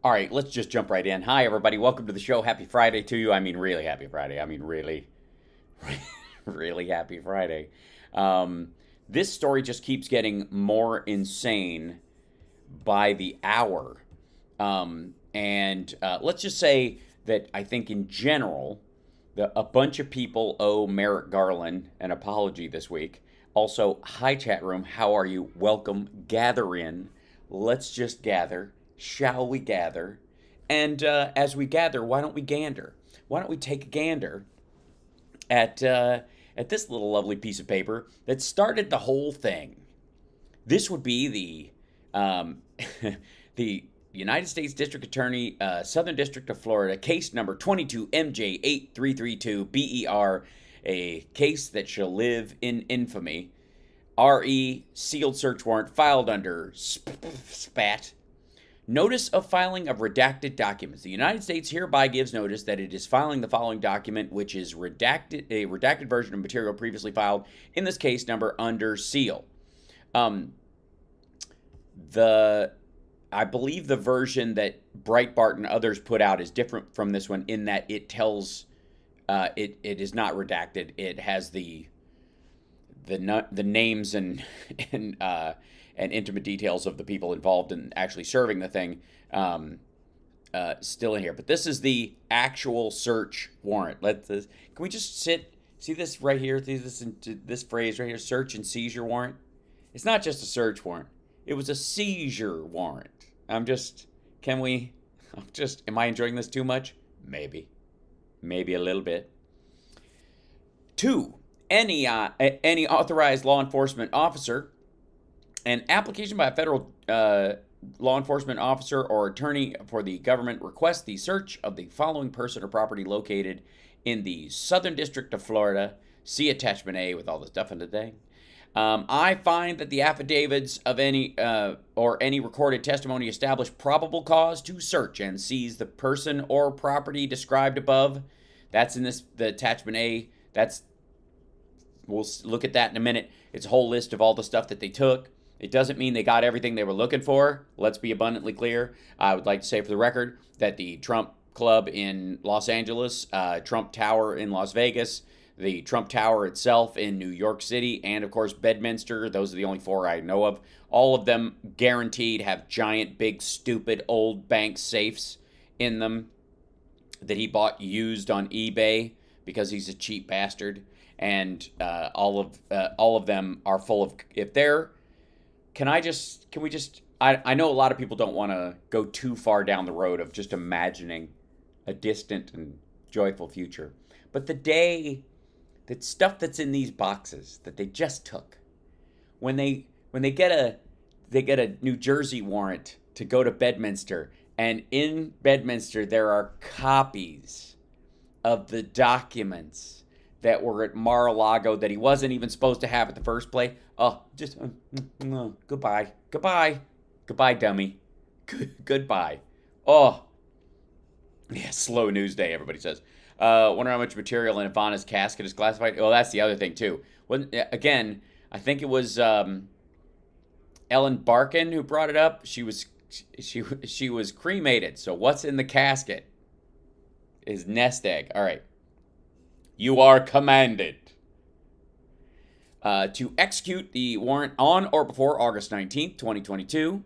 All right, let's just jump right in. Hi, everybody. Welcome to the show. Happy Friday to you. I mean, really happy Friday. I mean, really, really happy Friday. Um, this story just keeps getting more insane by the hour. And let's just say that I think in general, a bunch of people owe Merrick Garland an apology this week. Also, hi, chat room. How are you? Welcome. Gather in. Let's just gather. Shall we gather? And as we gather, why don't we gander? Why don't we take a gander at this little lovely piece of paper that started the whole thing? This would be the United States District Attorney, Southern District of Florida, case number 22 MJ 8332 BER, a case that shall live in infamy. RE sealed search warrant filed under SPAT. Notice of filing of redacted documents. The United States hereby gives notice that it is filing the following document, which is redacted, a redacted version of material previously filed, in this case number, under seal. I believe the version that Breitbart and others put out is different from this one in that it tells it is not redacted. It has the names and intimate details of the people involved in actually serving the thing still in here. But this is the actual search warrant. Can we just see this right here? See this phrase right here, search and seizure warrant? It's not just a search warrant. It was a seizure warrant. Am I enjoying this too much? Maybe a little bit. 2, any authorized law enforcement officer, an application by a federal law enforcement officer or attorney for the government requests the search of the following person or property located in the Southern District of Florida. See attachment A with all the stuff in the thing. I find that the affidavits of any recorded testimony establish probable cause to search and seize the person or property described above. That's in the attachment A. We'll look at that in a minute. It's a whole list of all the stuff that they took. It doesn't mean they got everything they were looking for. Let's be abundantly clear. I would like to say for the record that the Trump Club in Los Angeles, Trump Tower in Las Vegas, the Trump Tower itself in New York City, and of course Bedminster, those are the only 4 I know of. All of them guaranteed have giant, big, stupid, old bank safes in them that he bought used on eBay because he's a cheap bastard. And all of them are full of, I know a lot of people don't want to go too far down the road of just imagining a distant and joyful future. But the day that stuff that's in these boxes that they just took, when they get a New Jersey warrant to go to Bedminster, and in Bedminster there are copies of the documents that were at Mar-a-Lago that he wasn't even supposed to have at the first place. Oh, just goodbye, dummy, goodbye. Oh, yeah, slow news day, everybody says. Wonder how much material in Ivana's casket is classified. Well, that's the other thing too. Again, I think it was Ellen Barkin who brought it up. She was cremated. So what's in the casket is nest egg. All right. You are commanded to execute the warrant on or before August 19th, 2022,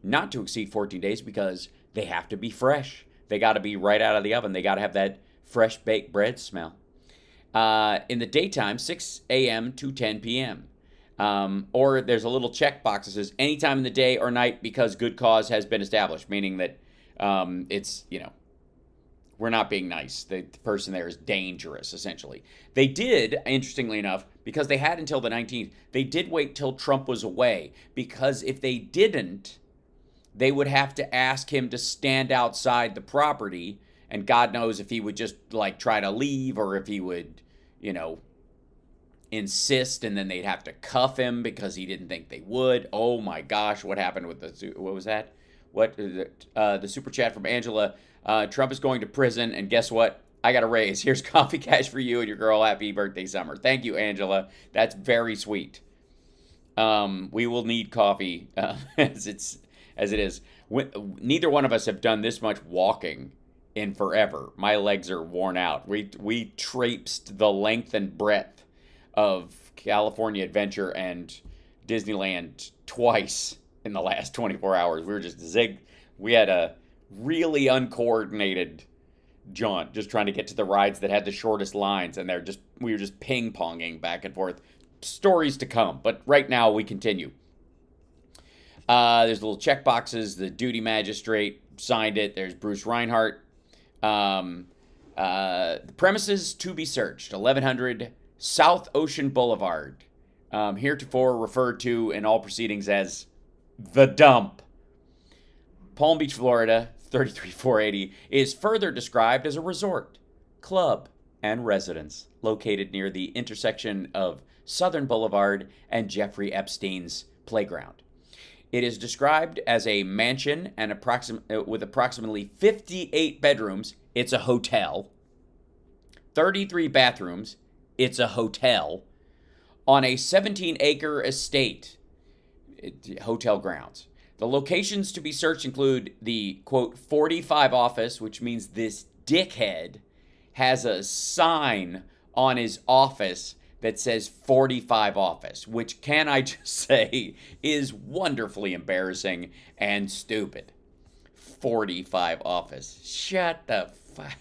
not to exceed 14 days because they have to be fresh. They got to be right out of the oven. They got to have that fresh baked bread smell. In the daytime, 6 a.m. to 10 p.m. Or there's a little checkbox that says anytime in the day or night because good cause has been established, meaning that it's, we're not being nice. The person there is dangerous, essentially. They did, interestingly enough, because they had until the 19th, they did wait till Trump was away. Because if they didn't, they would have to ask him to stand outside the property. And God knows if he would just, try to leave or if he would, insist. And then they'd have to cuff him because he didn't think they would. Oh, my gosh, what happened with what was that? The super chat from Angela. Trump is going to prison, and guess what? I got a raise. Here's coffee cash for you and your girl. Happy birthday, Summer. Thank you, Angela. That's very sweet. We will need coffee as as it is. Neither one of us have done this much walking in forever. My legs are worn out. We traipsed the length and breadth of California Adventure and Disneyland twice in the last 24 hours. We were just we had a really uncoordinated jaunt, just trying to get to the rides that had the shortest lines, and we were just ping-ponging back and forth. Stories to come, but right now we continue. There's little check boxes. The duty magistrate signed it. There's Bruce Reinhardt. The premises to be searched: 1100 South Ocean Boulevard, heretofore referred to in all proceedings as the dump. Palm Beach, Florida, 33480, is further described as a resort, club, and residence located near the intersection of Southern Boulevard and Jeffrey Epstein's playground. It is described as a mansion and with approximately 58 bedrooms. It's a hotel. 33 bathrooms. It's a hotel. On a 17-acre estate. Hotel grounds. The locations to be searched include the, quote, 45 office, which means this dickhead has a sign on his office that says 45 office, which, can I just say, is wonderfully embarrassing and stupid. 45 office. Shut the fuck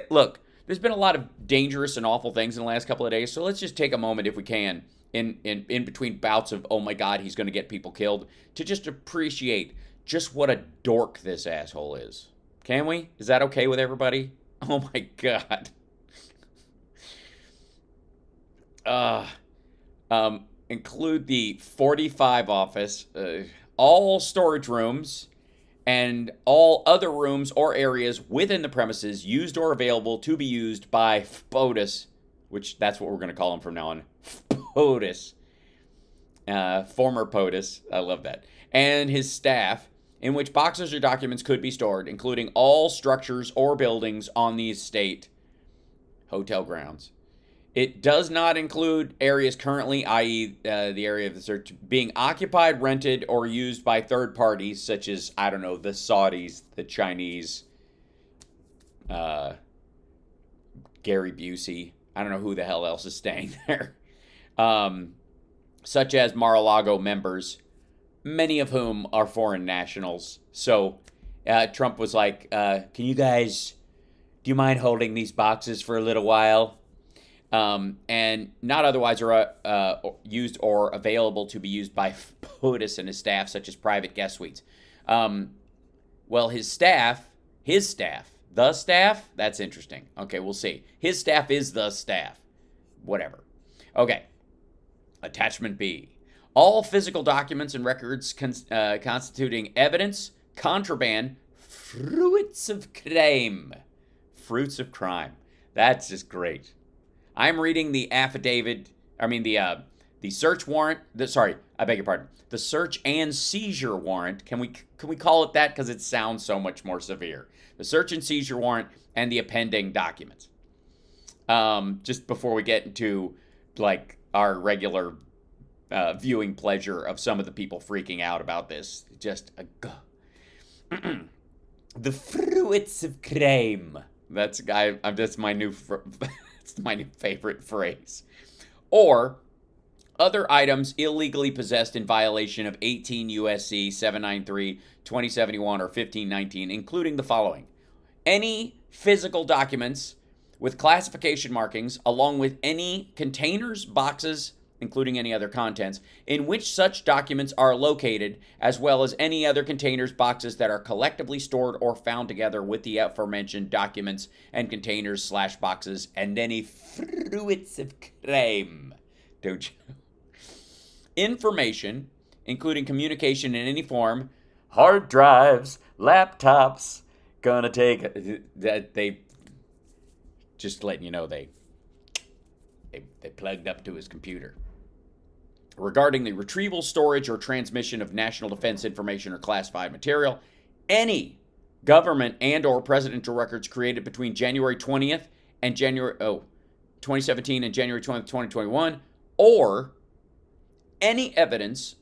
Look, there's been a lot of dangerous and awful things in the last couple of days, so let's just take a moment, if we can, in between bouts of, oh my God, he's going to get people killed, to just appreciate just what a dork this asshole is. Can we? Is that okay with everybody? Oh my God. Include the 45 office, all storage rooms, and all other rooms or areas within the premises used or available to be used by POTUS, which that's what we're going to call him from now on. POTUS. Former POTUS. I love that. And his staff, in which boxes or documents could be stored, including all structures or buildings on the estate hotel grounds. It does not include areas currently, i.e. The area of the search, being occupied, rented, or used by third parties, such as, I don't know, the Saudis, the Chinese, Gary Busey. I don't know who the hell else is staying there. Such as Mar-a-Lago members, many of whom are foreign nationals. So Trump was like, can you guys, do you mind holding these boxes for a little while? And not otherwise are used or available to be used by POTUS and his staff, such as private guest suites. Well, the staff, that's interesting. Okay, we'll see. His staff is the staff. Whatever. Okay. Attachment B. All physical documents and records constituting evidence, contraband, fruits of crime. Fruits of crime. That's just great. I'm reading the the search warrant. I beg your pardon. The search and seizure warrant. Can we call it that, because it sounds so much more severe? The search and seizure warrant and the appending documents. Just before we get into like our regular viewing pleasure of some of the people freaking out about this, the fruits of crime. That's my new. It's my new favorite phrase. Or other items illegally possessed in violation of 18 U.S.C. 793, 2071, or 1519, including the following: any physical documents with classification markings, along with any containers, boxes, including any other contents, in which such documents are located, as well as any other containers, boxes that are collectively stored or found together with the aforementioned documents and containers / boxes, and any fruits of crime. Don't you? Information, including communication in any form, hard drives, laptops, gonna take that they just letting you know they plugged up to his computer. Regarding the retrieval, storage, or transmission of national defense information or classified material, any government and or presidential records created between January 20th and 2017 and January 20th, 2021, or any evidence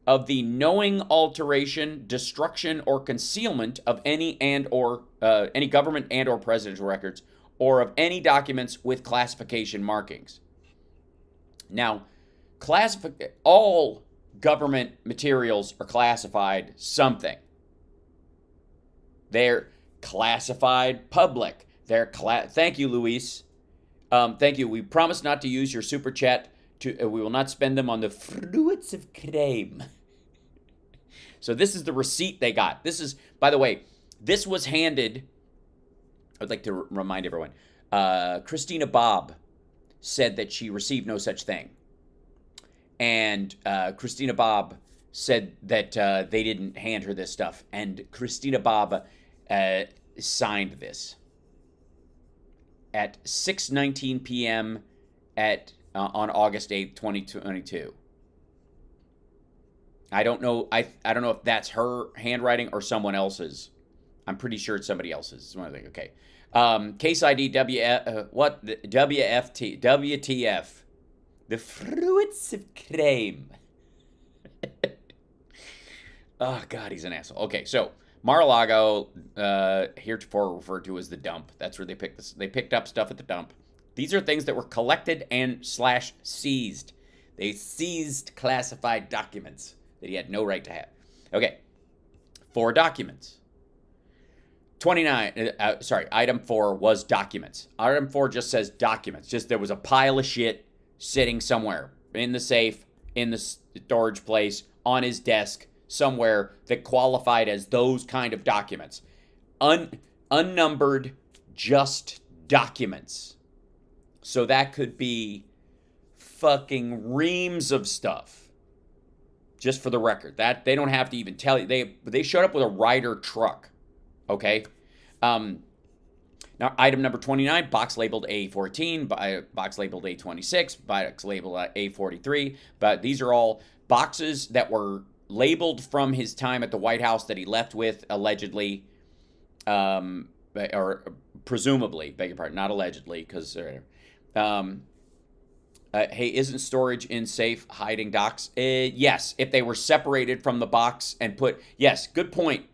of the knowing alteration, destruction, or concealment of any any government and or presidential records, or of any documents with classification markings. Now, all government materials are classified something. They're classified public. Thank you, Luis. Thank you. We promise not to use your super chat. We will not spend them on the fruits of crime. So this is the receipt they got. This is, by the way, this was handed. I'd like to remind everyone. Christina Bobb said that she received no such thing. And Christina Bobb said that they didn't hand her this stuff. And Christina Bobb signed this at 6:19 p.m. On August 8th, 2022. I don't know. I don't know if that's her handwriting or someone else's. I'm pretty sure it's somebody else's. It's one of the, okay. Case ID WTF. The fruits of crime. Oh, God, he's an asshole. Okay, so Mar-a-Lago, heretofore referred to as the dump. That's where they picked this. They picked up stuff at the dump. These are things that were collected and / seized. They seized classified documents that he had no right to have. Okay, 4 documents. Item 4 was documents. Item 4 just says documents. Just there was a pile of shit sitting somewhere in the safe, in the storage place, on his desk, somewhere that qualified as those kind of documents. Unnumbered, just documents. So that could be fucking reams of stuff. Just for the record, that they don't have to even tell you. They showed up with a Ryder truck. Okay. Now, item number 29, box labeled A14, box labeled A26, box labeled A43. But these are all boxes that were labeled from his time at the White House that he left with, allegedly, or presumably, beg your pardon, not allegedly, because, hey, isn't storage in safe hiding docs? Yes, if they were separated from the box and put, yes, good point.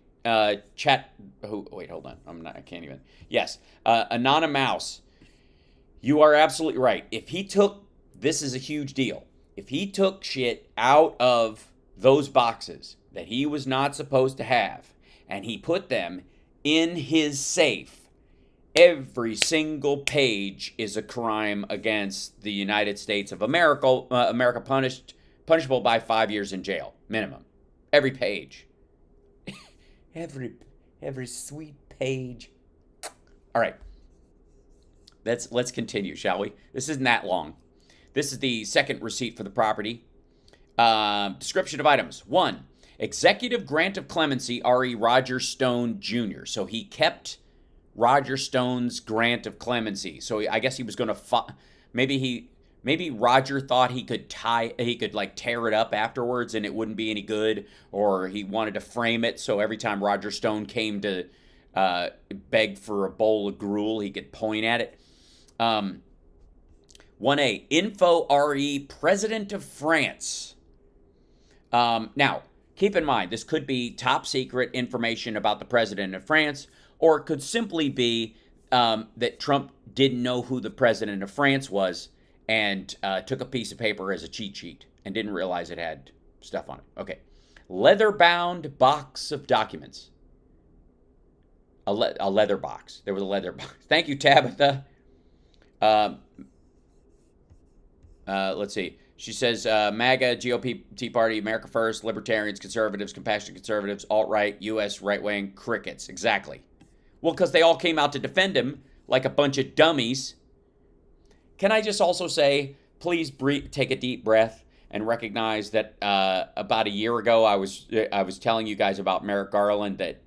Chat. Oh, wait, hold on. I can't even. Yes. Anonymous. You are absolutely right. If he took, this is a huge deal. If he took shit out of those boxes that he was not supposed to have, and he put them in his safe, every single page is a crime against the United States of America. America punishable by 5 years in jail minimum. Every page. Every sweet page. All right. Let's continue, shall we? This isn't that long. This is the second receipt for the property. Description of items. 1. Executive grant of clemency, R.E. Roger Stone Jr. So he kept Roger Stone's grant of clemency. So I guess he was going to maybe Roger thought he could like tear it up afterwards and it wouldn't be any good, or he wanted to frame it so every time Roger Stone came to beg for a bowl of gruel, he could point at it. 1A, info RE, President of France. Now, keep in mind, this could be top secret information about the President of France, or it could simply be that Trump didn't know who the President of France was and took a piece of paper as a cheat sheet and didn't realize it had stuff on it. Okay. Leather-bound box of documents. A leather box. There was a leather box. Thank you, Tabitha. Let's see. She says, MAGA, GOP, Tea Party, America First, Libertarians, Conservatives, Compassionate Conservatives, alt-right, U.S. right-wing, crickets. Exactly. Well, because they all came out to defend him like a bunch of dummies. Can I just also say, please take a deep breath and recognize that about a year ago, I was telling you guys about Merrick Garland, that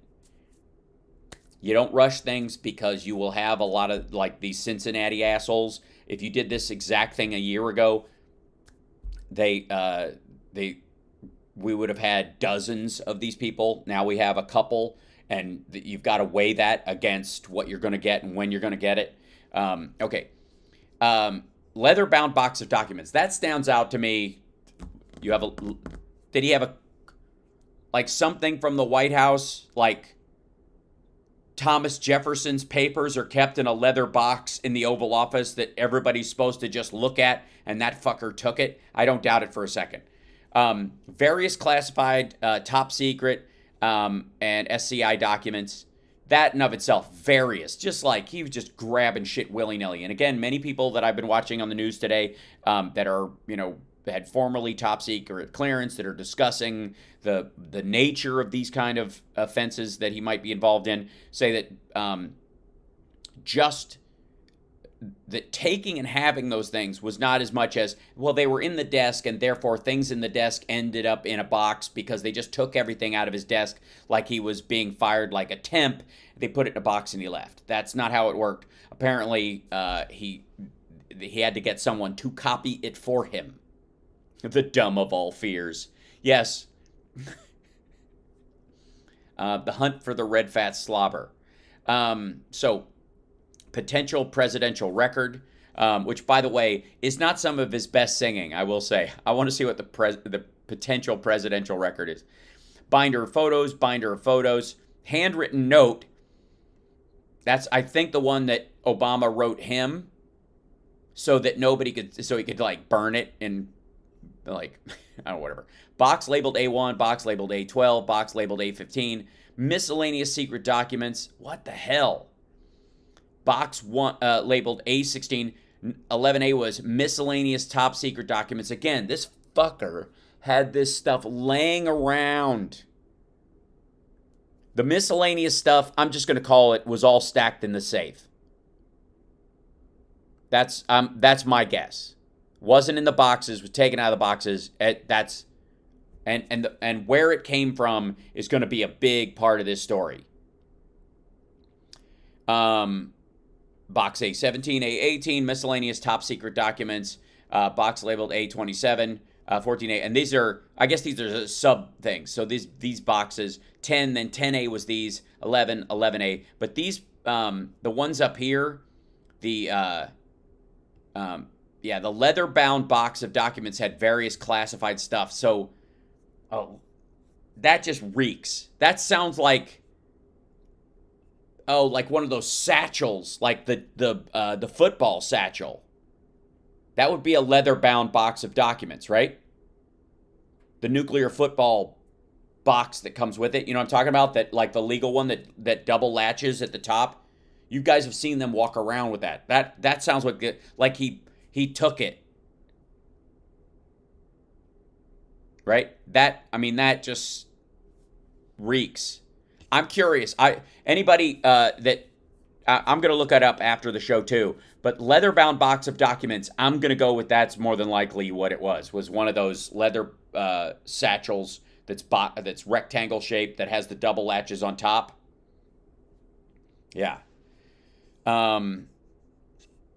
you don't rush things because you will have a lot of, like, these Cincinnati assholes. If you did this exact thing a year ago, we would have had dozens of these people. Now we have a couple, and you've got to weigh that against what you're going to get and when you're going to get it. Okay. Leather-bound box of documents. That stands out to me You have a, did he have a, like something from the White House, like Thomas Jefferson's papers are kept in a leather box in the Oval Office that everybody's supposed to just look at, and that fucker took it? I don't doubt it for a second. Various classified, top secret, and SCI documents. That in of itself, various. Just like he was just grabbing shit willy-nilly. And again, many people that I've been watching on the news today that are, had formerly top secret clearance, that are discussing the nature of these kind of offenses that he might be involved in, say that just that taking and having those things was not as much as, well, they were in the desk and therefore things in the desk ended up in a box because they just took everything out of his desk like he was being fired like a temp. They put it in a box and he left. That's not how it worked. Apparently, he had to get someone to copy it for him. The dumb of all fears. Yes. The hunt for the red fat slobber. So, potential presidential record, which, by the way, is not some of his best singing, I will say. I want to see what the potential presidential record is. Binder of photos, handwritten note. That's, I think, the one that Obama wrote him so that he could like burn it and like, I don't know, whatever. Box labeled A1, box labeled A12, box labeled A15, miscellaneous secret documents. What the hell? Box one labeled A16. 11A was miscellaneous top secret documents. Again, this fucker had this stuff laying around. The miscellaneous stuff, I'm just going to call it, was all stacked in the safe. That's my guess. Wasn't in the boxes, was taken out of the boxes. That's and where it came from is going to be a big part of this story. Box A17, A18, miscellaneous top secret documents. Box labeled A27, 14A, and these are sub things. So these boxes, 10, then 10A was these, 11, 11A. But these, the ones up here, the leather-bound box of documents had various classified stuff. So, that just reeks. That sounds like, like one of those satchels, like the football satchel. That would be a leather-bound box of documents, right? The nuclear football box that comes with it. You know what I'm talking about? That, like the legal one that double latches at the top. You guys have seen them walk around with that. That sounds like he took it. Right? That just reeks. I'm curious. Anybody that I'm going to look that up after the show too. But leather-bound box of documents, I'm going to go with that's more than likely what it was one of those leather satchels that's rectangle shaped that has the double latches on top. Yeah.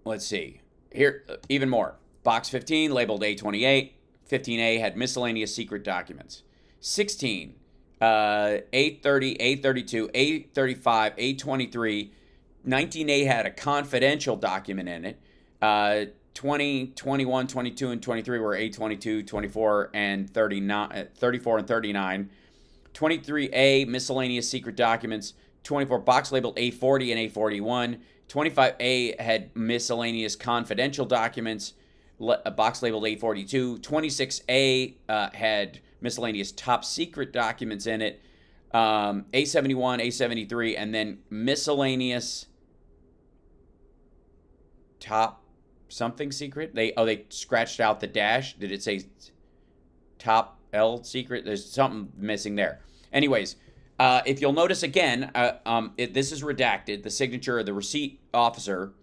Let's see. Here, even more. Box 15, labeled A28. 15A had miscellaneous secret documents. 16, A30, A32, A35, A23. 19A had a confidential document in it. 20, 21, 22, and 23 were A22, 24, and 39, 34 and 39. 23A, miscellaneous secret documents. 24, box labeled A40 and A41. 25A had miscellaneous confidential documents, a box labeled A42. 26A had miscellaneous top secret documents in it. A71, A73, and then miscellaneous top something secret. They scratched out the dash. Did it say top L secret? There's something missing there. Anyways, if you'll notice again, this is redacted. The signature of the receipt officer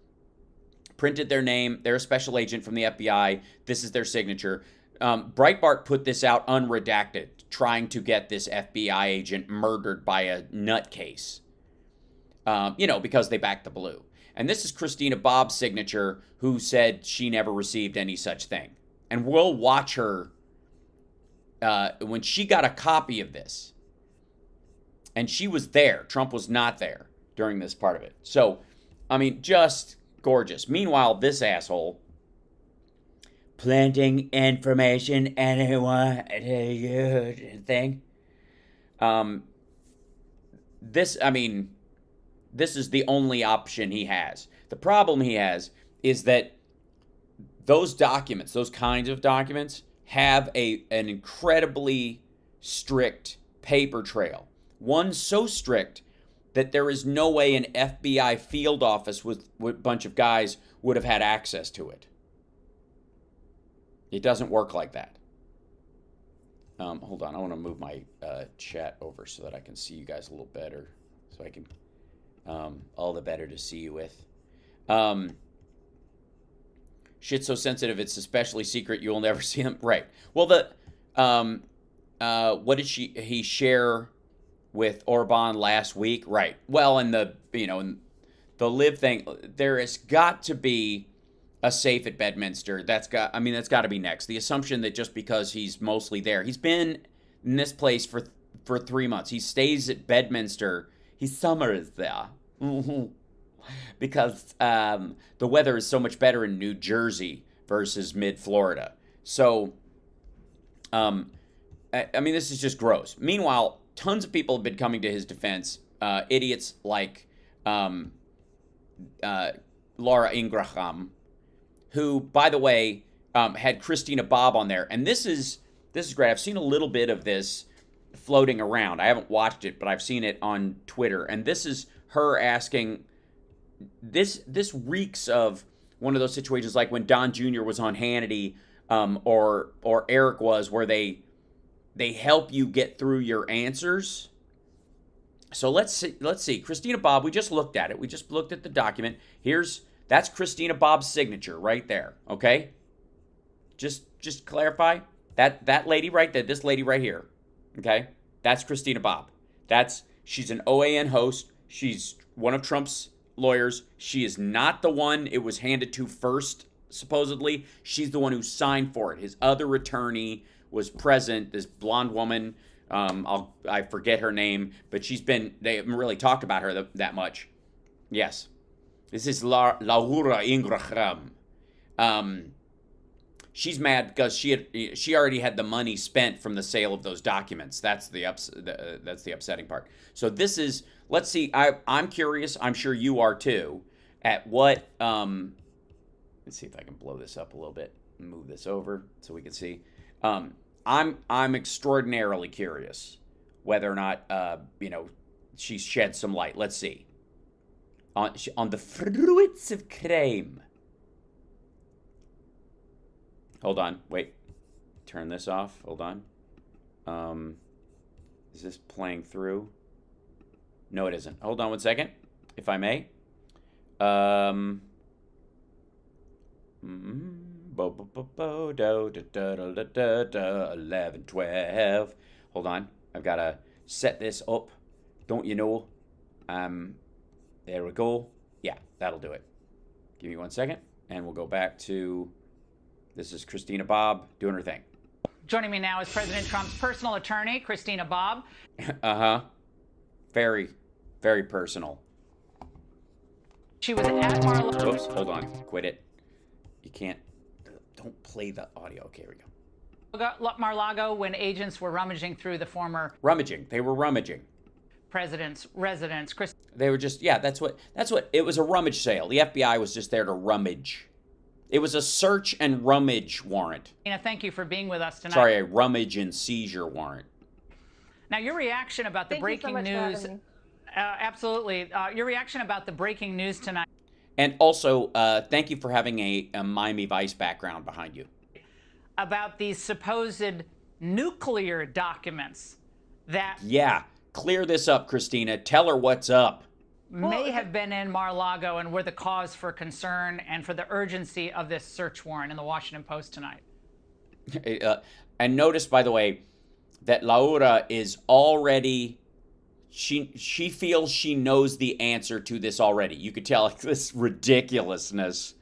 printed their name. They're a special agent from the FBI. This is their signature. Breitbart put this out unredacted, trying to get this FBI agent murdered by a nutcase. Because they backed the blue. And this is Christina Bobb's signature, who said she never received any such thing. And we'll watch her when she got a copy of this. And she was there. Trump was not there during this part of it. So, just gorgeous. Meanwhile, this asshole planting information anyone to use thing. This is the only option he has. The problem he has is that those documents, those kinds of documents, have an incredibly strict paper trail. One so strict that there is no way an FBI field office with a bunch of guys would have had access to it. It doesn't work like that. Hold on, I want to move my chat over so that I can see you guys a little better. So I can, all the better to see you with. Shit's so sensitive, it's especially secret, you'll never see them. Right. Well, what did he share with Orban last week? Right. Well, in the live thing, there has got to be a safe at Bedminster. That's got to be next. The assumption that just because he's mostly there, he's been in this place for 3 months. He stays at Bedminster. He summers there. Because the weather is so much better in New Jersey versus mid-Florida. So, this is just gross. Meanwhile, tons of people have been coming to his defense. Idiots like Laura Ingraham, who, by the way, had Christina Bobb on there. And this is great. I've seen a little bit of this floating around. I haven't watched it, but I've seen it on Twitter. And this is her asking... This reeks of one of those situations like when Don Jr. was on Hannity, or Eric was, where they help you get through your answers. So let's see. Christina Bobb, we just looked at it. We just looked at the document. That's Christina Bobb's signature right there. Okay? Just clarify. That lady right there, this lady right here. Okay? That's Christina Bobb. She's an OAN host. She's one of Trump's lawyers. She is not the one it was handed to first, supposedly. She's the one who signed for it. His other attorney was present, this blonde woman. I forget her name, but they haven't really talked about her that much. Yes. This is Laura Ingraham. She's mad because she already had the money spent from the sale of those documents. That's the upsetting part. So this is, let's see. I'm curious. I'm sure you are too. At what? Let's see if I can blow this up a little bit and move this over so we can see. I'm extraordinarily curious whether or not she's shed some light. Let's see. On the fruits of crime. Hold on, wait. Turn this off. Hold on. Is this playing through? No, it isn't. Hold on one second, if I may. 11, 12. Hold on. I've got to set this up. Don't you know? There we go. Yeah, that'll do it. Give me 1 second, and we'll go back to... This is Christina Bobb doing her thing. Joining me now is President Trump's personal attorney, Christina Bobb. Uh-huh. Very, very personal. She was at Mar-a-Lago. Oops, hold on. Quit it. You can't... Don't play the audio. Okay, here we go. Mar-a-Lago when agents were rummaging through the former... Rummaging. They were rummaging. President's residence. They were just... Yeah, that's what... It was a rummage sale. The FBI was just there to rummage. It was a search and rummage warrant. Thank you for being with us tonight. Sorry, a rummage and seizure warrant. Now, your reaction about the breaking news... absolutely. Your reaction about the breaking news tonight. And also, thank you for having a Miami Vice background behind you. About these supposed nuclear documents that... Yeah, clear this up, Christina. Tell her what's up. May have been in Mar-a-Lago and were the cause for concern and for the urgency of this search warrant in the Washington Post tonight. And notice, by the way, that Laura is already... She feels she knows the answer to this already. You could tell this ridiculousness.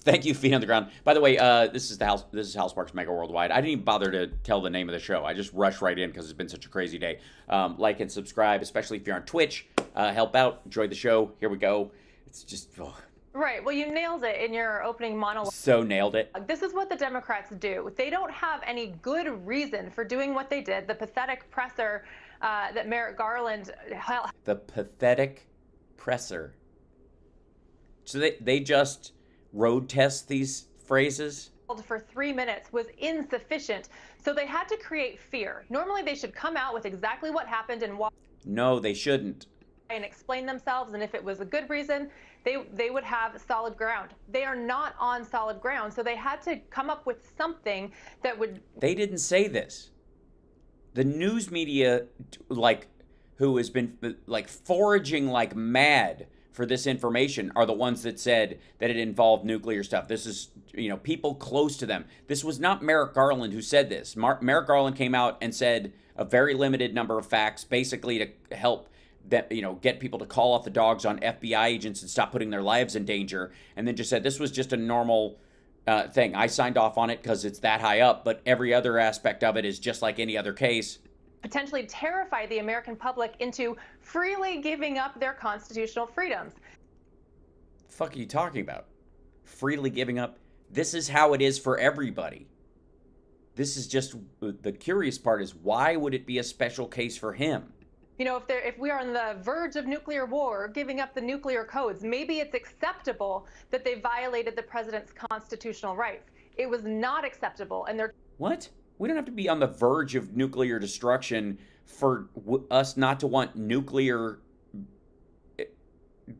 Thank you, Feet on the Ground. By the way, this is HAL Sparks Mega Worldwide. I didn't even bother to tell the name of the show. I just rushed right in because it's been such a crazy day. Like and subscribe, especially if you're on Twitch. Help out. Enjoy the show. Here we go. It's just... Oh. Right. Well, you nailed it in your opening monologue. So nailed it. This is what the Democrats do. They don't have any good reason for doing what they did. The pathetic presser that Merrick Garland held. The pathetic presser. So they just road test these phrases? For 3 minutes was insufficient. So they had to create fear. Normally they should come out with exactly what happened and why. No, they shouldn't. And explain themselves, and if it was a good reason, they would have solid ground. They are not on solid ground, so they had to come up with something that would. They didn't say this. The news media, like, who has been like foraging like mad for this information, are the ones that said that it involved nuclear stuff. This is, people close to them. This was not Merrick Garland who said this. Merrick Garland came out and said a very limited number of facts, basically to help that, get people to call off the dogs on FBI agents and stop putting their lives in danger, and then just said this was just a normal thing. I signed off on it because it's that high up, but every other aspect of it is just like any other case. Potentially terrify the American public into freely giving up their constitutional freedoms. The fuck are you talking about? Freely giving up? This is how it is for everybody. This is just, the curious part is, why would it be a special case for him? If we are on the verge of nuclear war, giving up the nuclear codes, maybe it's acceptable that they violated the president's constitutional rights. It was not acceptable, and they're. What? We don't have to be on the verge of nuclear destruction for us not to want nuclear,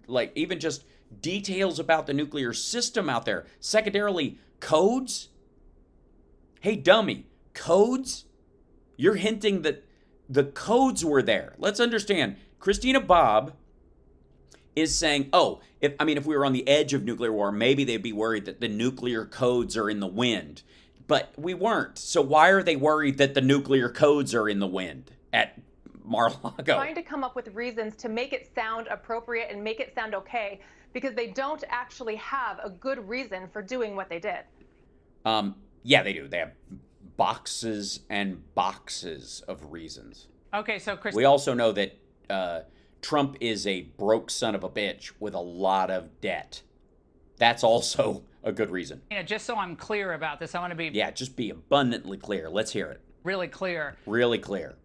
like, even just details about the nuclear system out there. Secondarily, codes? Hey, dummy, codes? You're hinting that the codes were there. Let's understand. Christina Bobb is saying, if we were on the edge of nuclear war, maybe they'd be worried that the nuclear codes are in the wind. But we weren't. So why are they worried that the nuclear codes are in the wind at Mar-a-Lago? Trying to come up with reasons to make it sound appropriate and make it sound okay, because they don't actually have a good reason for doing what they did. Yeah, they do. They have boxes and boxes of reasons. Okay, so we also know that Trump is a broke son of a bitch with a lot of debt. That's also a good reason. Just so I'm clear about this, I want to be... Yeah, just be abundantly clear. Let's hear it. Really clear. Really clear.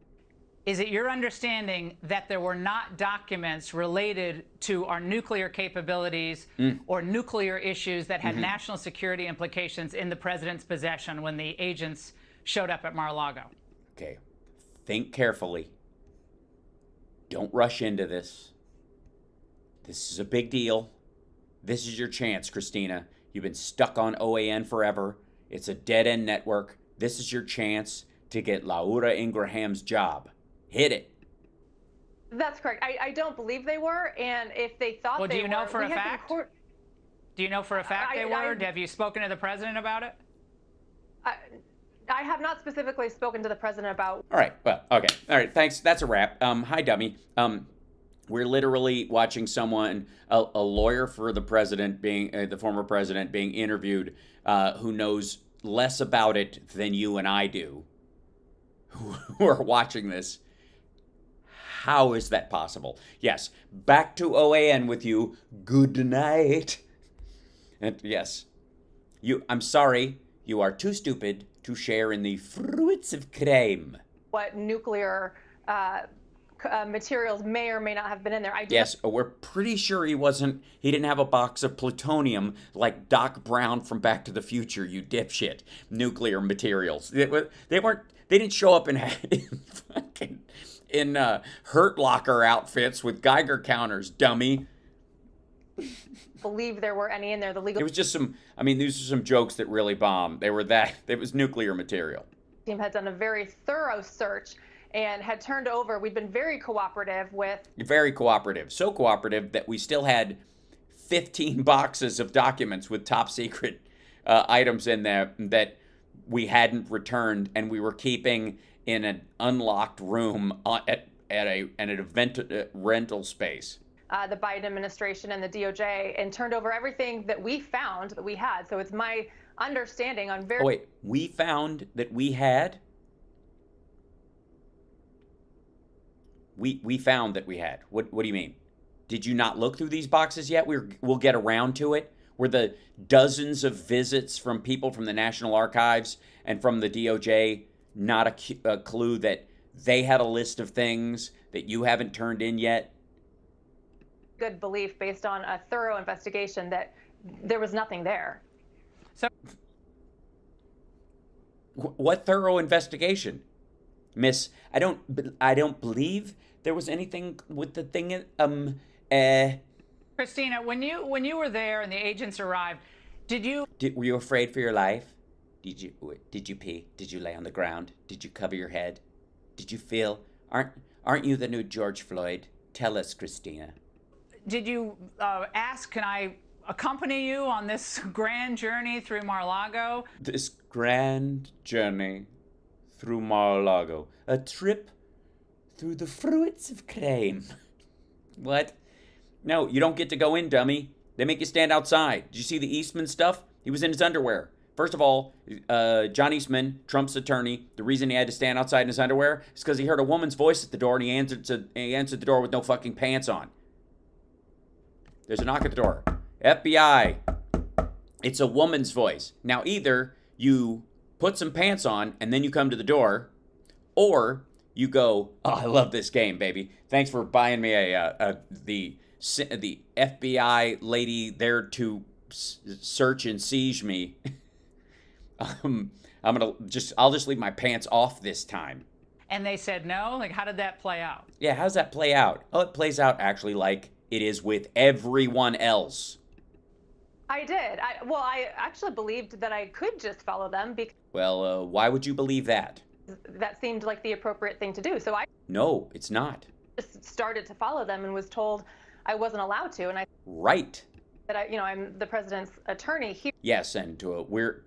Is it your understanding that there were not documents related to our nuclear capabilities or nuclear issues that had national security implications in the president's possession when the agents showed up at Mar-a-Lago? Okay. Think carefully. Don't rush into this. This is a big deal. This is your chance, Christina. You've been stuck on OAN forever. It's a dead-end network. This is your chance to get Laura Ingraham's job. Hit it. That's correct. I don't believe they were, and if they thought they were... Well, do you know for a fact? Do you know for a fact they were? Have you spoken to the president about it? I have not specifically spoken to the president about... All right. Well, okay. All right. Thanks. That's a wrap. Hi, dummy. We're literally watching someone, a lawyer for the president being, the former president being interviewed, who knows less about it than you and I do, who are watching this. How is that possible? Yes, back to OAN with you. Good night. And yes, I'm sorry, you are too stupid to share in the fruits of crime. What nuclear materials may or may not have been in there. Yes, we're pretty sure he didn't have a box of plutonium like Doc Brown from Back to the Future, you dipshit. Nuclear materials. They didn't show up in Hurt Locker outfits with Geiger counters, dummy. Believe there were any in there. It was just these are some jokes that really bombed. It was nuclear material. The team had done a very thorough search and had turned over. We'd been very cooperative with... Very cooperative. So cooperative that we still had 15 boxes of documents with top secret items in there that we hadn't returned, and we were keeping in an unlocked room at an event rental space. The Biden administration and the DOJ, and turned over everything that we found that we had. So it's my understanding on very... Oh, wait. We found that we had? We found that we had. What do you mean? Did you not look through these boxes yet? We'll get around to it. Were the dozens of visits from people from the National Archives and from the DOJ not a clue that they had a list of things that you haven't turned in yet? Good belief based on a thorough investigation that there was nothing there. So, what thorough investigation, Miss? I don't believe there was anything with the thing. Christina, when you were there and the agents arrived, were you afraid for your life? Did you pee? Did you lay on the ground? Did you cover your head? Did you feel? Aren't you the new George Floyd? Tell us, Christina. Did you ask, can I accompany you on this grand journey through Mar-a-Lago? This grand journey through Mar-a-Lago. A trip through the fruits of crime. What? No, you don't get to go in, dummy. They make you stand outside. Did you see the Eastman stuff? He was in his underwear. First of all, John Eastman, Trump's attorney, the reason he had to stand outside in his underwear is because he heard a woman's voice at the door and he answered the door with no fucking pants on. There's a knock at the door. FBI. It's a woman's voice. Now, either you put some pants on and then you come to the door, or you go, oh, I love this game, baby. Thanks for buying me the FBI lady there to search and siege me. I'll just leave my pants off this time. And they said no? Like, how did that play out? Yeah, how does that play out? Oh, it plays out actually like it is with everyone else. I did. I actually believed that I could just follow them because Well, why would you believe that? that seemed like the appropriate thing to do. So I No, it's not. just started to follow them and was told I wasn't allowed to. And Right. I'm the president's attorney here. Yes, and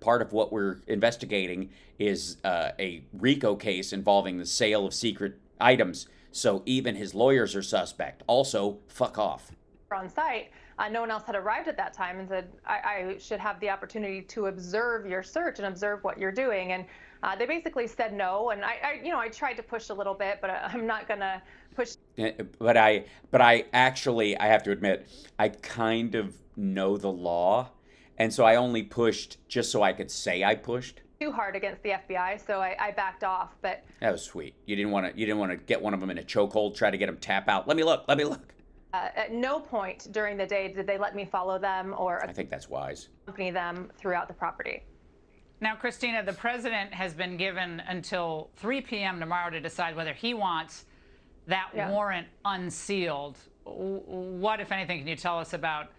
part of what we're investigating is a RICO case involving the sale of secret items. So even his lawyers are suspect. Also, fuck off. On site. No one else had arrived at that time and said, I should have the opportunity to observe your search and observe what you're doing. And they basically said no. And I tried to push a little bit, but I'm not going to push. But I actually, I have to admit, I kind of know the law. And so I only pushed just so I could say I pushed. Too hard against the FBI, so I backed off. But that was sweet. You didn't want to get one of them in a chokehold, try to get them tap out. Let me look. At no point during the day did they let me follow them or I think that's wise. accompany them throughout the property. Now, Christina, the president has been given until 3 p.m. tomorrow to decide whether he wants that warrant unsealed. What, if anything, can you tell us about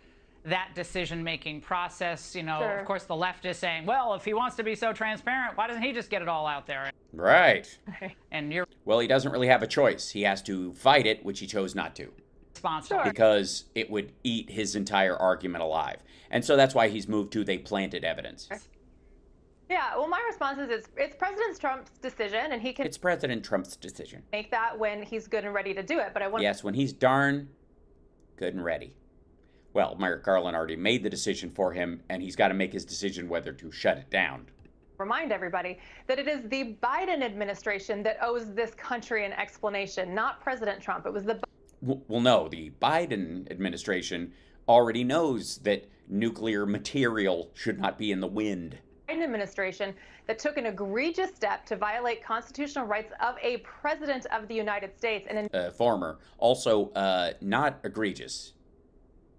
that decision-making process? Sure. Of course, the left is saying, well, if he wants to be so transparent, why doesn't he just get it all out there? Right. And Well, he doesn't really have a choice. He has to fight it, which he chose not to. Responsible. Because it would eat his entire argument alive. And so that's why he's moved to they planted evidence. Yeah, well, my response is it's President Trump's decision, and he can It's President Trump's decision. make that when he's good and ready to do it. But I want Yes, when he's darn good and ready. Well, Merrick Garland already made the decision for him, and he's got to make his decision whether to shut it down. remind everybody that it is the Biden administration that owes this country an explanation, not President Trump. It was the Well, no, the Biden administration already knows that nuclear material should not be in the wind. Biden administration that took an egregious step to violate constitutional rights of a president of the United States. And Former. Also, not egregious.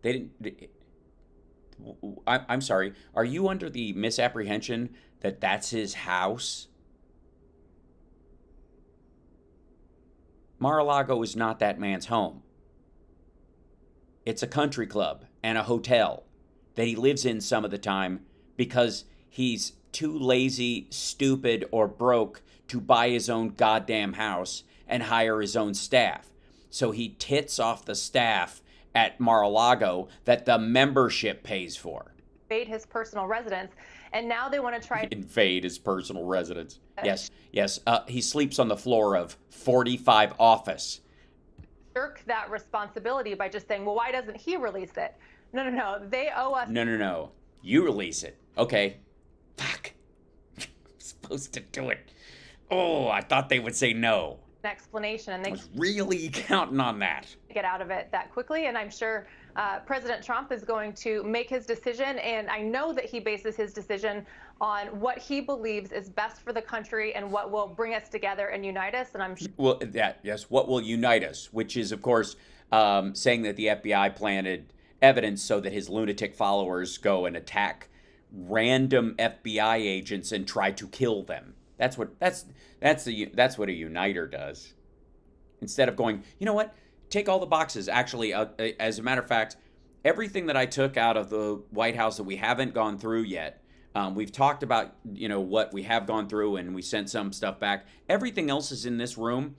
They didn't... I'm sorry. Are you under the misapprehension that that's his house? Mar-a-Lago is not that man's home. It's a country club and a hotel that he lives in some of the time because he's too lazy, stupid, or broke to buy his own goddamn house and hire his own staff. So he tits off the staff at Mar-a-Lago that the membership pays for. invade his personal residence, and now they want to try Invade his personal residence. Yes. He sleeps on the floor of 45 office. shirk that responsibility by just saying, well, why doesn't he release it? No. They owe us. No. You release it. Okay. Fuck. I'm supposed to do it. Oh, I thought they would say no. explanation, and I they was really counting on that. get out of it that quickly. And I'm sure President Trump is going to make his decision, and I know that he bases his decision on what he believes is best for the country and what will bring us together and unite us. And I'm sure. Well, yes, what will unite us, which is, of course, saying that the FBI planted evidence so that his lunatic followers go and attack random FBI agents and try to kill them. That's what a uniter does. Instead of going, you know what, take all the boxes. Actually, as a matter of fact, everything that I took out of the White House that we haven't gone through yet, we've talked about, what we have gone through, and we sent some stuff back. Everything else is in this room.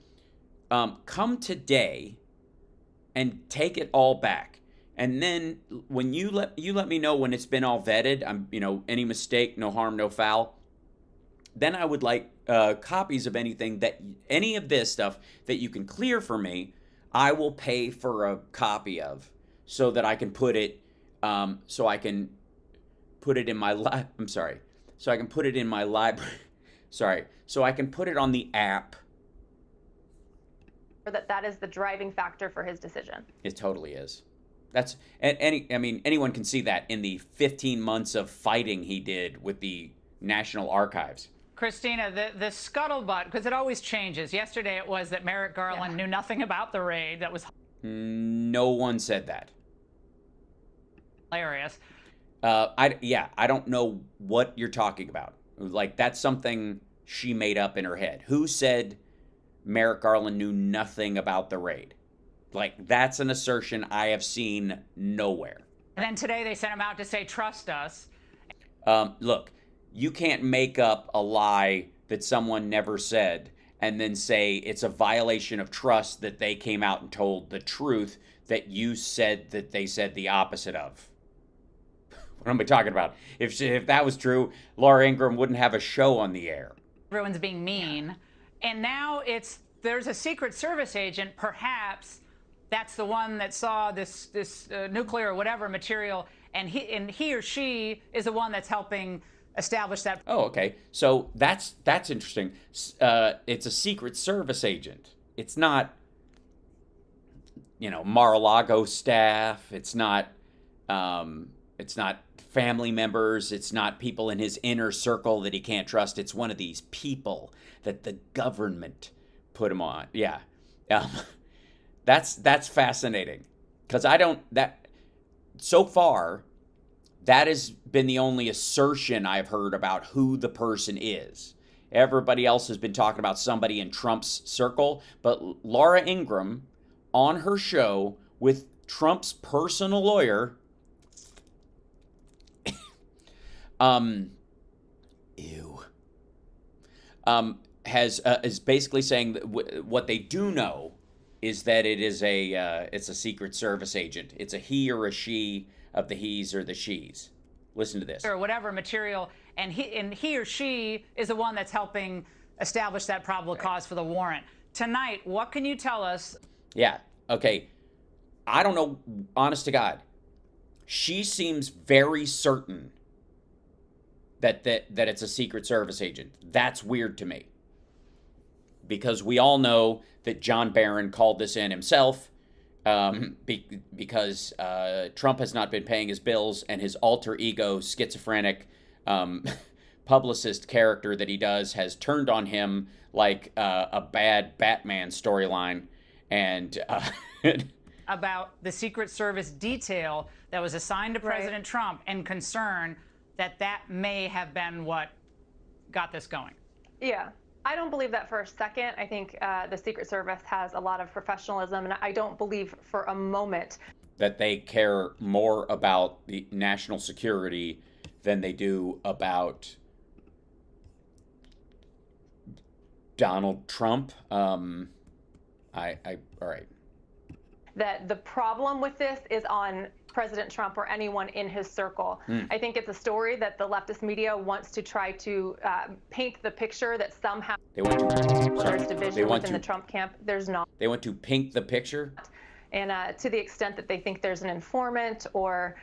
Come today and take it all back. And then when you let me know when it's been all vetted, any mistake, no harm, no foul, then I would like copies of any of this stuff that you can clear for me. I will pay for a copy of, so that I can put it, so I can put it in my so I can put it in my library. So I can put it on the app. That is the driving factor for his decision. It totally is. That's anyone can see that in the 15 months of fighting he did with the National Archives. Christina, the scuttlebutt, because it always changes. Yesterday it was that Merrick Garland knew nothing about the raid. That was no one said that. Hilarious. I don't know what you're talking about. Like, that's something she made up in her head. Who said Merrick Garland knew nothing about the raid? Like, that's an assertion I have seen nowhere. And then today they sent him out to say, trust us. Look, you can't make up a lie that someone never said and then say it's a violation of trust that they came out and told the truth that you said that they said the opposite of. What am I talking about? If that was true, Laura Ingraham wouldn't have a show on the air. Everyone's being mean. And now there's a Secret Service agent, perhaps that's the one that saw this nuclear or whatever material, and he or she is the one that's helping establish that. Oh, okay. So that's interesting. It's a Secret Service agent. It's not, Mar-a-Lago staff. It's not family members. It's not people in his inner circle that he can't trust. It's one of these people that the government put him on. Yeah. That's fascinating, because so far, that has been the only assertion I've heard about who the person is. Everybody else has been talking about somebody in Trump's circle, but Laura Ingraham on her show with Trump's personal lawyer, is basically saying that what they do know is that it's a Secret Service agent. It's a he or a she of the he's or the she's. Listen to this. Or whatever material, and he or she is the one that's helping establish that probable cause for the warrant. Tonight, what can you tell us? Yeah, okay. I don't know, honest to God. She seems very certain that it's a Secret Service agent. That's weird to me, because we all know that John Barron called this in himself, because Trump has not been paying his bills, and his alter ego, schizophrenic publicist character that he does, has turned on him like a bad Batman storyline. And about the Secret Service detail that was assigned to President Trump, and concern that may have been what got this going. Yeah. I don't believe that for a second. I think the Secret Service has a lot of professionalism, and I don't believe for a moment that they care more about the national security than they do about Donald Trump. All right. That the problem with this is on President Trump or anyone in his circle. I think it's a story that the leftist media wants to try to paint the picture that somehow there's division within the Trump camp. There's not. They want to paint the picture? And to the extent that they think there's an informant or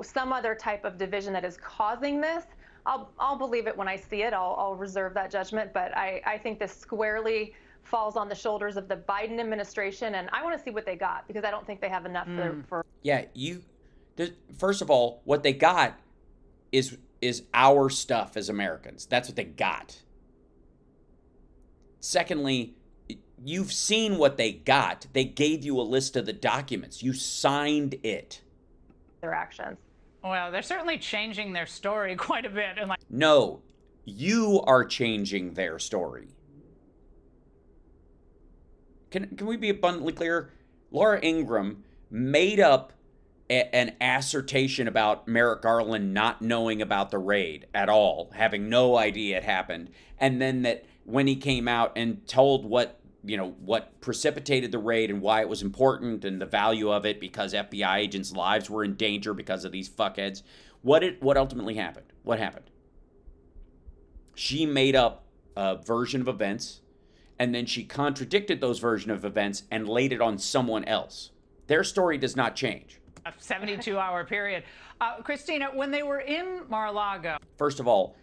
some other type of division that is causing this, I'll believe it when I see it. I'll reserve that judgment. But I think this squarely falls on the shoulders of the Biden administration. And I want to see what they got, because I don't think they have enough for. Yeah, first of all, what they got is our stuff as Americans. That's what they got. Secondly, you've seen what they got. They gave you a list of the documents. You signed it. Their actions. Well, they're certainly changing their story quite a bit. And No, you are changing their story. Can we be abundantly clear? Laura Ingraham made up an assertion about Merrick Garland not knowing about the raid at all, having no idea it happened, and then that when he came out and told what precipitated the raid and why it was important and the value of it, because FBI agents' lives were in danger because of these fuckheads. What ultimately happened? What happened? She made up a version of events, and then she contradicted those version of events and laid it on someone else. Their story does not change. a 72-hour period. Christina, when they were in Mar-a-Lago. First of all,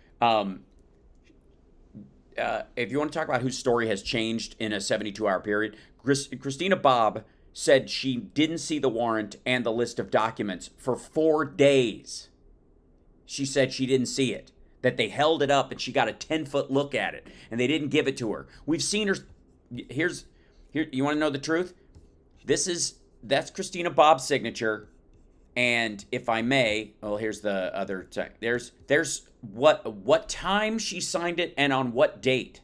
if you want to talk about whose story has changed in a 72-hour period, Christina Bobb said she didn't see the warrant and the list of documents for 4 days. She said she didn't see it, that they held it up and she got a 10-foot look at it and they didn't give it to her. We've seen her. Here, you want to know the truth? That's Christina Bobb's signature. And if I may, well, here's the other. There's what time she signed it and on what date.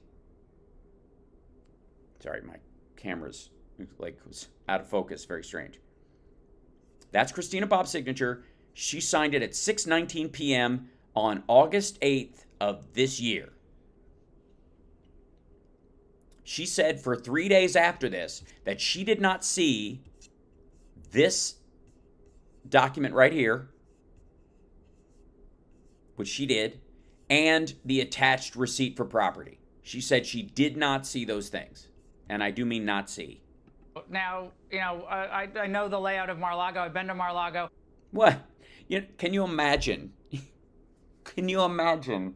Sorry, my camera's was out of focus. Very strange. That's Christina Bobb's signature. She signed it at 6:19 p.m. on August 8th of this year. She said for 3 days after this that she did not see this document right here, which she did, and the attached receipt for property. She said she did not see those things. And I do mean not see. Now, I know the layout of Mar-a-Lago. I've been to Mar-a-Lago. What? Can you imagine? Can you imagine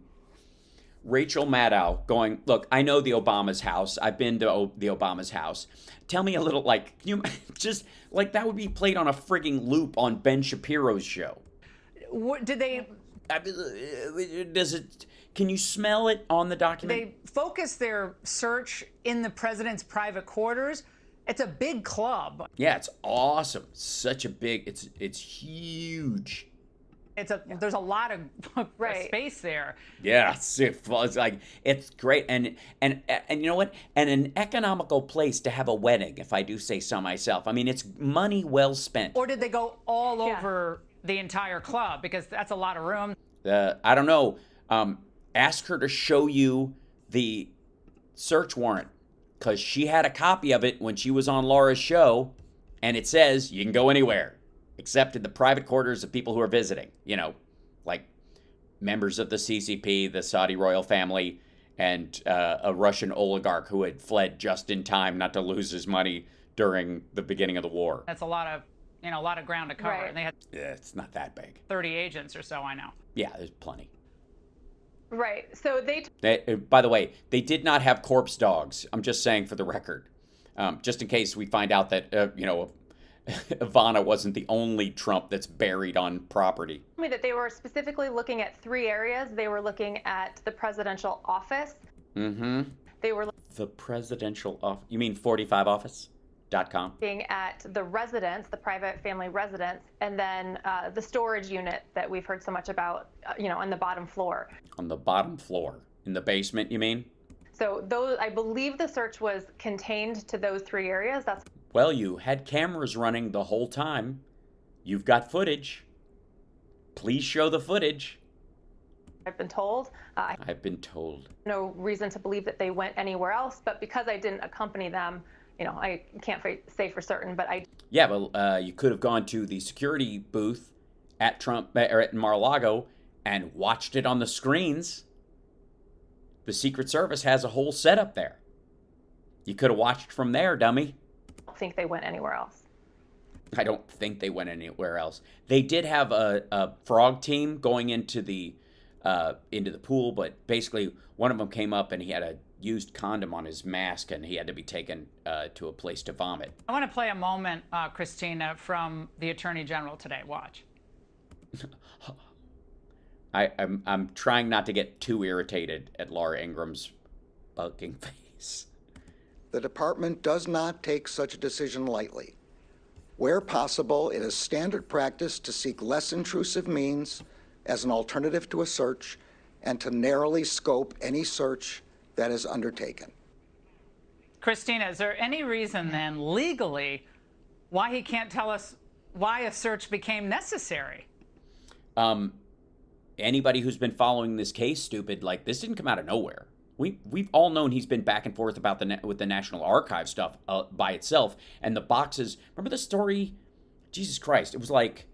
Rachel Maddow going, look, I know the Obama's house. I've been to the Obama's house. Tell me a little, can you just, that would be played on a frigging loop on Ben Shapiro's show. What, did they... Can you smell it on the document? They focus their search in the president's private quarters. It's a big club. Yeah, it's awesome. Such a big, it's huge. There's a lot of space there. Yeah, it's great, and you know what? And an economical place to have a wedding, if I do say so myself. I mean, it's money well spent. Or did they go all over the entire club? Because that's a lot of room. I don't know. Ask her to show you the search warrant, because she had a copy of it when she was on Laura's show, and it says you can go anywhere except in the private quarters of people who are visiting, like members of the CCP, the Saudi royal family, and a Russian oligarch who had fled just in time not to lose his money during the beginning of the war. That's a lot of ground to cover. Right. And they had it's not that big. 30 agents or so, I know. Yeah, there's plenty. Right. So by the way, they did not have corpse dogs. I'm just saying for the record, just in case we find out that Ivana wasn't the only Trump that's buried on property. told me that they were specifically looking at 3 areas. They were looking at the presidential office. Mm-hmm. They were The presidential office. You mean 45office.com? looking at the residence, the private family residence, and then the storage unit that we've heard so much about, on the bottom floor. On the bottom floor. In the basement, you mean? So I believe the search was contained to those 3 areas. That's Well, you had cameras running the whole time. You've got footage. Please show the footage. I've been told. I've been told. No reason to believe that they went anywhere else, but because I didn't accompany them, I can't say for certain, but I. Yeah, well, you could have gone to the security booth at at Mar-a-Lago and watched it on the screens. The Secret Service has a whole setup there. You could have watched from there, dummy. don't think they went anywhere else. I don't think they went anywhere else. They did have a frog team going into the into the pool, but basically one of them came up and he had a used condom on his mask and he had to be taken to a place to vomit. I want to play a moment, Christina, from the Attorney General today. Watch. I'm trying not to get too irritated at Laura Ingram's bugging face. The department does not take such a decision lightly. Where possible, it is standard practice to seek less intrusive means as an alternative to a search and to narrowly scope any search that is undertaken. Christina, is there any reason then legally why he can't tell us why a search became necessary? Anybody who's been following this case, stupid, like this didn't come out of nowhere. We've all known he's been back and forth about with the National Archive stuff by itself, and the boxes. Remember the story? Jesus Christ! It was like,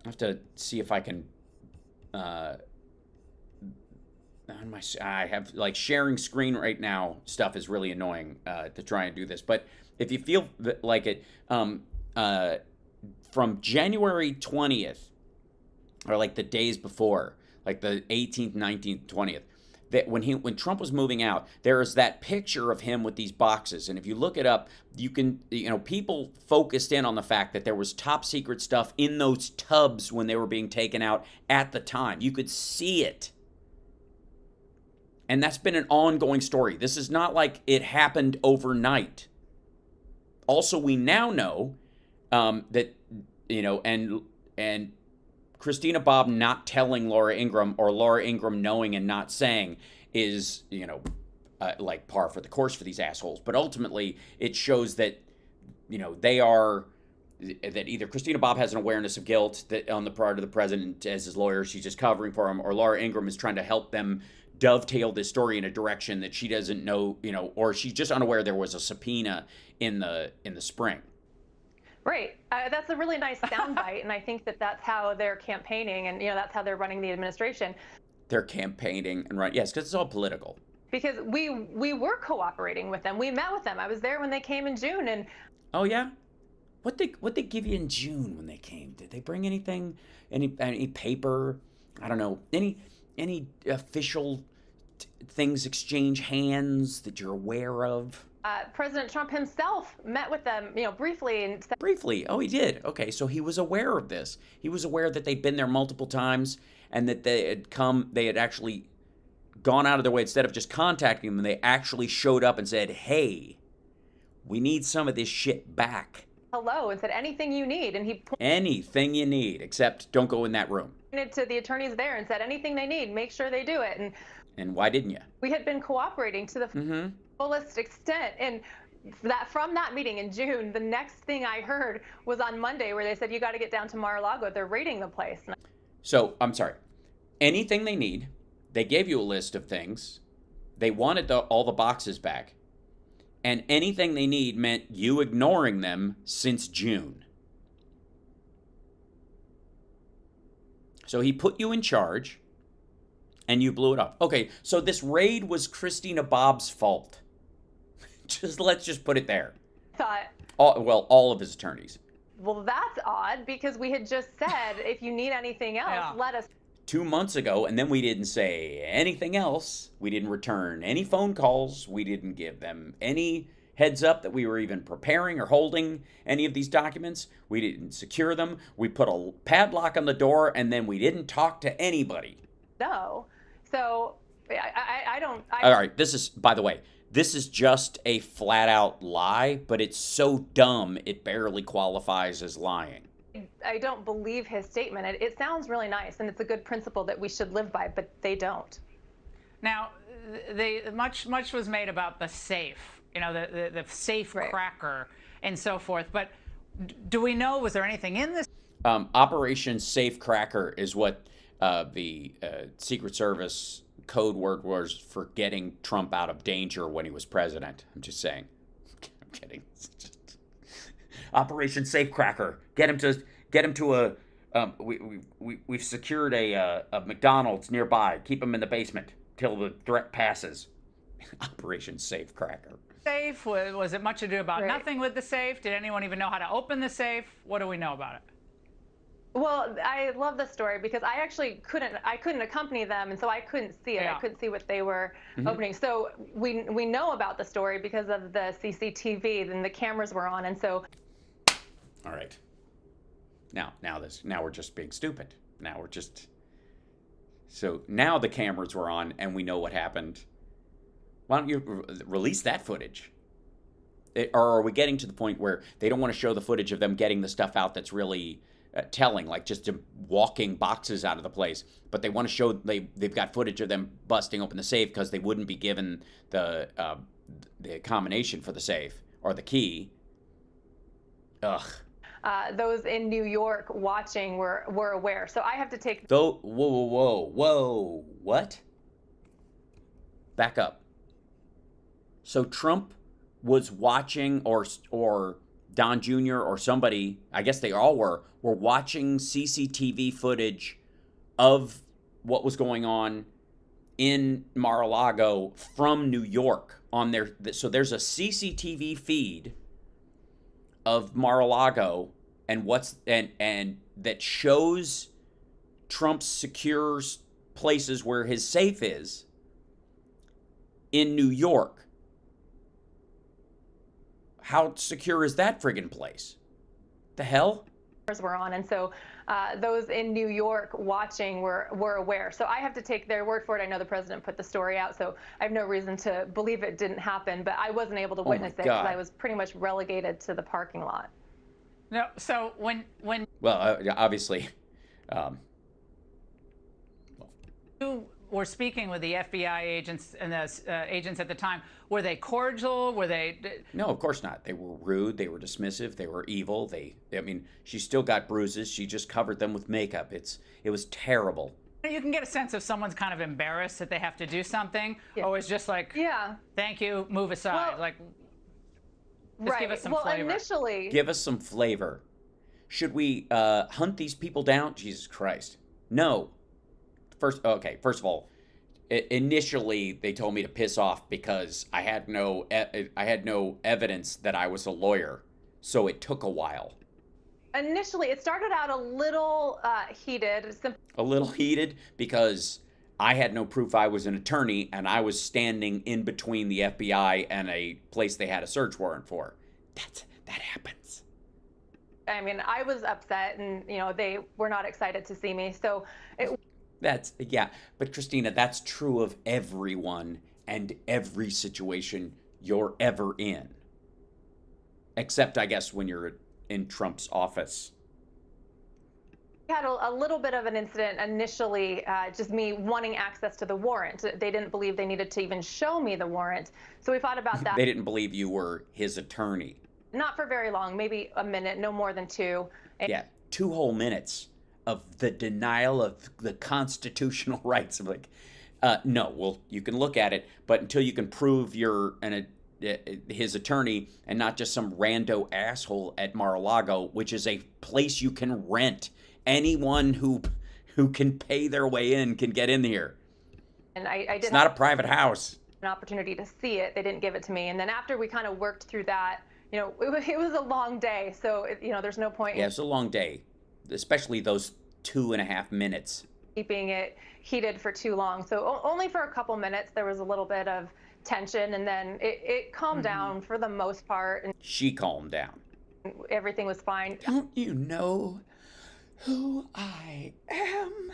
I have to see if I can. I have like sharing screen right now. Stuff is really annoying to try and do this, but if you feel like it, from January 20th, or like the days before, like the 18th, 19th, 20th. That when Trump was moving out, there is that picture of him with these boxes, and if you look it up, you can, people focused in on the fact that there was top secret stuff in those tubs when they were being taken out at the time. You could see it, and that's been an ongoing story. This is not like it happened overnight. Also, we now know that and Christina Bobb not telling Laura Ingram or Laura Ingram knowing and not saying is, like par for the course for these assholes. But ultimately, it shows that, that either Christina Bobb has an awareness of guilt that on the part of the president as his lawyer, she's just covering for him, or Laura Ingram is trying to help them dovetail this story in a direction that she doesn't know, or she's just unaware there was a subpoena in the spring. Right. That's a really nice soundbite, and I think that that's how they're campaigning, and that's how they're running the administration. They're campaigning and yes, because it's all political. Because we were cooperating with them. We met with them. I was there when they came in June, and oh yeah, what they give you in June when they came? Did they bring anything? Any paper? I don't know. Any official things exchange hands that you're aware of? President Trump himself met with them, briefly. And briefly? Oh, he did. Okay, so he was aware of this. He was aware that they'd been there multiple times and that they had actually gone out of their way. Instead of just contacting them, they actually showed up and said, hey, we need some of this shit back. Hello, and said anything you need. And anything you need, except don't go in that room. Pointed to the attorneys there and said anything they need, make sure they do it. And why didn't you? We had been cooperating to the fullest extent. And from that meeting in June, the next thing I heard was on Monday where they said, you got to get down to Mar-a-Lago. They're raiding the place. So, I'm sorry. Anything they need, they gave you a list of things. They wanted all the boxes back. And anything they need meant you ignoring them since June. So he put you in charge, and you blew it up. Okay, so this raid was Christina Bobb's fault. Let's just put it there. All of his attorneys. Well, that's odd, because we had just said, if you need anything else, let us. 2 months ago, and then we didn't say anything else. We didn't return any phone calls. We didn't give them any heads up that we were even preparing or holding any of these documents. We didn't secure them. We put a padlock on the door, and then we didn't talk to anybody. No. So I don't. All right, this is, by the way, this is just a flat-out lie, but it's so dumb it barely qualifies as lying. I don't believe his statement. It sounds really nice, and it's a good principle that we should live by, but they don't. Now, much was made about the safe, the safe cracker and so forth. But do we know, was there anything in this? Operation Safe Cracker is what the Secret Service code word was for getting Trump out of danger when he was president. I'm just saying. I'm kidding. Operation Safe Cracker. Get him to a. We've secured a McDonald's nearby. Keep him in the basement till the threat passes. Operation Safe Cracker. Safe, was it much ado about nothing with the safe? Did anyone even know how to open the safe? What do we know about it? Well, I love the story because I actually couldn't accompany them, and so I couldn't see it. Yeah. I couldn't see what they were opening. So we know about the story because of the CCTV, then the cameras were on, and so. All right. Now we're just being stupid. So now the cameras were on and we know what happened. Why don't you release that footage? Or are we getting to the point where they don't want to show the footage of them getting the stuff out that's really telling, like just walking boxes out of the place, but they want to show they've got footage of them busting open the safe because they wouldn't be given the combination for the safe or the key. Ugh. Those in New York watching were aware. So I have to take. Whoa. What? Back up. So Trump was watching, or Don Jr. or somebody, I guess they all were watching CCTV footage of what was going on in Mar-a-Lago from New York on their. So there's a CCTV feed of Mar-a-Lago and and that shows Trump's secure places where his safe is in New York. How secure is that friggin' place? The hell? Were on, and so those in New York watching were aware. So I have to take their word for it. I know the president put the story out, so I have no reason to believe it didn't happen, but I wasn't able to witness it because I was pretty much relegated to the parking lot. No, so when Well, obviously, you were speaking with the FBI agents and the agents at the time, were they cordial? Were they? No, of course not. They were rude. They were dismissive. They were evil. I mean, she still got bruises. She just covered them with makeup. It was terrible. You can get a sense if someone's kind of embarrassed that they have to do something, or it's just like, yeah, thank you, move aside. Well, like, just give us some flavor. Initially, give us some flavor. Should we hunt these people down? Jesus Christ. No. First of all, initially they told me to piss off because I had no evidence that I was a lawyer, so it took a while. Initially, it started out a little heated. A little heated because I had no proof I was an attorney, and I was standing in between the FBI and a place they had a search warrant for. That happens. I mean, I was upset, and they were not excited to see me. So but Christina, that's true of everyone and every situation you're ever in. Except, I guess, when you're in Trump's office. We had a little bit of an incident initially, just me wanting access to the warrant. They didn't believe they needed to even show me the warrant. So we fought about that. They didn't believe you were his attorney. Not for very long, maybe a minute, no more than 2. Yeah, 2 whole minutes of the denial of the constitutional rights. I'm like, no, well, you can look at it, but until you can prove you're his attorney and not just some rando asshole at Mar-a-Lago, which is a place you can rent. Anyone who can pay their way in can get in here. And I did. It's not a private house. An opportunity to see it. They didn't give it to me. And then after we kind of worked through that, it was a long day. So, there's no point. Yeah, it's a long day, especially those 2.5 minutes. Keeping it heated for too long. So only for a couple minutes there was a little bit of tension, and then it calmed down for the most part. And she calmed down. Everything was fine. Don't you know who I am?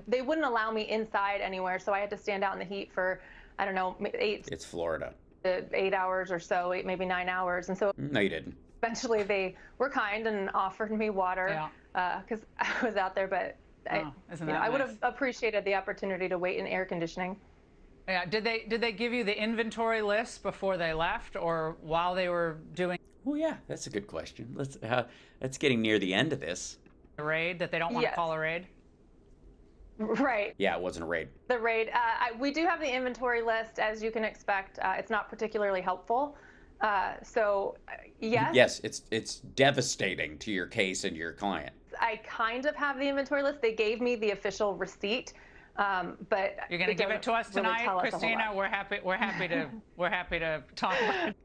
They wouldn't allow me inside anywhere, so I had to stand out in the heat for, I don't know, 8. It's Florida. 8 hours or so, maybe 9 hours. And so no, you didn't. Eventually they were kind and offered me water because I was out there, but I would have appreciated the opportunity to wait in air conditioning. Yeah. Did they give you the inventory list before they left, or while they were doing? Oh yeah, that's a good question. That's getting near the end of this. The raid that they don't want to call a raid. Right. Yeah, it wasn't a raid. The raid. We do have the inventory list, as you can expect. It's not particularly helpful. Yes. Yes, it's devastating to your case and your client. I kind of have the inventory list. They gave me the official receipt, But you're going to give it to us tonight, really Christina. We're happy to talk about it.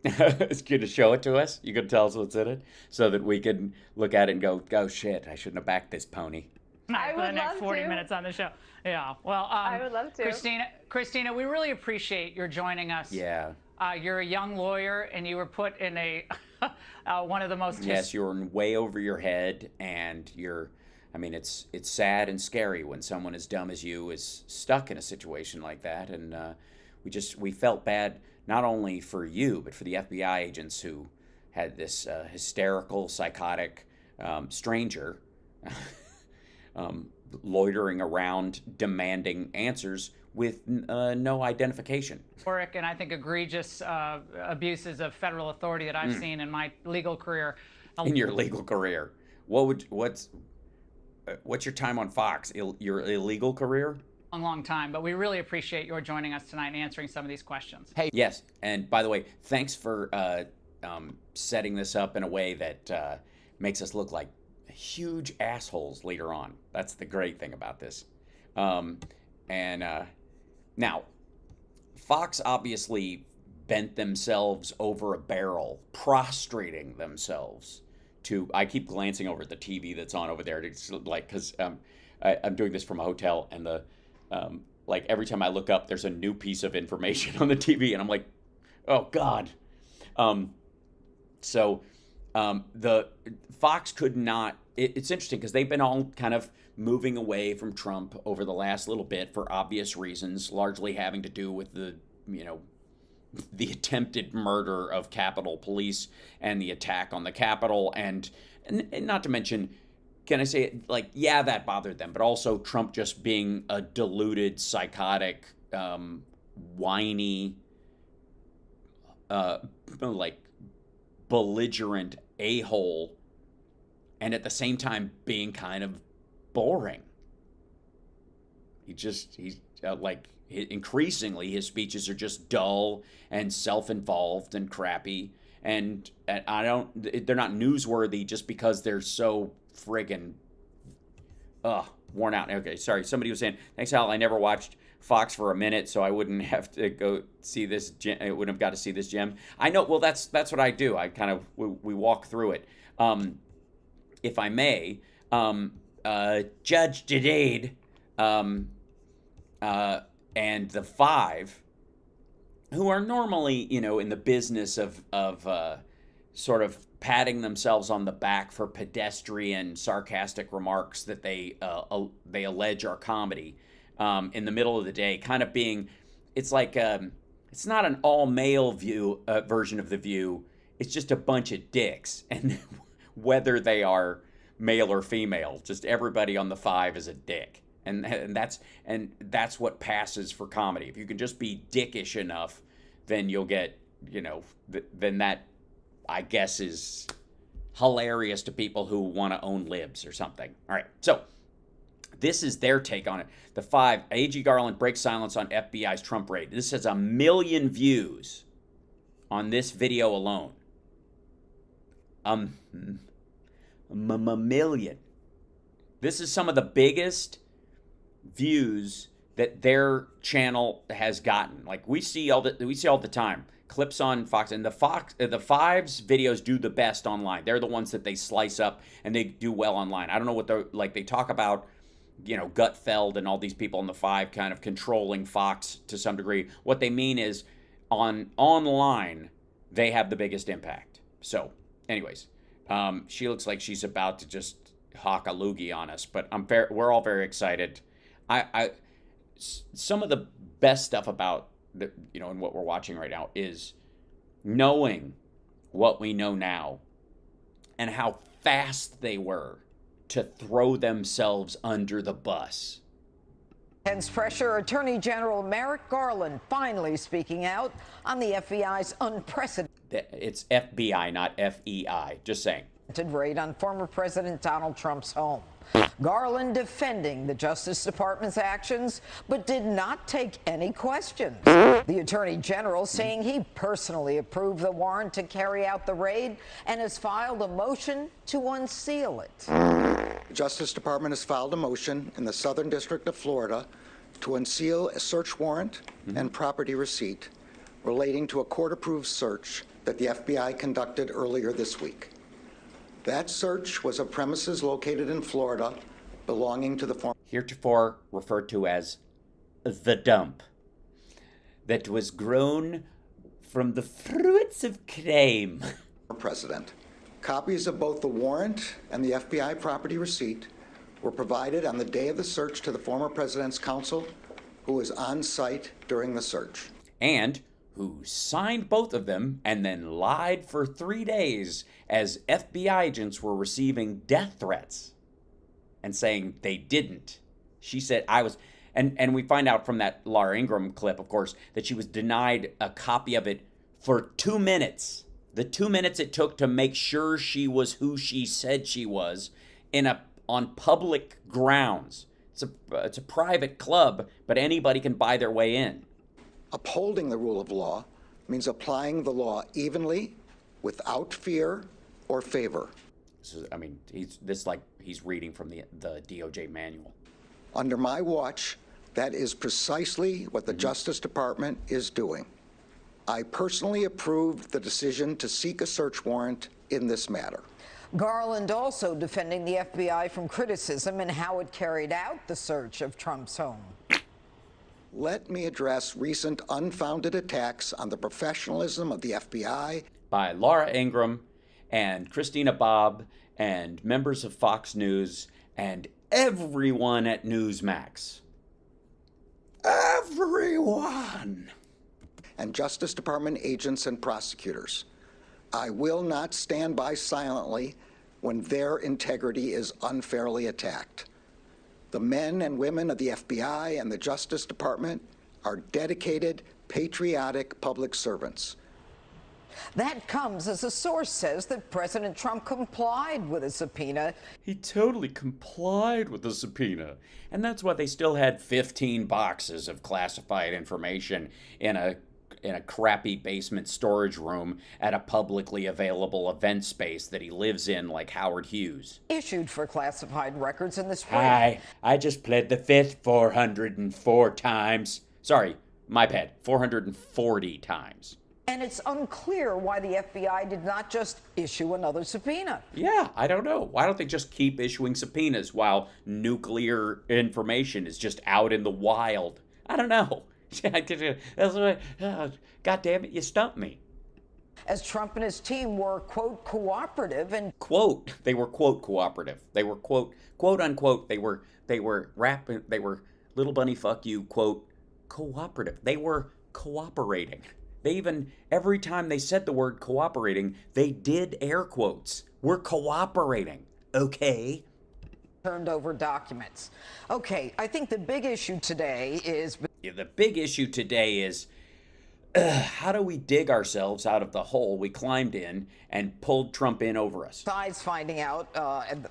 It's good to show it to us. You can tell us what's in it so that we can look at it and go, oh shit, I shouldn't have backed this pony. I For the would next love 40 to. minutes on the show. Yeah. Well, I would love to. Christina, we really appreciate your joining us. Yeah. You're a young lawyer, and you were put in a one of the most. Yes, you're way over your head, and I mean, it's sad and scary when someone as dumb as you is stuck in a situation like that, and we felt bad not only for you but for the FBI agents who had this hysterical, psychotic stranger loitering around demanding answers with no identification. Rhetoric and I think egregious abuses of federal authority that I've seen in my legal career. In your legal career, what's your time on Fox? Your illegal career? Long time, but we really appreciate your joining us tonight and answering some of these questions. Hey, yes, and by the way, thanks for setting this up in a way that makes us look like huge assholes later on. That's the great thing about this. Now, Fox obviously bent themselves over a barrel, prostrating themselves to. I keep glancing over at the TV that's on over there, because I'm doing this from a hotel, and like every time I look up, there's a new piece of information on the TV, and I'm like, oh God. The Fox could not. It's interesting because they've been all kind of moving away from Trump over the last little bit for obvious reasons, largely having to do with the attempted murder of Capitol Police and the attack on the Capitol, and not to mention, can I say it, like, yeah, that bothered them, but also Trump just being a deluded, psychotic, whiny, like belligerent a-hole, and at the same time being kind of boring. Increasingly his speeches are just dull and self-involved and crappy, and they're not newsworthy just because they're so friggin' worn out. Okay, sorry, somebody was saying, thanks Hal, I never watched Fox for a minute, so I wouldn't have to go see this. I wouldn't have got to see this gem. I know. Well, that's what I do. I kind of we walk through it. If I may, Judge Dade, and the Five, who are normally in the business of sort of patting themselves on the back for pedestrian, sarcastic remarks that they allege are comedy. In the middle of the day, kind of being, it's like it's not an all-male version of The View. It's just a bunch of dicks, and whether they are male or female, just everybody on the Five is a dick, and that's what passes for comedy. If you can just be dickish enough, then you'll get then that, I guess, is hilarious to people who want to own libs or something. All right, so. This is their take on it. The Five, A.G. Garland breaks silence on FBI's Trump raid. This has 1 million views on this video alone. A million. This is some of the biggest views that their channel has gotten. Like we see all the time clips on Fox, and the Five's videos do the best online. They're the ones that they slice up and they do well online. I don't know what they're like. They talk about Gutfeld and all these people in the Five kind of controlling Fox to some degree. What they mean is online, they have the biggest impact. So, anyways, she looks like she's about to just hawk a loogie on us, but we're all very excited. Some of the best stuff about and what we're watching right now is knowing what we know now and how fast they were to throw themselves under the bus. Hence pressure, Attorney General Merrick Garland finally speaking out on the FBI's unprecedented. It's FBI, not FEI, just saying. Raid on former President Donald Trump's home. Garland defending the Justice Department's actions, but did not take any questions. The Attorney General saying he personally approved the warrant to carry out the raid and has filed a motion to unseal it. The Justice Department has filed a motion in the Southern District of Florida to unseal a search warrant and property receipt relating to a court-approved search that the FBI conducted earlier this week. That search was of premises located in Florida belonging to the former heretofore referred to as the dump, that was grown from the fruits of crime. president. Copies of both the warrant and the FBI property receipt were provided on the day of the search to the former president's counsel, who was on site during the search. And who signed both of them and then lied for 3 days as FBI agents were receiving death threats and saying they didn't. She said, I was, and we find out from that Laura Ingraham clip, of course, that she was denied a copy of it for 2 minutes. The 2 minutes it took to make sure she was who she said she was on public grounds. It's a private club, but anybody can buy their way in. Upholding the rule of law means applying the law evenly, without fear or favor. So, I mean, he's reading from the DOJ manual. Under my watch, that is precisely what the Justice Department is doing. I personally approved the decision to seek a search warrant in this matter. Garland also defending the FBI from criticism in how it carried out the search of Trump's home. Let me address recent unfounded attacks on the professionalism of the FBI. By Laura Ingraham and Christina Bobb and members of Fox News and everyone at Newsmax. Everyone! And Justice Department agents and prosecutors. I will not stand by silently when their integrity is unfairly attacked. The men and women of the FBI and the Justice Department are dedicated, patriotic public servants. That comes as a source says that President Trump complied with a subpoena. He totally complied with the subpoena. And that's why they still had 15 boxes of classified information in a crappy basement storage room at a publicly available event space that he lives in like Howard Hughes. Issued for classified records in the spring. Hi, I just pled the fifth 404 times. Sorry, my bad, 440 times. And it's unclear why the FBI did not just issue another subpoena. Yeah, I don't know. Why don't they just keep issuing subpoenas while nuclear information is just out in the wild? I don't know. God damn it, you stumped me. As Trump and his team were, quote, cooperative and... Quote, they were, quote, cooperative. They were, quote unquote, they were little bunny fuck you, quote, cooperative. They were cooperating. They even, every time they said the word cooperating, they did air quotes. We're cooperating, okay? Turned over documents. Okay, I think the big issue today is... Yeah, the big issue today is how do we dig ourselves out of the hole we climbed in and pulled Trump in over us? Besides finding out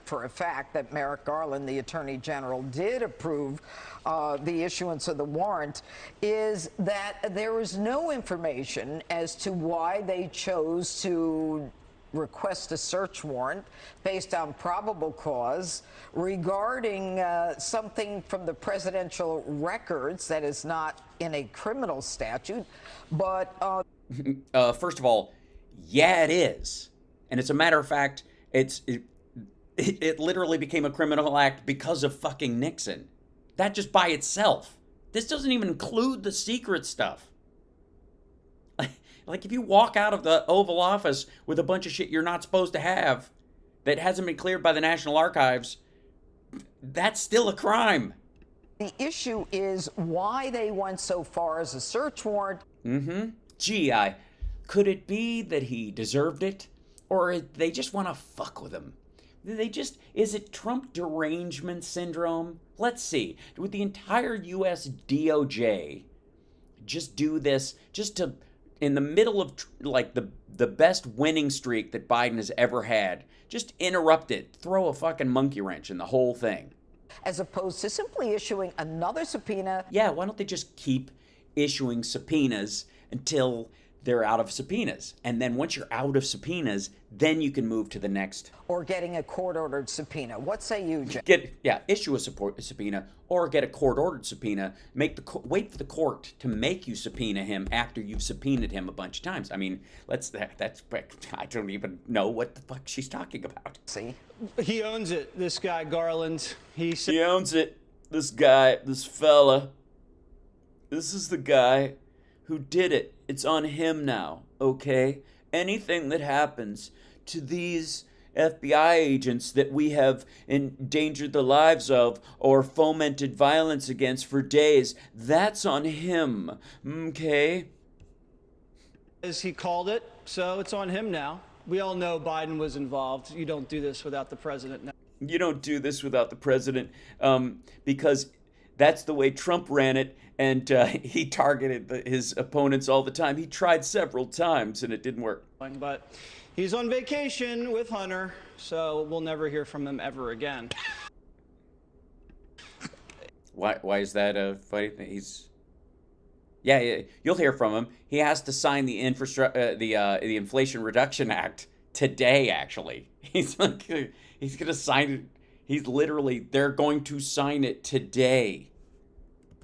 for a fact that Merrick Garland, the Attorney General, did approve the issuance of the warrant, is that there is no information as to why they chose to request a search warrant based on probable cause regarding something from the presidential records that is not in a criminal statute, but... First of all, yeah, it is. And as a matter of fact, it literally became a criminal act because of fucking Nixon. That just by itself. This doesn't even include the secret stuff. Like if you walk out of the Oval Office with a bunch of shit you're not supposed to have that hasn't been cleared by the National Archives, that's still a crime. The issue is why they went so far as a search warrant. Gee, could it be that he deserved it? Or they just want to fuck with him? Is it Trump derangement syndrome? Let's see. Would the entire U.S. DOJ just do this just to... in the middle of like the best winning streak that Biden has ever had, just interrupt it, throw a fucking monkey wrench in the whole thing. As opposed to simply issuing another subpoena. Yeah, why don't they just keep issuing subpoenas until they're out of subpoenas. And then once you're out of subpoenas, then you can move to the next. Or getting a court-ordered subpoena. What say you, Jay? Issue a subpoena or get a court-ordered subpoena. Wait for the court to make you subpoena him after you've subpoenaed him a bunch of times. I mean, I don't even know what the fuck she's talking about. See? He owns it, this guy Garland. He owns it, this guy, this fella. This is the guy who did it. It's on him now, okay? Anything that happens to these FBI agents that we have endangered the lives of or fomented violence against for days, that's on him, okay? As he called it, so it's on him now. We all know Biden was involved. You don't do this without the president now. You don't do this without the president, because that's the way Trump ran it, and he targeted his opponents all the time. He tried several times, and it didn't work. But he's on vacation with Hunter, so we'll never hear from him ever again. Why is that a funny thing? Yeah, you'll hear from him. He has to sign the the Inflation Reduction Act today. Actually, he's going to sign it. They're going to sign it today.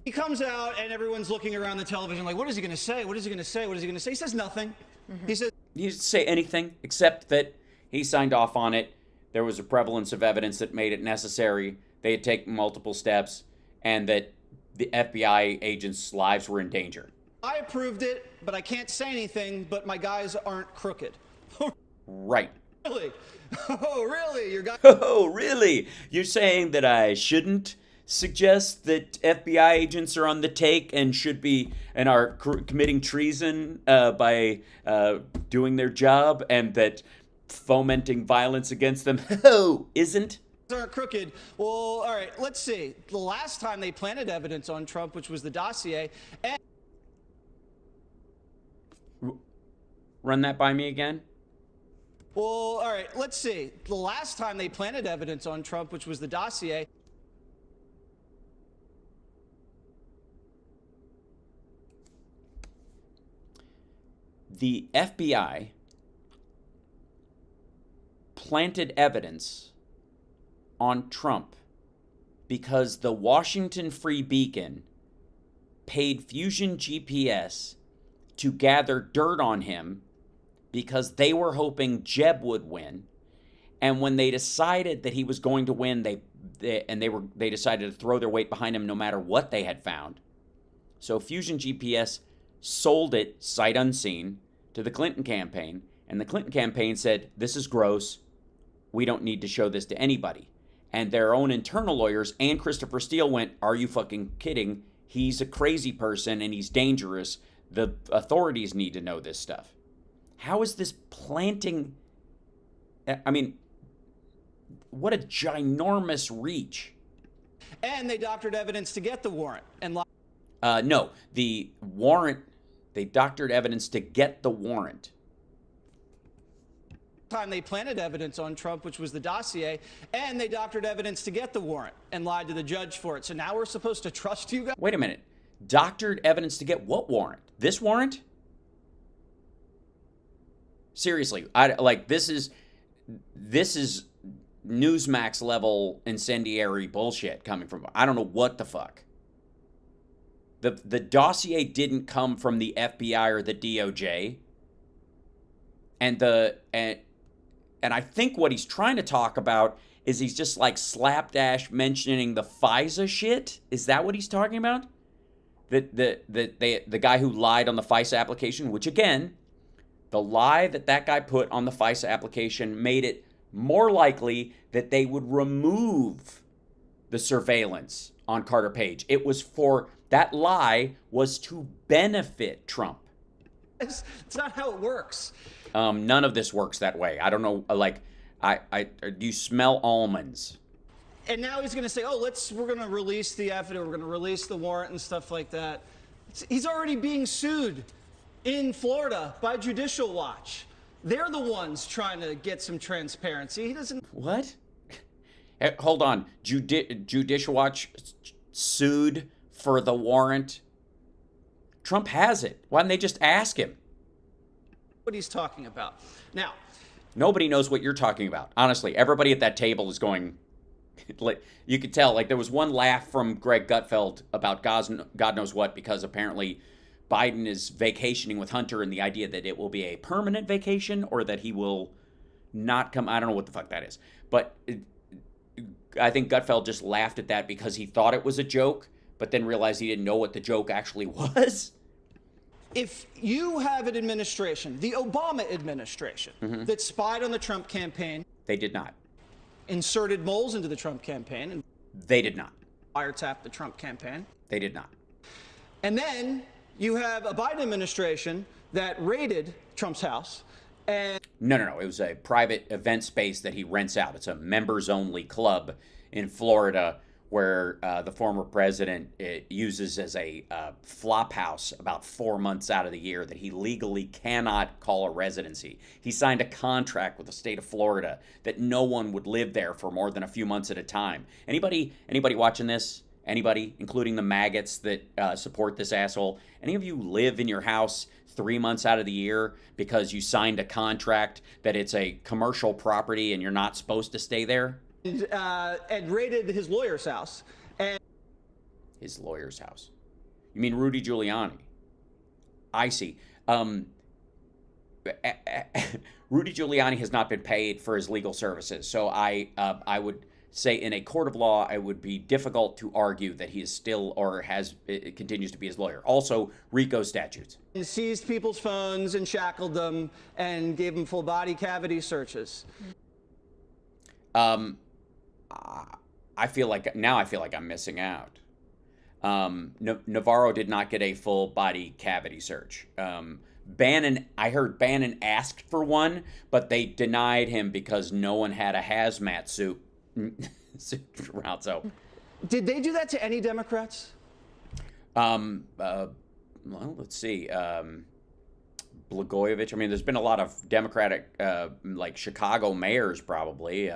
He comes out and everyone's looking around the television like, what is he going to say? What is he going to say? What is he going to say? He says nothing. He says He didn't say anything except that he signed off on it. There was a prevalence of evidence that made it necessary. They had taken multiple steps, and that the FBI agents' lives were in danger. I approved it, but I can't say anything, but my guys aren't crooked. Right. Really? Oh, really? Your guy? Oh, really? You're saying that I shouldn't suggest that FBI agents are on the take and should be and are committing treason by doing their job, and that fomenting violence against them isn't? Aren't crooked. Well, all right, let's see. The last time they planted evidence on Trump, which was the dossier, and Run that by me again. well, all right, let's see. The last time they planted evidence on Trump, which was the dossier. The FBI planted evidence on Trump because the Washington Free Beacon paid Fusion GPS to gather dirt on him because they were hoping Jeb would win. And when they decided that he was going to win, they decided to throw their weight behind him no matter what they had found. So Fusion GPS sold it sight unseen to the Clinton campaign, and the Clinton campaign said, this is gross. We don't need to show this to anybody. And their own internal lawyers and Christopher Steele went, are you fucking kidding? He's a crazy person and he's dangerous. The authorities need to know this stuff. How is this planting? I mean, what a ginormous reach. And they doctored evidence to get the warrant. And no, the warrant, they doctored evidence to get the warrant. time they planted evidence on Trump, which was the dossier, and they doctored evidence to get the warrant and lied to the judge for it. So now we're supposed to trust you guys? Wait a minute. Doctored evidence to get what warrant? This warrant? Seriously, this is Newsmax level incendiary bullshit coming from, I don't know what the fuck. The dossier didn't come from the FBI or the DOJ. And I think what he's trying to talk about is he's just like slapdash mentioning the FISA shit. Is that what he's talking about? The guy who lied on the FISA application, which again, the lie that guy put on the FISA application made it more likely that they would remove the surveillance on Carter Page. That lie was to benefit Trump. It's not how it works. None of this works that way. I don't know, do you smell almonds? And now he's going to say, we're going to release the evidence, we're going to release the warrant and stuff like that. He's already being sued in Florida by Judicial Watch. They're the ones trying to get some transparency. He doesn't. What? Hold on. Judicial Watch sued for the warrant? Trump has it. Why didn't they just ask him? what he's talking about. Now, nobody knows what you're talking about. Honestly, everybody at that table is going, like, you could tell, like, there was one laugh from Greg Gutfeld about God knows what, because apparently Biden is vacationing with Hunter, and the idea that it will be a permanent vacation or that he will not come. I don't know what the fuck that is. But I think Gutfeld just laughed at that because he thought it was a joke, but then realized he didn't know what the joke actually was. if you have an administration, the Obama administration, that spied on the Trump campaign. They did not. Inserted moles into the Trump campaign. And They did not. wiretapped the Trump campaign. They did not. And then you have a Biden administration that raided Trump's house. And No. It was a private event space that he rents out. It's a members-only club in Florida where the former president uses as a flop house about 4 months out of the year that he legally cannot call a residency. He signed a contract with the state of Florida that no one would live there for more than a few months at a time. Anybody watching this? Anybody, including the maggots that support this asshole? Any of you live in your house 3 months out of the year because you signed a contract that it's a commercial property and you're not supposed to stay there? and raided his lawyer's house. And His lawyer's house. You mean Rudy Giuliani? I see. Rudy Giuliani has not been paid for his legal services, so I would say in a court of law, it would be difficult to argue that he is still or it continues to be his lawyer. Also, RICO statutes. seized people's phones and shackled them and gave them full body cavity searches. I feel like I'm missing out. Navarro did not get a full body cavity search. I heard Bannon asked for one, but they denied him because no one had a hazmat suit around. So, Did they do that to any Democrats? well, let's see. Blagojevich. I mean, there's been a lot of Democratic, like Chicago mayors, probably.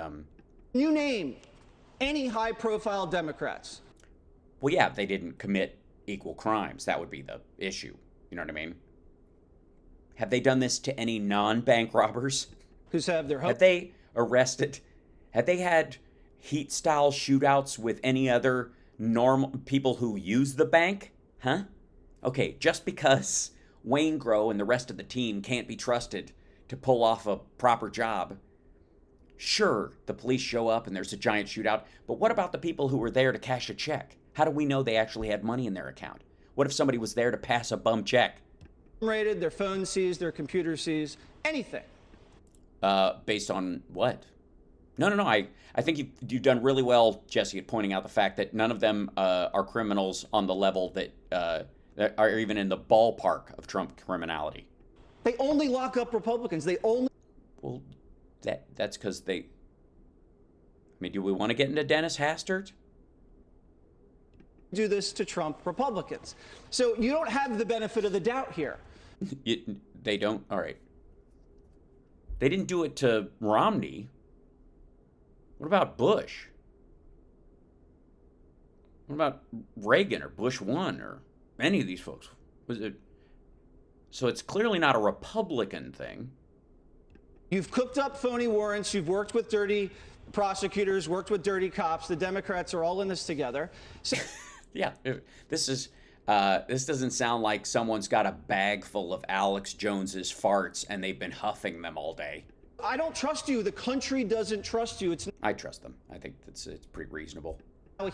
You name any high-profile Democrats. Well, yeah, they didn't commit equal crimes. That would be the issue. You know what I mean? Have they done this to any non-bank robbers? Who's have their Have they arrested? Have they had heat-style shootouts with any other normal people who use the bank? Huh? Okay, just because Wayne Grow and the rest of the team can't be trusted to pull off a proper job. Sure, the police show up and there's a giant shootout, but what about the people who were there to cash a check? How do we know they actually had money in their account? What if somebody was there to pass a bum check? raided, their phones seized, their computer seized, anything. Based on what? No. I think you've done really well, Jesse, at pointing out the fact that none of them are criminals on the level that are even in the ballpark of Trump criminality. They only lock up Republicans. Well, that's because they... I mean, do we want to get into Dennis Hastert? do this to Trump Republicans. So you don't have the benefit of the doubt here. They don't? All right. They didn't do it to Romney. What about Bush? What about Reagan or Bush 1 or any of these folks? So it's clearly not a Republican thing. You've cooked up phony warrants. You've worked with dirty prosecutors, worked with dirty cops. The Democrats are all in this together. So yeah, this doesn't sound like someone's got a bag full of Alex Jones's farts and they've been huffing them all day. I don't trust you. The country doesn't trust you. I trust them. I think it's pretty reasonable.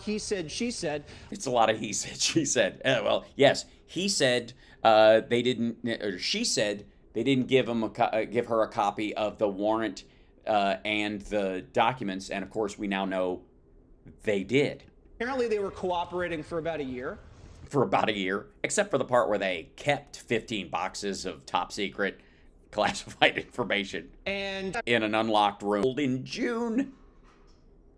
He said, she said. It's a lot of he said, she said. Well, yes, he said they didn't, or she said they didn't give her a copy of the warrant and the documents, and of course we now know they did. Apparently they were cooperating for about a year. For about a year, except for the part where they kept 15 boxes of top secret classified information And in an unlocked room. In June,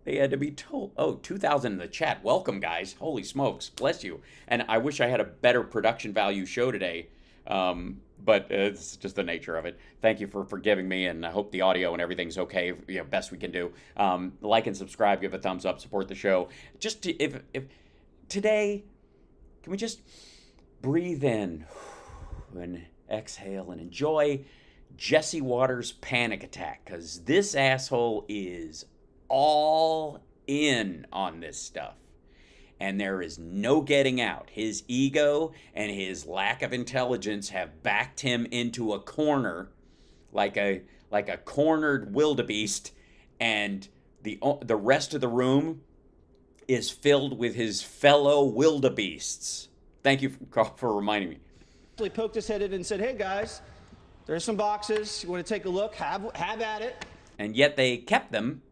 they had to be told. Oh, 2,000 in the chat. Welcome, guys. Holy smokes. Bless you. And I wish I had a better production value show today, but it's just the nature of it. Thank you for forgiving me, and I hope the audio and everything's okay. Best we can do. Like and subscribe. Give a thumbs up. Support the show. Just if today, can we just breathe in and exhale and enjoy Jesse Waters' panic attack, because this asshole is all in on this stuff. And there is no getting out. His ego and his lack of intelligence have backed him into a corner, like a cornered wildebeest, and the rest of the room is filled with his fellow wildebeests. Thank you for reminding me. He poked his head in and said, "Hey guys, there's some boxes. You want to take a look? Have at it." And yet they kept them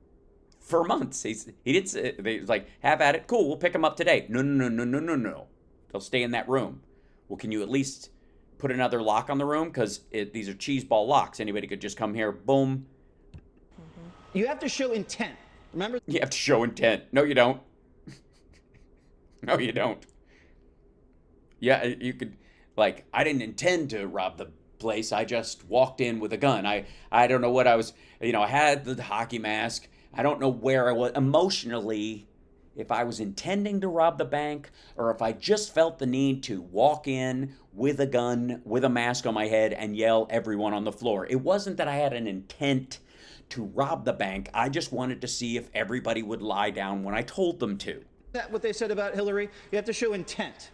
for months. He did say, they was like, "Have at it. Cool, we'll pick them up today." No. They'll stay in that room. Well, can you at least put another lock on the room? Because these are cheese ball locks. Anybody could just come here, boom. You have to show intent. Remember? You have to show intent. No, you don't. No, you don't. Yeah, you could, like, I didn't intend to rob the place. I just walked in with a gun. I don't know what I was, I had the hockey mask. I don't know where I was emotionally, if I was intending to rob the bank or if I just felt the need to walk in with a gun, with a mask on my head and yell everyone on the floor. It wasn't that I had an intent to rob the bank. I just wanted to see if everybody would lie down when I told them to. That what they said about Hillary? You have to show intent.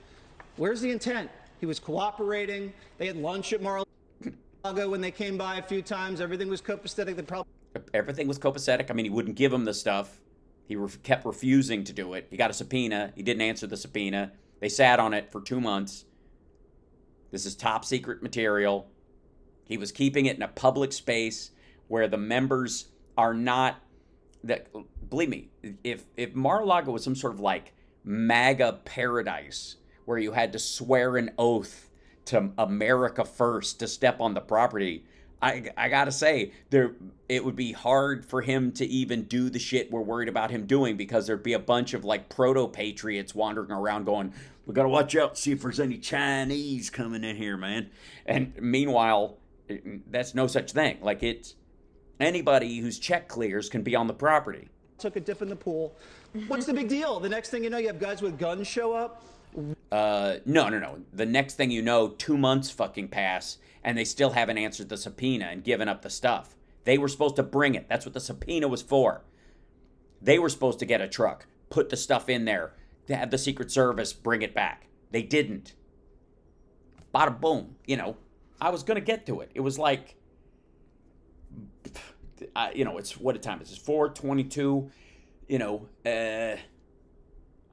Where's the intent? He was cooperating. They had lunch at Mar-a-Lago when they came by a few times. Everything was copacetic. Everything was copacetic. I mean, he wouldn't give them the stuff. He kept refusing to do it. He got a subpoena. He didn't answer the subpoena. They sat on it for 2 months. This is top secret material. He was keeping it in a public space where the members are not, that, believe me, if Mar-a-Lago was some sort of like MAGA paradise where you had to swear an oath to America first to step on the property, I gotta say, it would be hard for him to even do the shit we're worried about him doing, because there'd be a bunch of like proto-patriots wandering around going, "We gotta watch out, see if there's any Chinese coming in here, man." And meanwhile, that's no such thing. Like, it's anybody whose check clears can be on the property. Took a dip in the pool. What's the big deal? The next thing you know, you have guys with guns show up. No. The next thing you know, 2 months fucking pass, and they still haven't answered the subpoena and given up the stuff. They were supposed to bring it. That's what the subpoena was for. They were supposed to get a truck, put the stuff in there, to have the Secret Service bring it back. They didn't. Bada boom. I was going to get to it. It was like, it's what time is this? 4:22.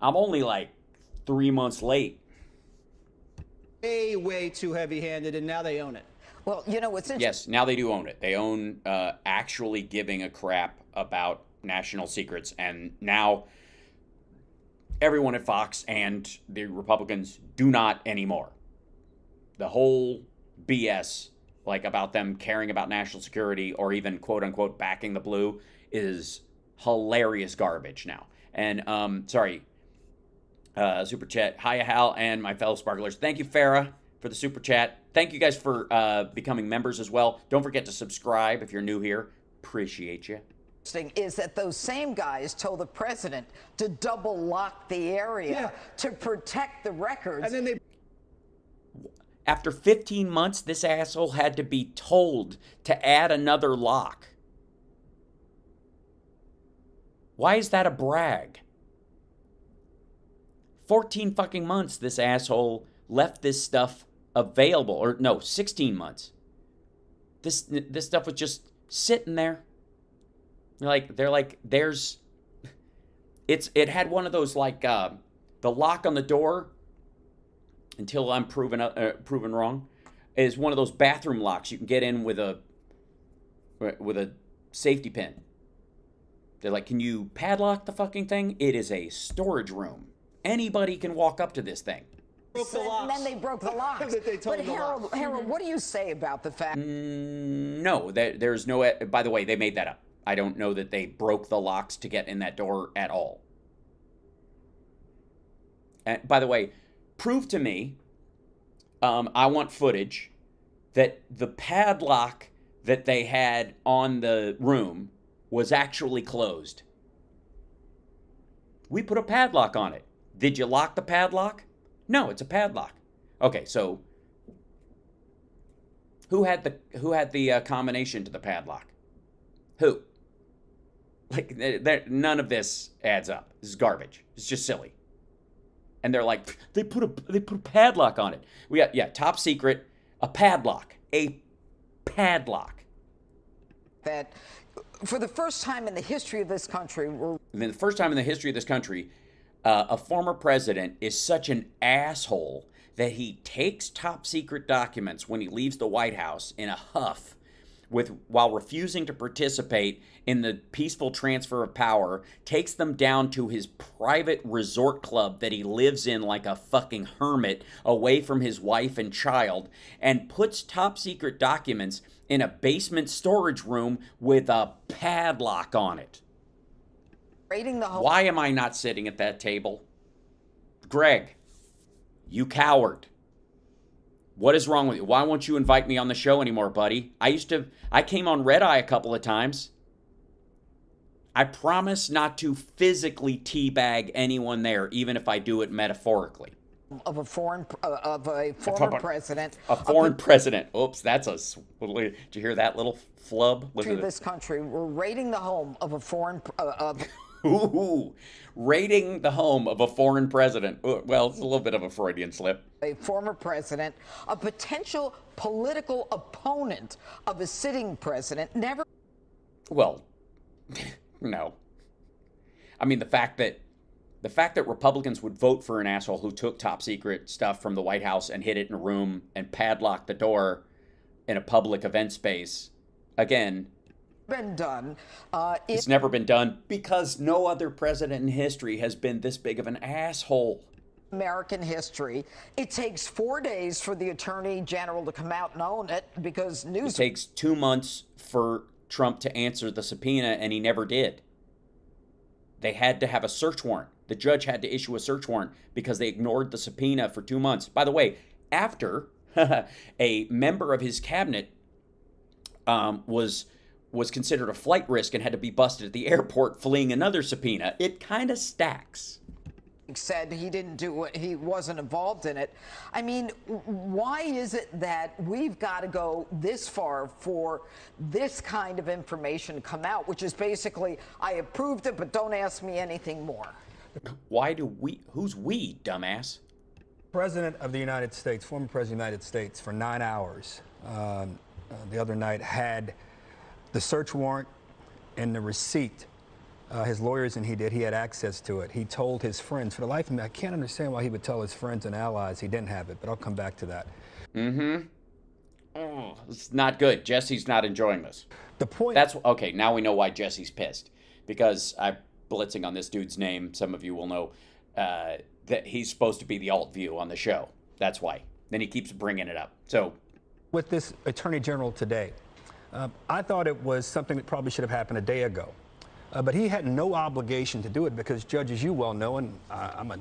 I'm only like 3 months late. Way too heavy-handed, and now they own it. Well, what's interesting. Yes, now they do own it. They own actually giving a crap about national secrets, and now everyone at Fox and the Republicans do not anymore. The whole BS, like about them caring about national security or even quote-unquote backing the blue, is hilarious garbage now. And, super chat. Hi, HAL and my fellow sparklers. Thank you, Farah, for the super chat. Thank you guys for becoming members as well. Don't forget to subscribe if you're new here. Appreciate you. Is that those same guys told the president to double lock the area to protect the records. And then After 15 months, this asshole had to be told to add another lock. Why is that a brag? 14 fucking months this asshole left this stuff available. Or no, 16 months. This stuff was just sitting there. It had one of those, like, the lock on the door, until I'm proven wrong, is one of those bathroom locks you can get in with a safety pin. They're like, "Can you padlock the fucking thing?" It is a storage room. Anybody can walk up to this thing. And then they broke the locks. But Harold, what do you say about the fact? No, there's no. By the way, they made that up. I don't know that they broke the locks to get in that door at all. And by the way, prove to me. I want footage that the padlock that they had on the room was actually closed. We put a padlock on it. Did you lock the padlock? No, it's a padlock. Okay, so Who had the combination to the padlock? Who? Like, none of this adds up. This is garbage. It's just silly. And they're like, they put a padlock on it. We got, yeah, top secret, a padlock. That for the first time in the history of this country, a former president is such an asshole that he takes top secret documents when he leaves the White House in a huff, while refusing to participate in the peaceful transfer of power, takes them down to his private resort club that he lives in like a fucking hermit away from his wife and child, and puts top secret documents in a basement storage room with a padlock on it. Why am I not sitting at that table? Greg, you coward. What is wrong with you? Why won't you invite me on the show anymore, buddy? I came on Red Eye a couple of times. I promise not to physically teabag anyone there, even if I do it metaphorically. Of a former president. A foreign president. Oops, that's a... Did you hear that little flub? To this country, we're raiding the home of a foreign... Ooh, raiding the home of a foreign president. Ooh, well, it's a little bit of a Freudian slip. A former president, a potential political opponent of a sitting president, never... Well, no. I mean, the fact that Republicans would vote for an asshole who took top secret stuff from the White House and hid it in a room and padlocked the door in a public event space, again... been done. It's never been done because no other president in history has been this big of an asshole. American history. It takes 4 days for the Attorney General to come out and own it because news... It takes 2 months for Trump to answer the subpoena, and he never did. They had to have a search warrant. The judge had to issue a search warrant because they ignored the subpoena for 2 months. By the way, after a member of his cabinet was considered a flight risk and had to be busted at the airport fleeing another subpoena, it kind of stacks. Said he didn't do it, he wasn't involved in it. I mean, why is it that we've got to go this far for this kind of information to come out, which is basically, I approved it, but don't ask me anything more? Why do we? Who's we, dumbass? President of the United States, former President of the United States, for 9 hours the other night had the search warrant and the receipt. His lawyers and he had access to it. He told his friends. For the life of me, I can't understand why he would tell his friends and allies he didn't have it, but I'll come back to that. Oh, it's not good. Jesse's not enjoying this. The point... That's okay, now we know why Jesse's pissed. Because I'm blitzing on this dude's name. Some of you will know that he's supposed to be the alt view on the show. That's why. Then he keeps bringing it up. So, with this Attorney General today, I thought it was something that probably should have happened a day ago. But he had no obligation to do it because, Judge, as you well know, and I'm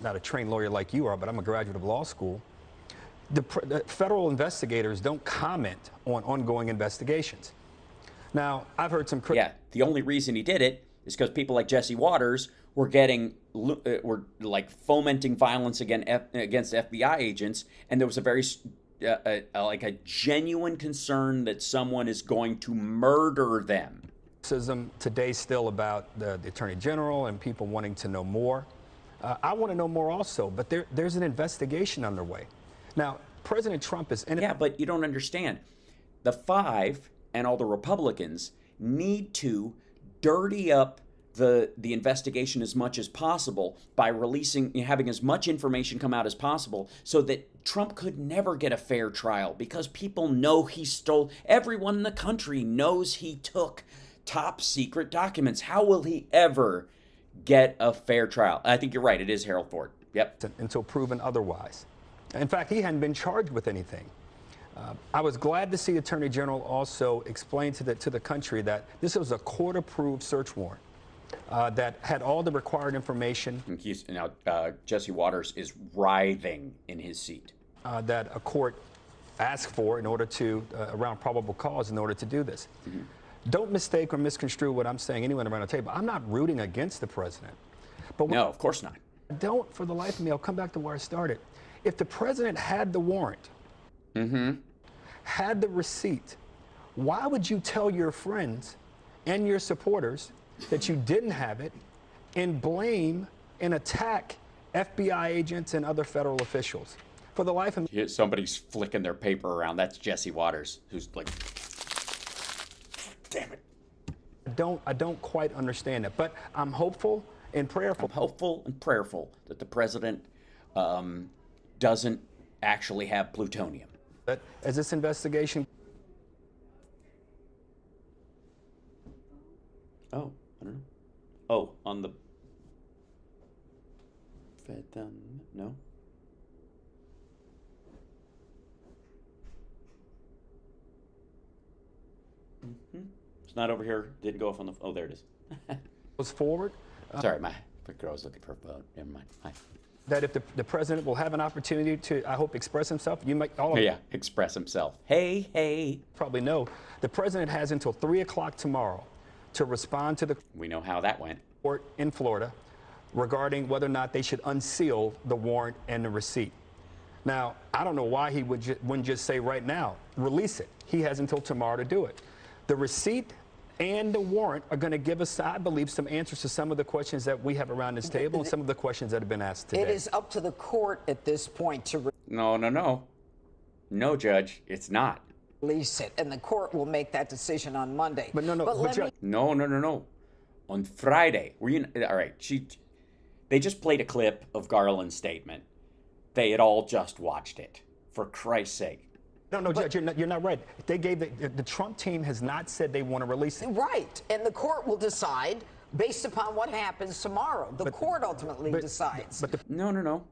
not a trained lawyer like you are, but I'm a graduate of law school, the federal investigators don't comment on ongoing investigations. Now, I've heard some... Yeah, the only reason he did it is because people like Jesse Waters were like fomenting violence against FBI agents, and there was a very... like a genuine concern that someone is going to murder them. Today still about the Attorney General and people wanting to know more. I want to know more also, but there's an investigation underway. Now, President Trump is... Yeah, but you don't understand. The Five and all the Republicans need to dirty up the investigation as much as possible by having as much information come out as possible so that Trump could never get a fair trial because people know he stole... Everyone in the country knows he took top secret documents. How will he ever get a fair trial? I think you're right. It is Harold Ford. Yep. Until proven otherwise. In fact, he hadn't been charged with anything. I was glad to see Attorney General also explain to the country that this was a court-approved search warrant that had all the required information. Now, Jesse Waters is writhing in his seat. That a court asked for in order to, around probable cause, in order to do this. Mm-hmm. Don't mistake or misconstrue what I'm saying anyone around the table. I'm not rooting against the president. But no, of course not. Don't, for the life of me, I'll come back to where I started. If the president had the warrant, had the receipt, why would you tell your friends and your supporters that you didn't have it and blame and attack FBI agents and other federal officials? For the life of me, Somebody's flicking their paper around. That's Jesse Waters, who's like, damn it. I don't quite understand it, but I'm hopeful and prayerful. I'm hopeful and prayerful that the president doesn't actually have plutonium. But as this investigation... Oh, I don't know. Oh, on the Fed down, no? It's not over here. Didn't go off on the. Oh, there it is. goes forward. Sorry, my girl was looking for a vote. Never mind. Hi. That if the president will have an opportunity to, I hope, express himself. You might all of Yeah, express himself. Hey. probably know the president has until 3 o'clock tomorrow to respond to the We know how that went. court in Florida regarding whether or not they should unseal the warrant and the receipt. Now, I don't know why he wouldn't just say right now, release it. He has until tomorrow to do it. The receipt and the warrant are going to give us, I believe, some answers to some of the questions that we have around this table and some of the questions that have been asked today. It is up to the court at this point to No. No, Judge, it's not. release it, and the court will make that decision on Monday. But let Judge, me No. On Friday, all right? They just played a clip of Garland's statement. They had all just watched it. For Christ's sake. No, Judge, you're not right. They gave the Trump team has not said they want to release it. Right, and the court will decide based upon what happens tomorrow. The court ultimately decides. But the No.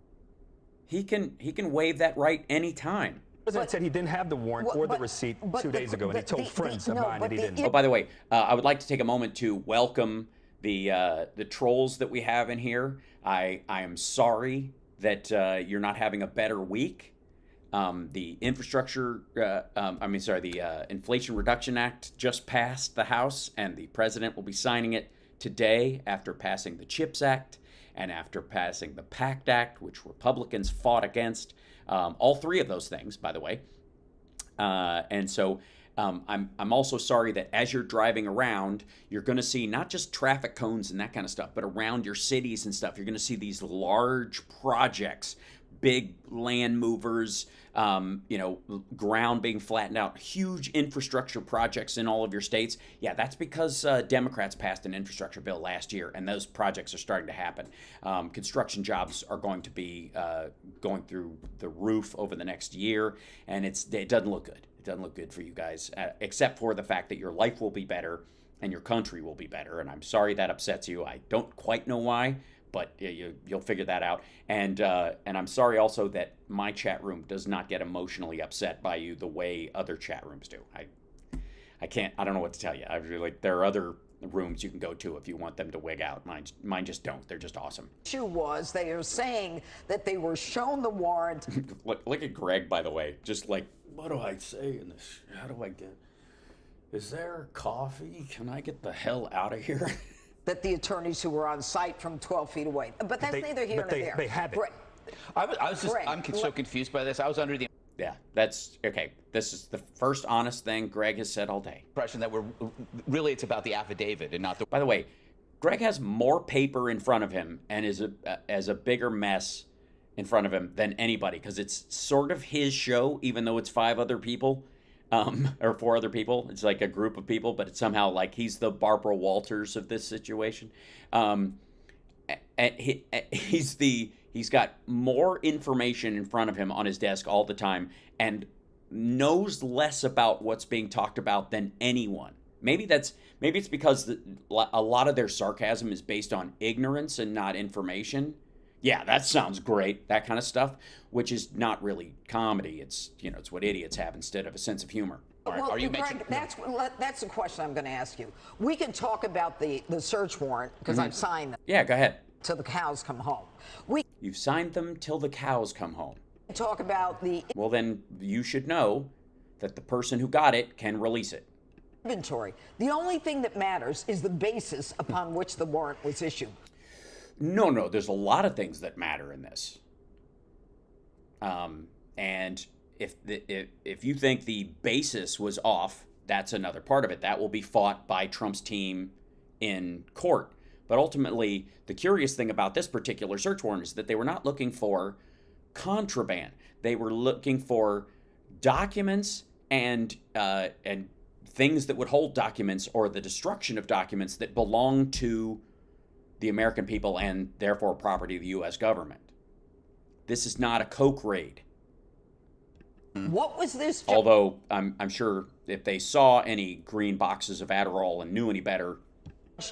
He can waive that right anytime. president said he didn't have the warrant or the receipt 2 days ago, and he told friends of mine that he didn't. Oh, by the way, I would like to take a moment to welcome the trolls that we have in here. I am sorry that you're not having a better week. The Inflation Reduction Act just passed the House, and the president will be signing it today after passing the CHIPS Act and after passing the PACT Act, which Republicans fought against. All three of those things, by the way. And so I'm also sorry that as you're driving around, you're going to see not just traffic cones and that kind of stuff, but around your cities and stuff, you're going to see these large projects, big land movers, ground being flattened out, huge infrastructure projects in all of your states. Yeah, that's because Democrats passed an infrastructure bill last year, and those projects are starting to happen. Construction jobs are going to be going through the roof over the next year, and it doesn't look good. It doesn't look good for you guys, except for the fact that your life will be better and your country will be better. And I'm sorry that upsets you. I don't quite know why, but you'll figure that out. And I'm sorry also that my chat room does not get emotionally upset by you the way other chat rooms do. I don't know what to tell you. There are other rooms you can go to if you want them to wig out. Mine just don't. They're just awesome. The issue was they are saying that they were shown the warrant. Look at Greg, by the way. Just like, what do I say in this? How do I get? Is there coffee? Can I get the hell out of here? That the attorneys who were on site from 12 feet away. But that's neither here nor there. They have it. I'm so confused by this. I was under the Yeah, that's okay. This is the first honest thing Greg has said all day. impression that it's about the affidavit and not the. By the way, Greg has more paper in front of him and is a bigger mess in front of him than anybody, because it's sort of his show, even though it's 5 other people. Or 4 other people. It's like a group of people, but it's somehow like he's the Barbara Walters of this situation. And he's got more information in front of him on his desk all the time and knows less about what's being talked about than anyone. Maybe it's because a lot of their sarcasm is based on ignorance and not information. Yeah, that sounds great, that kind of stuff, which is not really comedy. It's it's what idiots have instead of a sense of humor. Well, Greg, that's the question I'm going to ask you. We can talk about the search warrant, because I've signed them. Yeah, go ahead. Till the cows come home. You've signed them till the cows come home. We can talk about the Well, then you should know that the person who got it can release it. inventory. The only thing that matters is the basis upon which the warrant was issued. No, there's a lot of things that matter in this. And if you think the basis was off, that's another part of it. That will be fought by Trump's team in court. But ultimately, the curious thing about this particular search warrant is that they were not looking for contraband. They were looking for documents and things that would hold documents, or the destruction of documents that belong to the American people and therefore property of the U.S. government. This is not a coke raid. What was this? Although I'm sure if they saw any green boxes of Adderall and knew any better,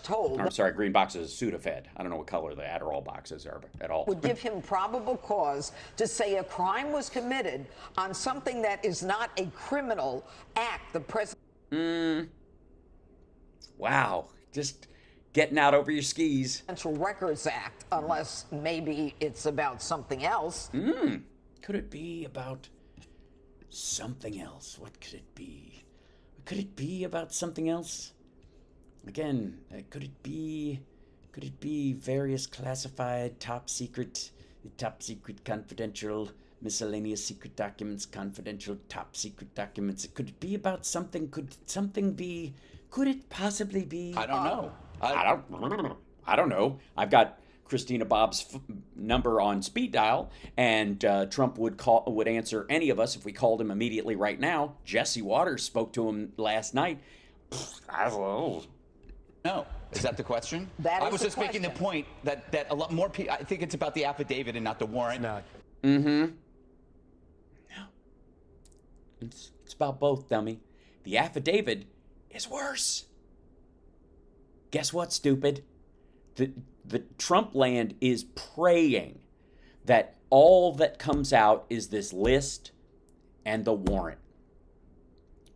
told I'm sorry, green boxes of Sudafed. I don't know what color the Adderall boxes are at all. would give him probable cause to say a crime was committed on something that is not a criminal act. The president. Wow, just getting out over your skis. Presidential Records Act, unless maybe it's about something else. Could it be about something else? What could it be? Could it be about something else? Again, could it be various classified, top secret, confidential, miscellaneous secret documents, confidential, top secret documents? Could it be about something? Could it possibly be? I don't know. I don't know. I've got Christina Bobb's number on speed dial, and Trump would answer any of us if we called him immediately right now. Jesse Waters spoke to him last night. I don't know. No. Is that the question? I was just making the point that a lot more people, I think it's about the affidavit and not the warrant. No. No. It's about both, dummy. The affidavit is worse. Guess what, stupid? The Trump land is praying that all that comes out is this list and the warrant.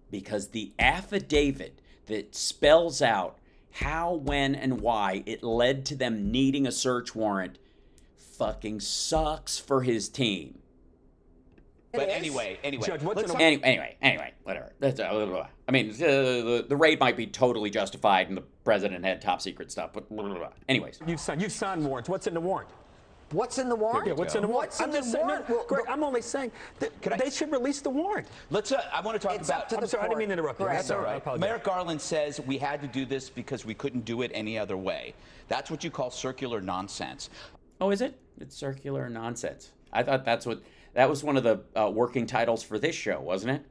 Because the affidavit that spells out how, when, and why it led to them needing a search warrant fucking sucks for his team. But anyway, Judge, what's Anyway, whatever. I mean, the raid might be totally justified, and the president had top secret stuff. But anyways, you've signed warrants. What's in the warrant? What's in the warrant? Yeah, what's in the warrant? What's in the warrant? Greg, I'm only saying that they should release the warrant. Let's. I want to talk It's about. up to I'm the sorry, I didn't mean to interrupt you. Greg. That's all I right. apologize. Merrick Garland says we had to do this because we couldn't do it any other way. That's what you call circular nonsense. oh, is it? It's circular nonsense. I thought that was one of the working titles for this show, wasn't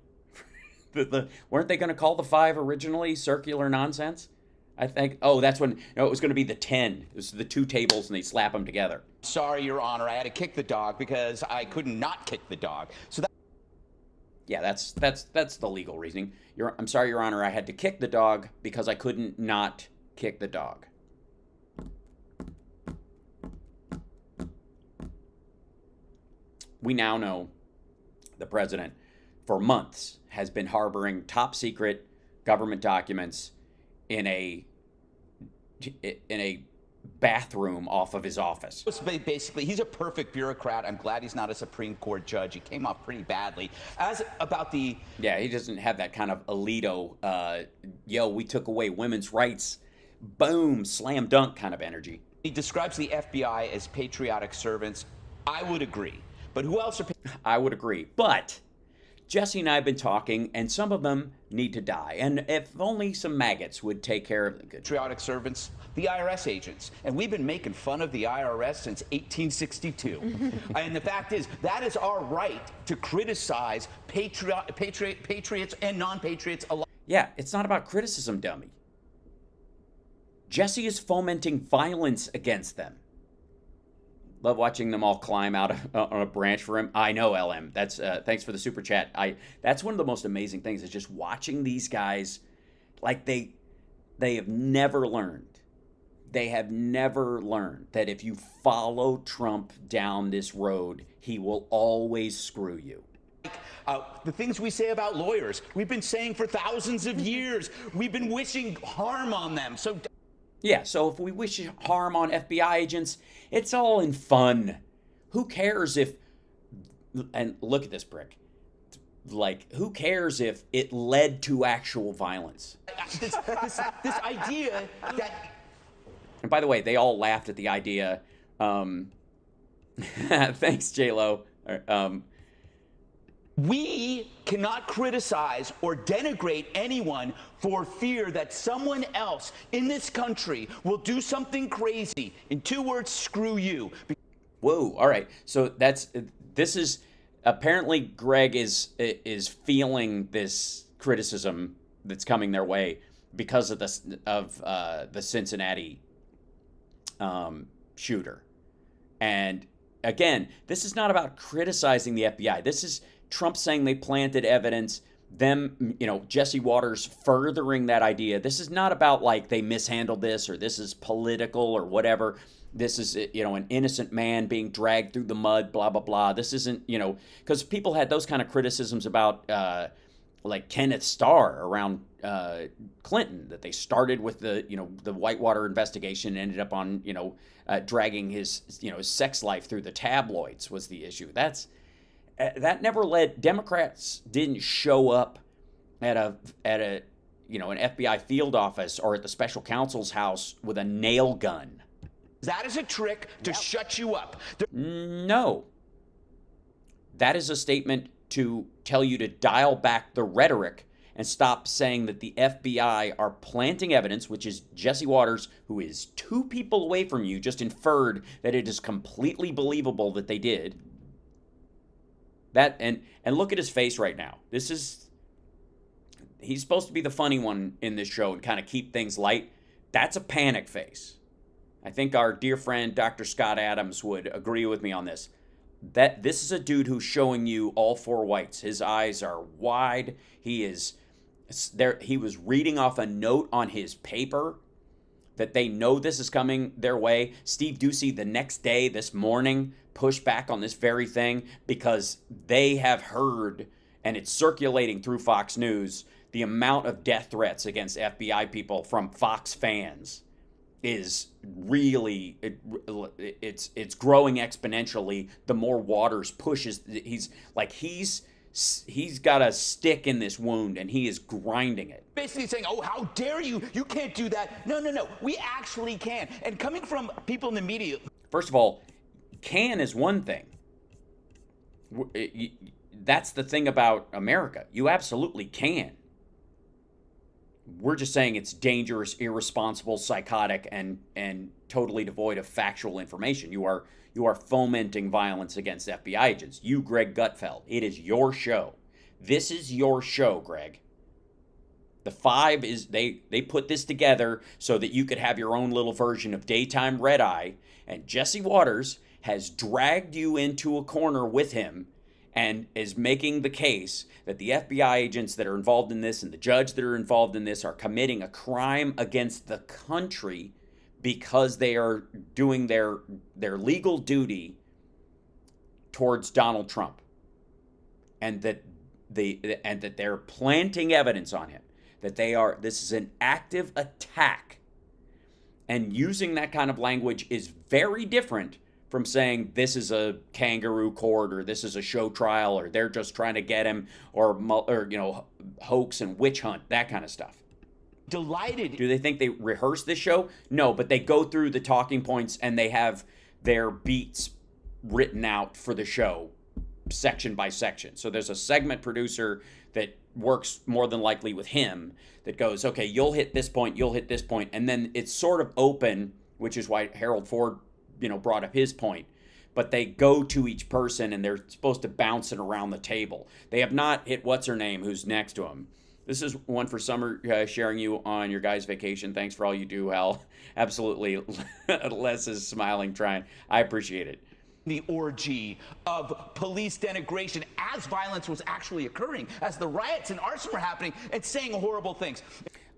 it? Weren't they going to call the 5 originally circular nonsense? I think. Oh, that's when. No, it was going to be the 10. It was the 2 tables, and they slap them together. Sorry, Your Honor, I had to kick the dog because I couldn't not kick the dog. So that. Yeah, that's the legal reasoning. I'm sorry, Your Honor, I had to kick the dog because I couldn't not kick the dog. We now know the president, for months, has been harboring top secret government documents in a bathroom off of his office. Basically, he's a perfect bureaucrat. I'm glad he's not a Supreme Court judge. He came off pretty badly. As about the... Yeah, he doesn't have that kind of Alito, we took away women's rights, boom, slam dunk kind of energy. He describes the FBI as patriotic servants. I would agree. But who else are... I would agree. But Jesse and I have been talking, and some of them need to die. And if only some maggots would take care of them. Patriotic servants, the IRS agents. And we've been making fun of the IRS since 1862. And the fact is, that is our right to criticize patriots and non-patriots alike. Yeah, it's not about criticism, dummy. Jesse is fomenting violence against them. Love watching them all climb out on a branch for him. I know, LM. That's thanks for the super chat. That's one of the most amazing things is just watching these guys, like they have never learned. They have never learned that if you follow Trump down this road, he will always screw you. The things we say about lawyers, we've been saying for thousands of years. We've been wishing harm on them. So. Yeah, so if we wish harm on FBI agents, it's all in fun. Who cares if, and look at this brick, like, who cares if it led to actual violence? This idea that... And by the way, they all laughed at the idea. Thanks, J-Lo. We cannot criticize or denigrate anyone for fear that someone else in this country will do something crazy. In 2 words, screw you. Whoa, all right. So this is apparently Greg is feeling this criticism that's coming their way because of the Cincinnati shooter. And again, this is not about criticizing the FBI. This is Trump saying they planted evidence, them, Jesse Waters furthering that idea. This is not about like they mishandled this or this is political or whatever. This is, an innocent man being dragged through the mud, blah, blah, blah. This isn't, because people had those kind of criticisms about like Kenneth Starr around Clinton, that they started with the Whitewater investigation and ended up on, dragging his, his sex life through the tabloids was the issue. That never led, Democrats didn't show up at an FBI field office or at the special counsel's house with a nail gun. That is a trick to shut you up. No. That is a statement to tell you to dial back the rhetoric and stop saying that the FBI are planting evidence, which is Jesse Waters, who is 2 people away from you, just inferred that it is completely believable that they did. That and look at his face right now. He's supposed to be the funny one in this show and kind of keep things light. That's a panic face. I think our dear friend Dr. Scott Adams would agree with me on this. That this is a dude who's showing you all 4 whites. His eyes are wide. He is there. He was reading off a note on his paper that they know this is coming their way. Steve Doocy the next day, this morning, pushed back on this very thing because they have heard, and it's circulating through Fox News, the amount of death threats against FBI people from Fox fans is really, it's growing exponentially the more Waters pushes. He's got a stick in this wound and he is grinding it. Basically saying, oh, how dare you? You can't do that. No. We actually can. And coming from people in the media. First of all, can is one thing. That's the thing about America. You absolutely can. We're just saying it's dangerous, irresponsible, psychotic, and totally devoid of factual information. You are fomenting violence against FBI agents. You, Greg Gutfeld, it is your show. This is your show, Greg. The 5 is they put this together so that you could have your own little version of daytime red eye. And Jesse Waters has dragged you into a corner with him and is making the case that the FBI agents that are involved in this and the judge that are involved in this are committing a crime against the country because they are doing their legal duty towards Donald Trump, and that they're planting evidence on him, that this is an active attack. And using that kind of language is very different from saying this is a kangaroo court or this is a show trial or they're just trying to get him or hoax and witch hunt, that kind of stuff. Delighted. Do they think they rehearse this show? No, but they go through the talking points and they have their beats written out for the show section by section. So there's a segment producer that works more than likely with him that goes, okay, you'll hit this point, and then it's sort of open, which is why Harold Ford brought up his point. But they go to each person and they're supposed to bounce it around the table. They have not hit what's her name, who's next to him. This is one for Summer, sharing you on your guys' vacation. Thanks for all you do, Hal. Absolutely. Les is smiling, trying. I appreciate it. The orgy of police denigration as violence was actually occurring, as the riots and arson were happening, and saying horrible things.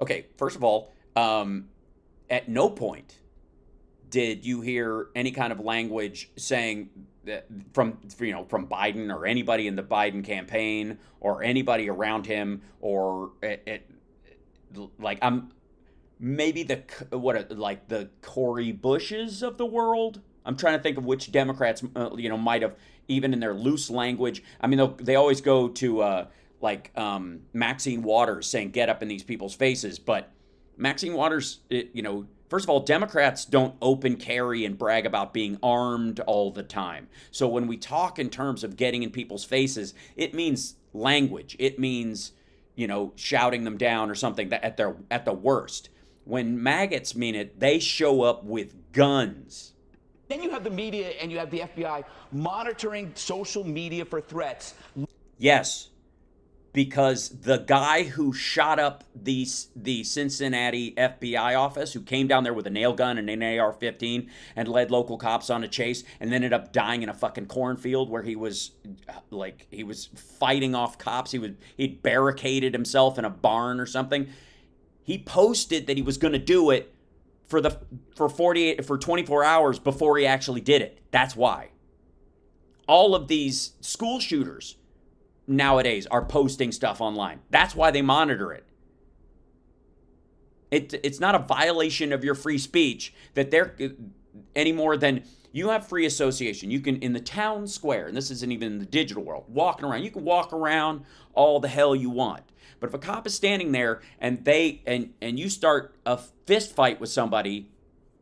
Okay, first of all, at no point did you hear any kind of language saying that from Biden or anybody in the Biden campaign or anybody around him or maybe the Cori Bushes of the world. I'm trying to think of which Democrats might have, even in their loose language. I mean, they always go to Maxine Waters saying get up in these people's faces, but Maxine Waters, First of all, Democrats don't open carry and brag about being armed all the time. So when we talk in terms of getting in people's faces, it means language. It means, you know, shouting them down or something that at the worst. When maggots mean it, they show up with guns. Then you have the media and you have the FBI monitoring social media for threats. Yes, because the guy who shot up the Cincinnati FBI office, who came down there with a nail gun and an AR-15 and led local cops on a chase and ended up dying in a fucking cornfield where he was fighting off cops. He'd barricaded himself in a barn or something. He posted that he was going to do it for 24 hours before he actually did it. That's why. All of these school shooters nowadays are posting stuff online. That's why they monitor it. It's not a violation of your free speech that they're any more than you have free association. You can, in the town square, and this isn't even in the digital world, walking around, you can walk around all the hell you want. But if a cop is standing there and you start a fist fight with somebody,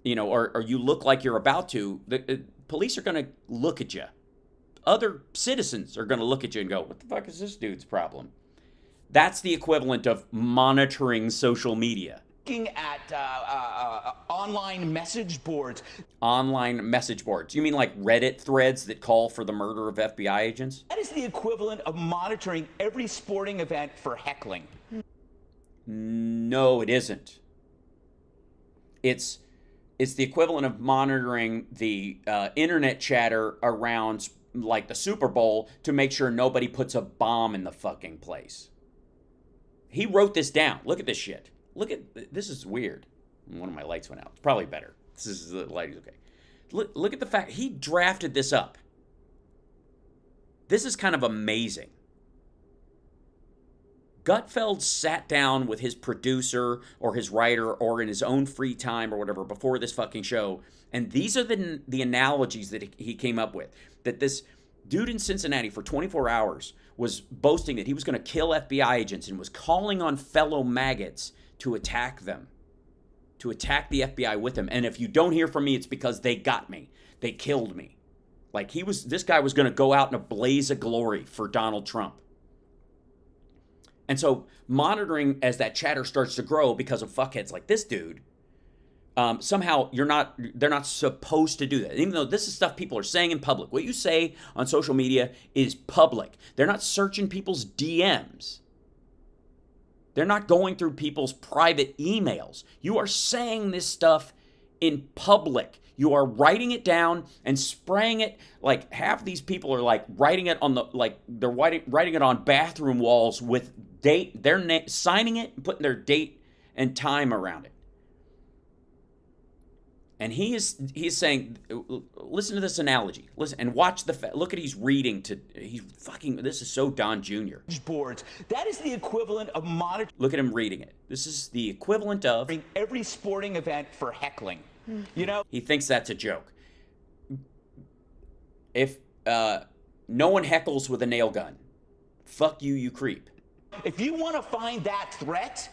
you know, or you look like you're about to, the police are going to look at you. Other citizens are going to look at you and go, what the fuck is this dude's problem? That's the equivalent of monitoring social media. Looking at online message boards. Online message boards. You mean like Reddit threads that call for the murder of FBI agents? That is the equivalent of monitoring every sporting event for heckling. No, it isn't. It's the equivalent of monitoring the internet chatter around like the Super Bowl to make sure nobody puts a bomb in the fucking place. He wrote this down. Look at this shit. This is weird. One of my lights went out. It's probably better. The light is okay. Look at the fact he drafted this up. This is kind of amazing. Gutfeld sat down with his producer or his writer or in his own free time or whatever before this fucking show, and these are the analogies that he came up with. That this dude in Cincinnati for 24 hours was boasting that he was going to kill FBI agents and was calling on fellow maggots to attack them, to attack the FBI with him. And if you don't hear from me, it's because they got me. They killed me. Like this guy was going to go out in a blaze of glory for Donald Trump. And so monitoring as that chatter starts to grow because of fuckheads like this dude, somehow they're not supposed to do that. Even though this is stuff people are saying in public. What you say on social media is public. They're not searching people's DMs. They're not going through people's private emails. You are saying this stuff in public. You are writing it down and spraying it. Like half these people are like writing it on they're writing it on bathroom walls with date, signing it and putting their date and time around it. And he's saying, listen to this analogy. Listen and watch look at he's reading to this is so Don Jr. Boards. That is the equivalent of monitoring. Look at him reading it. This is the equivalent of every sporting event for heckling. You know, he thinks that's a joke. If no one heckles with a nail gun, fuck you, you creep. If you want to find that threat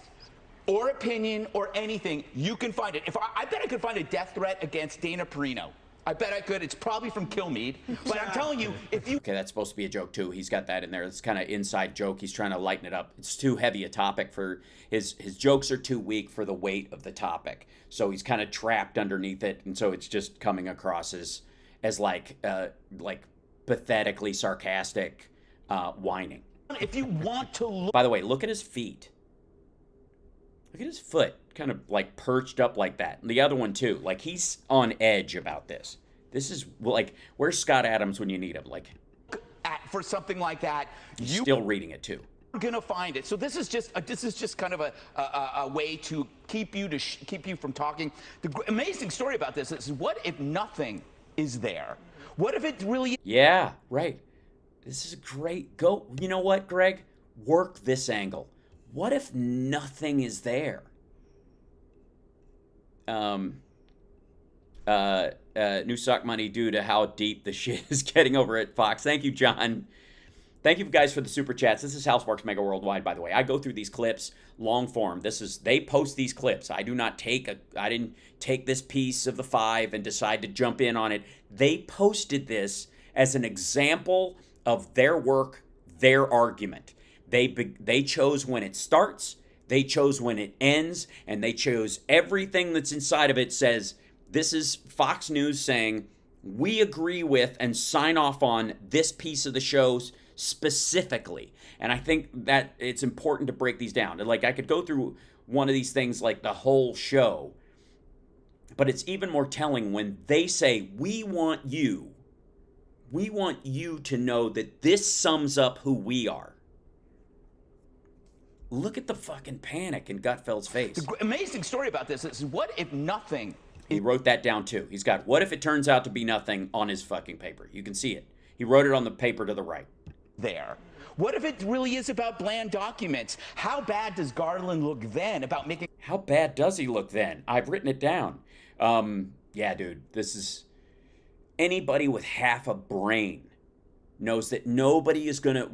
or opinion or anything, you can find it. I bet I could find a death threat against Dana Perino. I bet I could. It's probably from Kilmeade. But I'm telling you, if you... Okay, that's supposed to be a joke, too. He's got that in there. It's kind of inside joke. He's trying to lighten it up. It's too heavy a topic for... His jokes are too weak for the weight of the topic. So he's kind of trapped underneath it. And so it's just coming across as like pathetically sarcastic whining. If you want to look... By the way, look at his feet. Look at his foot, kind of like perched up like that. And the other one too, like he's on edge about this. This is like, where's Scott Adams when you need him? Like, for something like that, you're still reading it too. You're gonna find it. So this is just kind of a way to keep you from talking. The amazing story about this is, what if nothing is there? What if it really? Yeah, right. This is great. Go. You know what, Greg? Work this angle. What if nothing is there? New sock money due to how deep the shit is getting over at Fox. Thank you, John. Thank you guys for the super chats. This is HAL Sparks Mega Worldwide, by the way. I go through these clips long form. They post these clips. I didn't take this piece of the 5 and decide to jump in on it. They posted this as an example of their work, their argument. They chose when it starts, they chose when it ends, and they chose everything that's inside of it says, this is Fox News saying, we agree with and sign off on this piece of the show specifically. And I think that it's important to break these down. Like, I could go through one of these things like the whole show, but it's even more telling when they say, we want you to know that this sums up who we are. Look at the fucking panic in Gutfeld's face. The amazing story about this is, what if nothing? He wrote that down too. He's got, what if it turns out to be nothing on his fucking paper. You can see it. He wrote it on the paper to the right. There. What if it really is about bland documents? How bad does Garland look then about making... How bad does he look then? I've written it down. Yeah, dude, this is... Anybody with half a brain knows that nobody is gonna,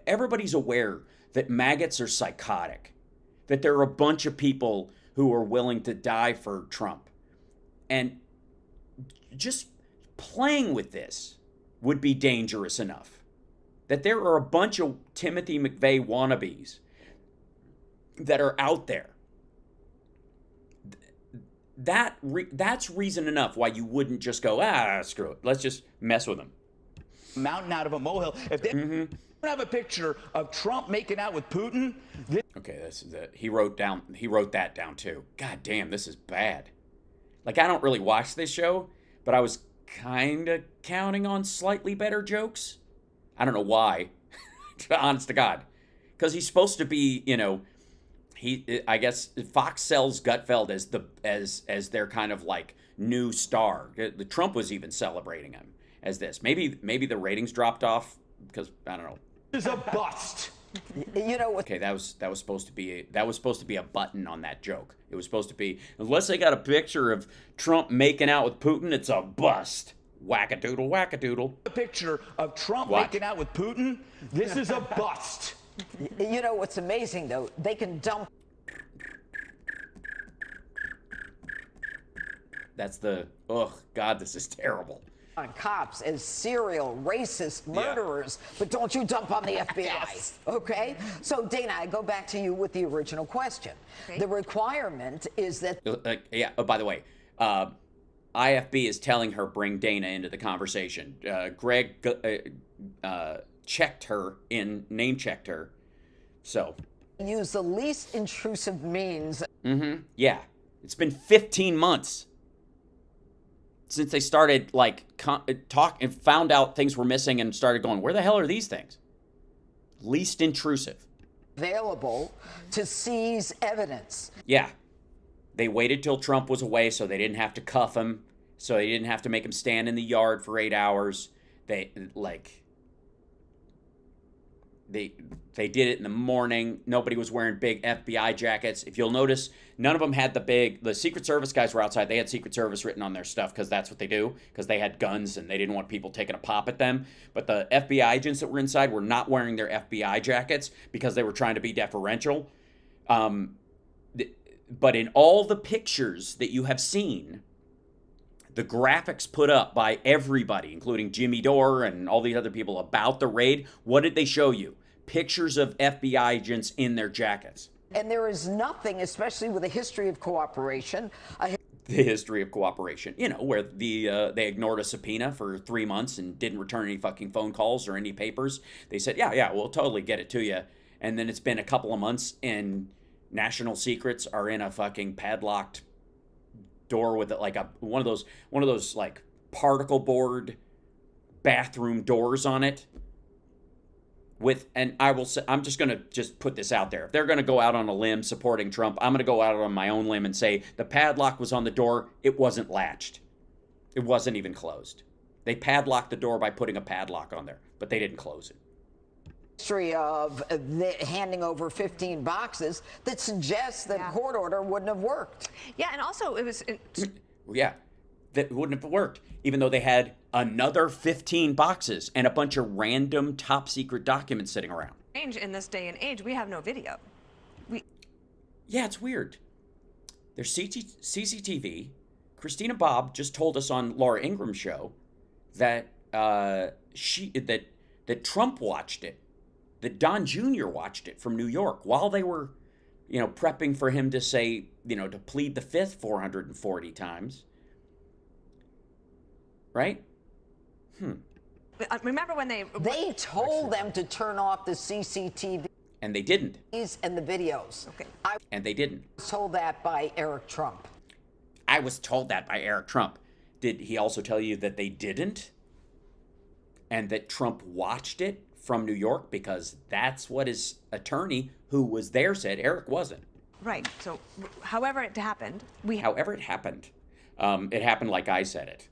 everybody's aware that maggots are psychotic, that there are a bunch of people who are willing to die for Trump. And just playing with this would be dangerous enough. That there are a bunch of Timothy McVeigh wannabes that are out there. That's reason enough why you wouldn't just go, screw it. Let's just mess with them. Mountain out of a molehill. If they don't have a picture of Trump making out with Putin... Okay, this is it. He wrote that down too. God damn, this is bad. Like, I don't really watch this show, but I was kind of counting on slightly better jokes. I don't know why. Honest to God. Because he's supposed to be, I guess Fox sells Gutfeld as their kind of like new star. The Trump was even celebrating him as this. Maybe the ratings dropped off because I don't know. Is a bust. Okay, that was supposed to be a button on that joke. It was supposed to be, unless they got a picture of Trump making out with Putin, it's a bust. Wackadoodle, wackadoodle. A picture of Trump making out with Putin. This is a bust. What's amazing though, they can dump. That's the, God, this is terrible. On cops as serial racist murderers, but don't you dump on the FBI, yes. Okay? So, Dana, I go back to you with the original question. Okay. The requirement is that... by the way, IFB is telling her bring Dana into the conversation. Greg checked her name-checked her, so... Use the least intrusive means... Yeah. It's been 15 months. Since they started, talk and found out things were missing and started going, where the hell are these things? Least intrusive. Available to seize evidence. Yeah. They waited till Trump was away so they didn't have to cuff him, so they didn't have to make him stand in the yard for 8 hours. They did it in the morning. Nobody was wearing big FBI jackets. If you'll notice, none of them had the Secret Service guys were outside. They had Secret Service written on their stuff because that's what they do, because they had guns and they didn't want people taking a pop at them. But the FBI agents that were inside were not wearing their FBI jackets because they were trying to be deferential. But in all the pictures that you have seen, the graphics put up by everybody, including Jimmy Dore and all these other people about the raid, what did they show you? Pictures of FBI agents in their jackets. And there is nothing, especially with a history of cooperation. The history of cooperation, where they ignored a subpoena for 3 months and didn't return any fucking phone calls or any papers. They said, yeah, we'll totally get it to you. And then it's been a couple of months and national secrets are in a fucking padlocked door with one of those like particle board bathroom doors on it. And I will say, I'm just going to put this out there. If they're going to go out on a limb supporting Trump, I'm going to go out on my own limb and say the padlock was on the door. It wasn't latched. It wasn't even closed. They padlocked the door by putting a padlock on there, but they didn't close it. History of handing over 15 boxes that suggests that court order wouldn't have worked. Yeah, and also it was... Yeah, that wouldn't have worked, even though they had another 15 boxes and a bunch of random top secret documents sitting around. In this day and age, we have no video. Yeah, it's weird. There's CCTV. Christina Bobb just told us on Laura Ingram's show that that Trump watched it, that Don Jr. watched it from New York while they were, prepping for him to say, to plead the fifth 440 times. Right? Remember when they told them to turn off the CCTV. And they didn't. And the videos. Okay. And they didn't. I was told that by Eric Trump. I was told that by Eric Trump. Did he also tell you that they didn't? And that Trump watched it from New York? Because that's what his attorney, who was there, said. Eric wasn't. Right. So, however it happened, However it happened. It happened like I said it.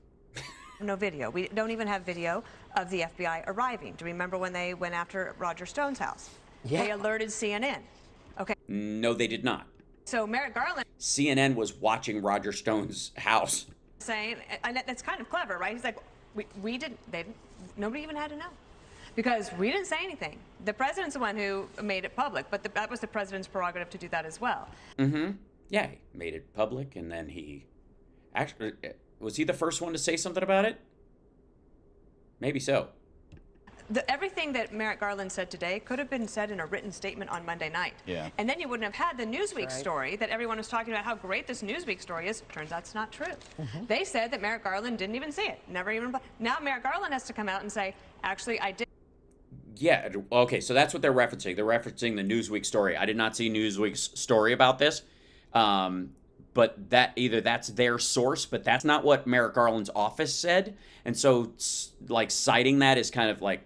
No video. We don't even have video of the FBI arriving. Do you remember when they went after Roger Stone's house? Yeah. They alerted CNN. Okay. No, they did not. So Merrick Garland CNN was watching Roger Stone's house. saying, and that's kind of clever, right? He's like, nobody even had to know. Because we didn't say anything. The president's the one who made it public, but that was the president's prerogative to do that as well. Mm-hmm. Yeah, he made it public, and then he... Actually, was he the first one to say something about it? Maybe so. Everything that Merrick Garland said today could have been said in a written statement on Monday night. Yeah. And then you wouldn't have had the Newsweek story that everyone was talking about how great this Newsweek story is. Turns out it's not true. They said that Merrick Garland didn't even see it. Never even... Now Merrick Garland has to come out and say, actually, I did. Yeah, okay, so that's what they're referencing. They're referencing the Newsweek story. I did not see Newsweek's story about this. But that either that's their source, but that's not what Merrick Garland's office said. And so, like, citing that is kind of like,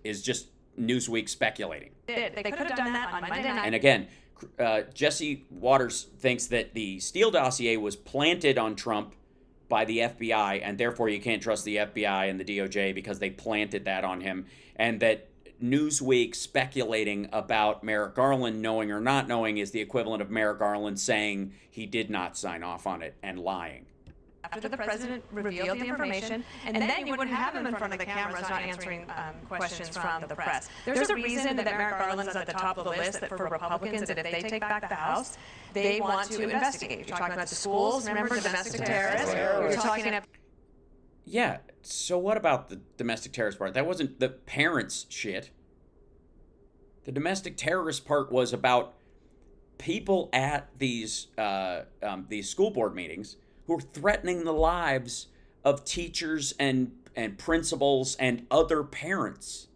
is just Newsweek speculating. They could have done that on Monday night. And again, Jesse Waters thinks that the Steele dossier was planted on Trump by the FBI, and therefore you can't trust the FBI and the DOJ because they planted that on him, and that Newsweek speculating about Merrick Garland knowing or not knowing is the equivalent of Merrick Garland saying he did not sign off on it and lying. After the president revealed the information, and then you wouldn't have him in front of the cameras not answering questions from the press. There's a reason that Merrick Garland's at the top of the list that for Republicans, that if they take back the House, they want to investigate. You're talking about the schools, remember, domestic terrorists. You're talking about... Yeah, so what about the domestic terrorist part? That wasn't the parents' shit. The domestic terrorist part was about people at these school board meetings who are threatening the lives of teachers and principals and other parents.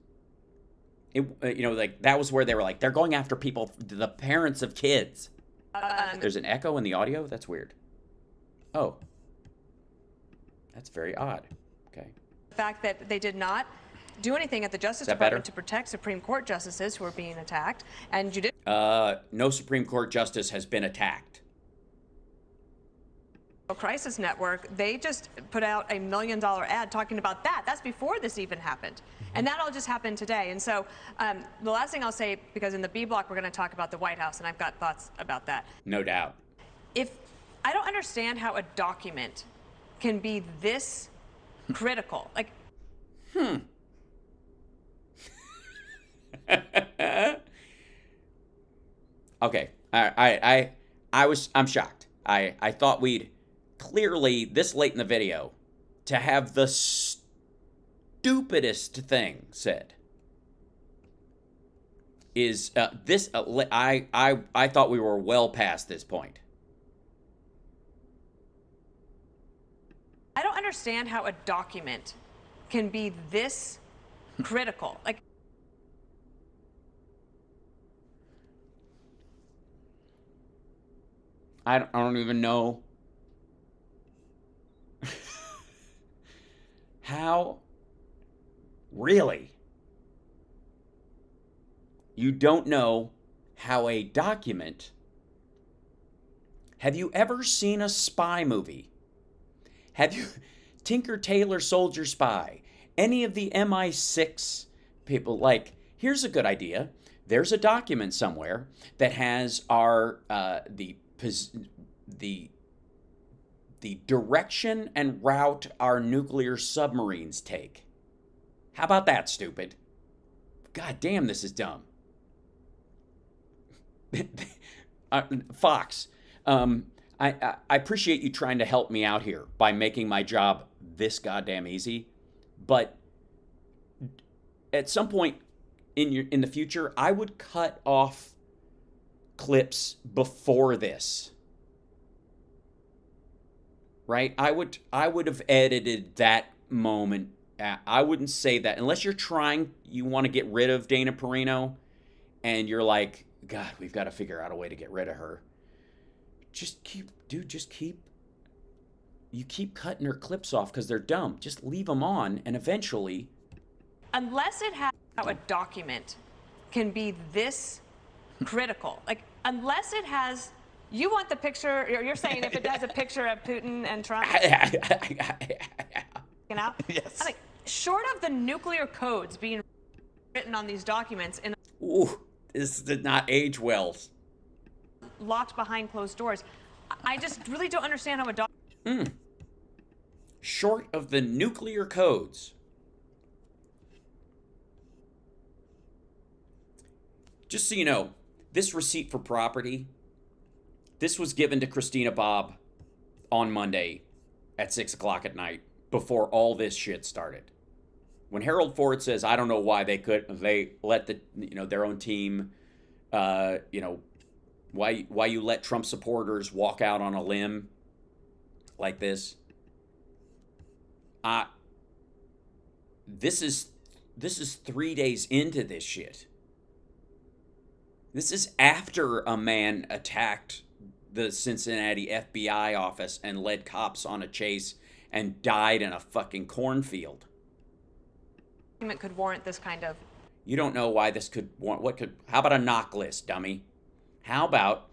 Like that was where they were like, they're going after people, the parents of kids. There's an echo in the audio? That's weird. Oh. That's very odd. Okay. The fact that they did not do anything at the Justice Department to protect Supreme Court justices who are being attacked, and no Supreme Court justice has been attacked. Crisis Network, they just put out $1 million ad talking about that. That's before this even happened. And that all just happened today. And so the last thing I'll say, because in the B block we're going to talk about the White House, and I've got thoughts about that. No doubt. If I don't understand how a document can be this critical. Like, Okay. I'm shocked. I thought we'd clearly this late in the video to have the stupidest thing said is this. I thought we were well past this point. I don't understand how a document can be this critical. Like, I don't even know how. Really? You don't know how a document... Have you ever seen a spy movie? Have you... Tinker Tailor Soldier Spy? Any of the MI6 people, like, here's a good idea. There's a document somewhere that has our... the the direction and route our nuclear submarines take. How about that, stupid? God damn, this is dumb. Fox, I appreciate you trying to help me out here by making my job this goddamn easy, but at some point in the future, I would cut off clips before this. Right? I would have edited that moment. I wouldn't say that unless you want to get rid of Dana Perino and you're like, God, we've got to figure out a way to get rid of her. You keep cutting her clips off because they're dumb. Just leave them on, and eventually. Unless it has how a document can be this critical, like unless it has. You want the picture, you're saying if it has a picture of Putin and Trump? You know? Yes. I think, short of the nuclear codes being written on these documents in Ooh, this did not age well. Locked behind closed doors, I just really don't understand how a document. Short of the nuclear codes. Just so you know, this receipt for property, this was given to Christina Bobb on Monday at 6 o'clock at night before all this shit started. When Harold Ford says, I don't know why they let their own team, why you let Trump supporters walk out on a limb like this. This is 3 days into this shit. This is after a man attacked the Cincinnati FBI office and led cops on a chase and died in a fucking cornfield. Could warrant this kind of. You don't know why this could warrant. How about a knock list, dummy? How about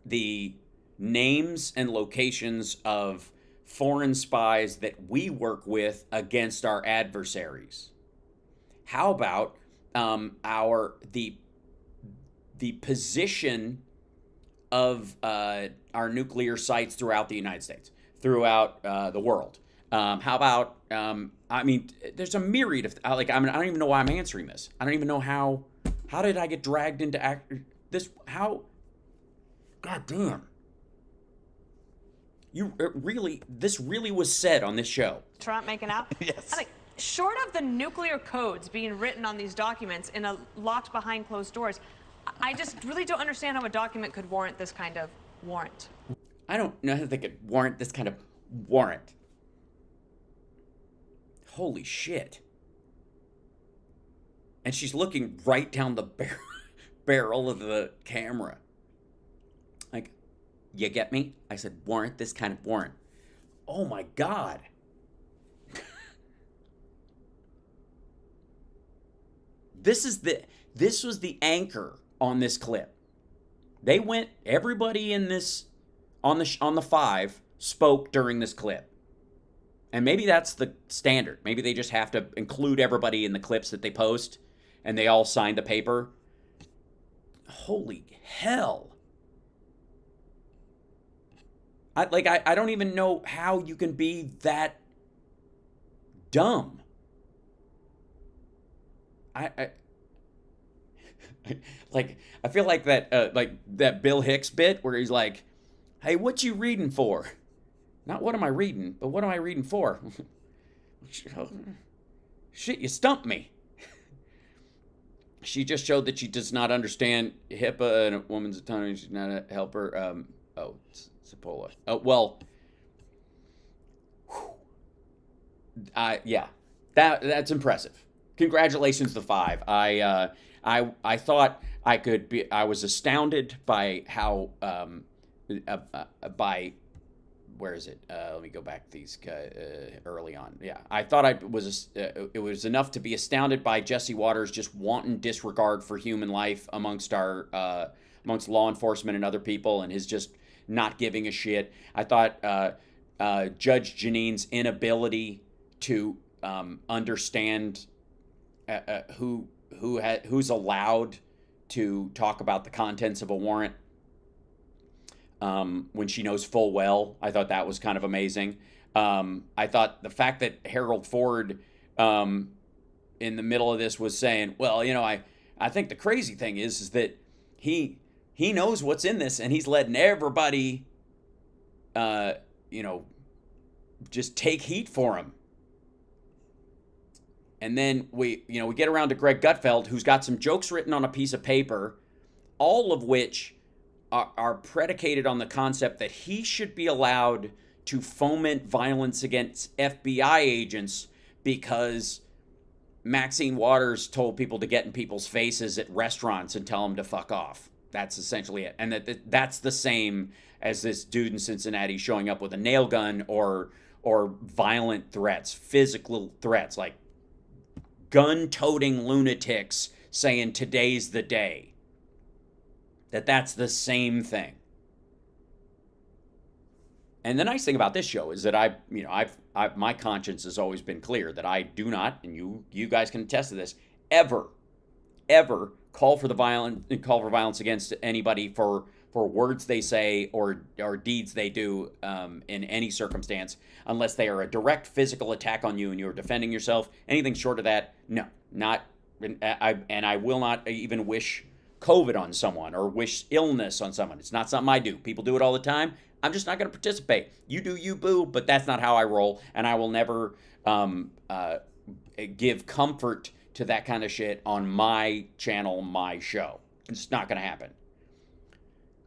the names and locations of foreign spies that we work with against our adversaries? How about the position of our nuclear sites throughout the United States, throughout the world? How about, there's a myriad of, I don't even know why I'm answering this. I don't even know how did I get dragged into this? How? God damn. This really was said on this show. Trump making out? Yes. I think, short of the nuclear codes being written on these documents in a locked behind closed doors, I just really don't understand how a document could warrant this kind of warrant. I don't know how they could warrant this kind of warrant. Holy shit. And she's looking right down the barrel of the camera. Like, you get me? I said, warrant this kind of warrant. Oh my God. This was the anchor on this clip. Everybody in this, on the 5 spoke during this clip. And maybe that's the standard. Maybe they just have to include everybody in the clips that they post, and they all signed a paper. Holy hell. I don't even know how you can be that dumb. I feel like that Bill Hicks bit where he's like, hey, what you reading for? Not what am I reading, but what am I reading for? Shit, you stumped me. She just showed that she does not understand HIPAA and a woman's autonomy. She's not a helper. Cipolla. Oh, well. Yeah, that's impressive. Congratulations to 5. I thought I could be. I was astounded by how where is it? Let me go back these early on. Yeah, I thought it was enough to be astounded by Jesse Waters' just wanton disregard for human life amongst law enforcement and other people, and his just not giving a shit. I thought Judge Janine's inability to understand who's allowed to talk about the contents of a warrant. when she knows full well. I thought that was kind of amazing. I thought the fact that Harold Ford in the middle of this was saying, well, I think the crazy thing is that he knows what's in this, and he's letting everybody, just take heat for him. And then we get around to Greg Gutfeld, who's got some jokes written on a piece of paper, all of which are predicated on the concept that he should be allowed to foment violence against FBI agents because Maxine Waters told people to get in people's faces at restaurants and tell them to fuck off. That's essentially it. And that's the same as this dude in Cincinnati showing up with a nail gun or violent threats, physical threats, like gun-toting lunatics saying today's the day. That's the same thing. And the nice thing about this show is that my conscience has always been clear that I do not, and you guys can attest to this, ever call for violence against anybody for words they say or deeds they do in any circumstance, unless they are a direct physical attack on you and you're defending yourself. Anything short of that, no, not. And I will not even wish COVID on someone or wish illness on someone. It's not something I do. People do it all the time. I'm just not going to participate. You do you, boo, but that's not how I roll, and I will never give comfort to that kind of shit on my channel, my show. It's just not going to happen.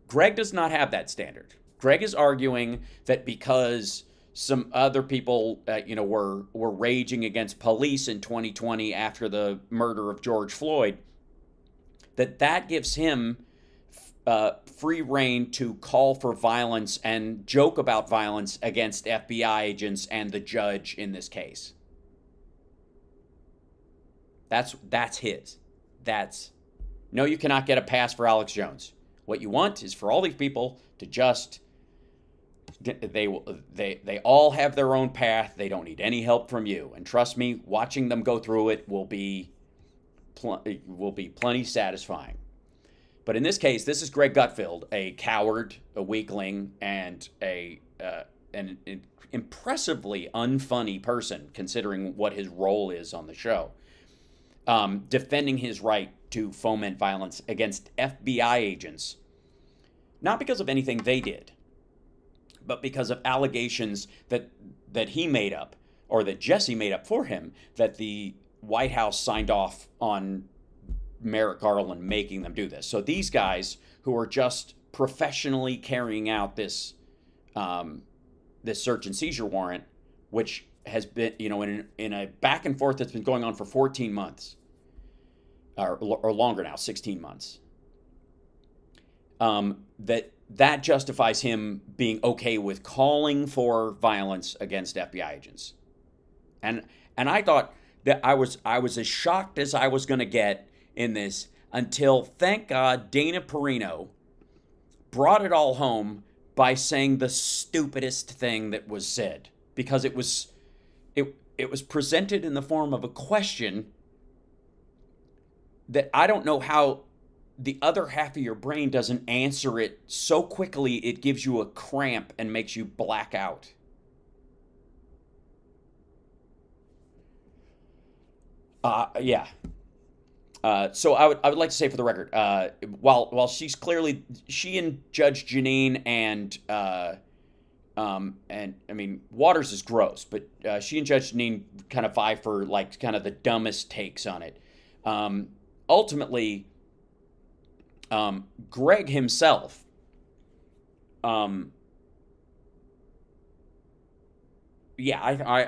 Greg does not have that standard. Greg is arguing that because some other people, were raging against police in 2020 after the murder of George Floyd, that gives him free reign to call for violence and joke about violence against FBI agents and the judge in this case. That's his. No, you cannot get a pass for Alex Jones. What you want is for all these people to just, they all have their own path. They don't need any help from you. And trust me, watching them go through it will be plenty satisfying. But in this case, this is Greg Gutfeld, a coward, a weakling, and an impressively unfunny person, considering what his role is on the show, defending his right to foment violence against FBI agents, not because of anything they did, but because of allegations that he made up, or that Jesse made up for him, that the White House signed off on Merrick Garland making them do this. So these guys who are just professionally carrying out this search and seizure warrant, which has been, in a back and forth that's been going on for 14 months, or longer now, 16 months, that justifies him being okay with calling for violence against FBI agents. And I thought that I was as shocked as I was going to get in this until, thank God, Dana Perino brought it all home by saying the stupidest thing that was said, because it was presented in the form of a question that I don't know how the other half of your brain doesn't answer it so quickly it gives you a cramp and makes you black out. Yeah. So I would like to say, for the record, while she and Judge Janine and I mean, Waters is gross, but she and Judge Janine kind of vie for like kind of the dumbest takes on it. Ultimately, Greg himself, yeah,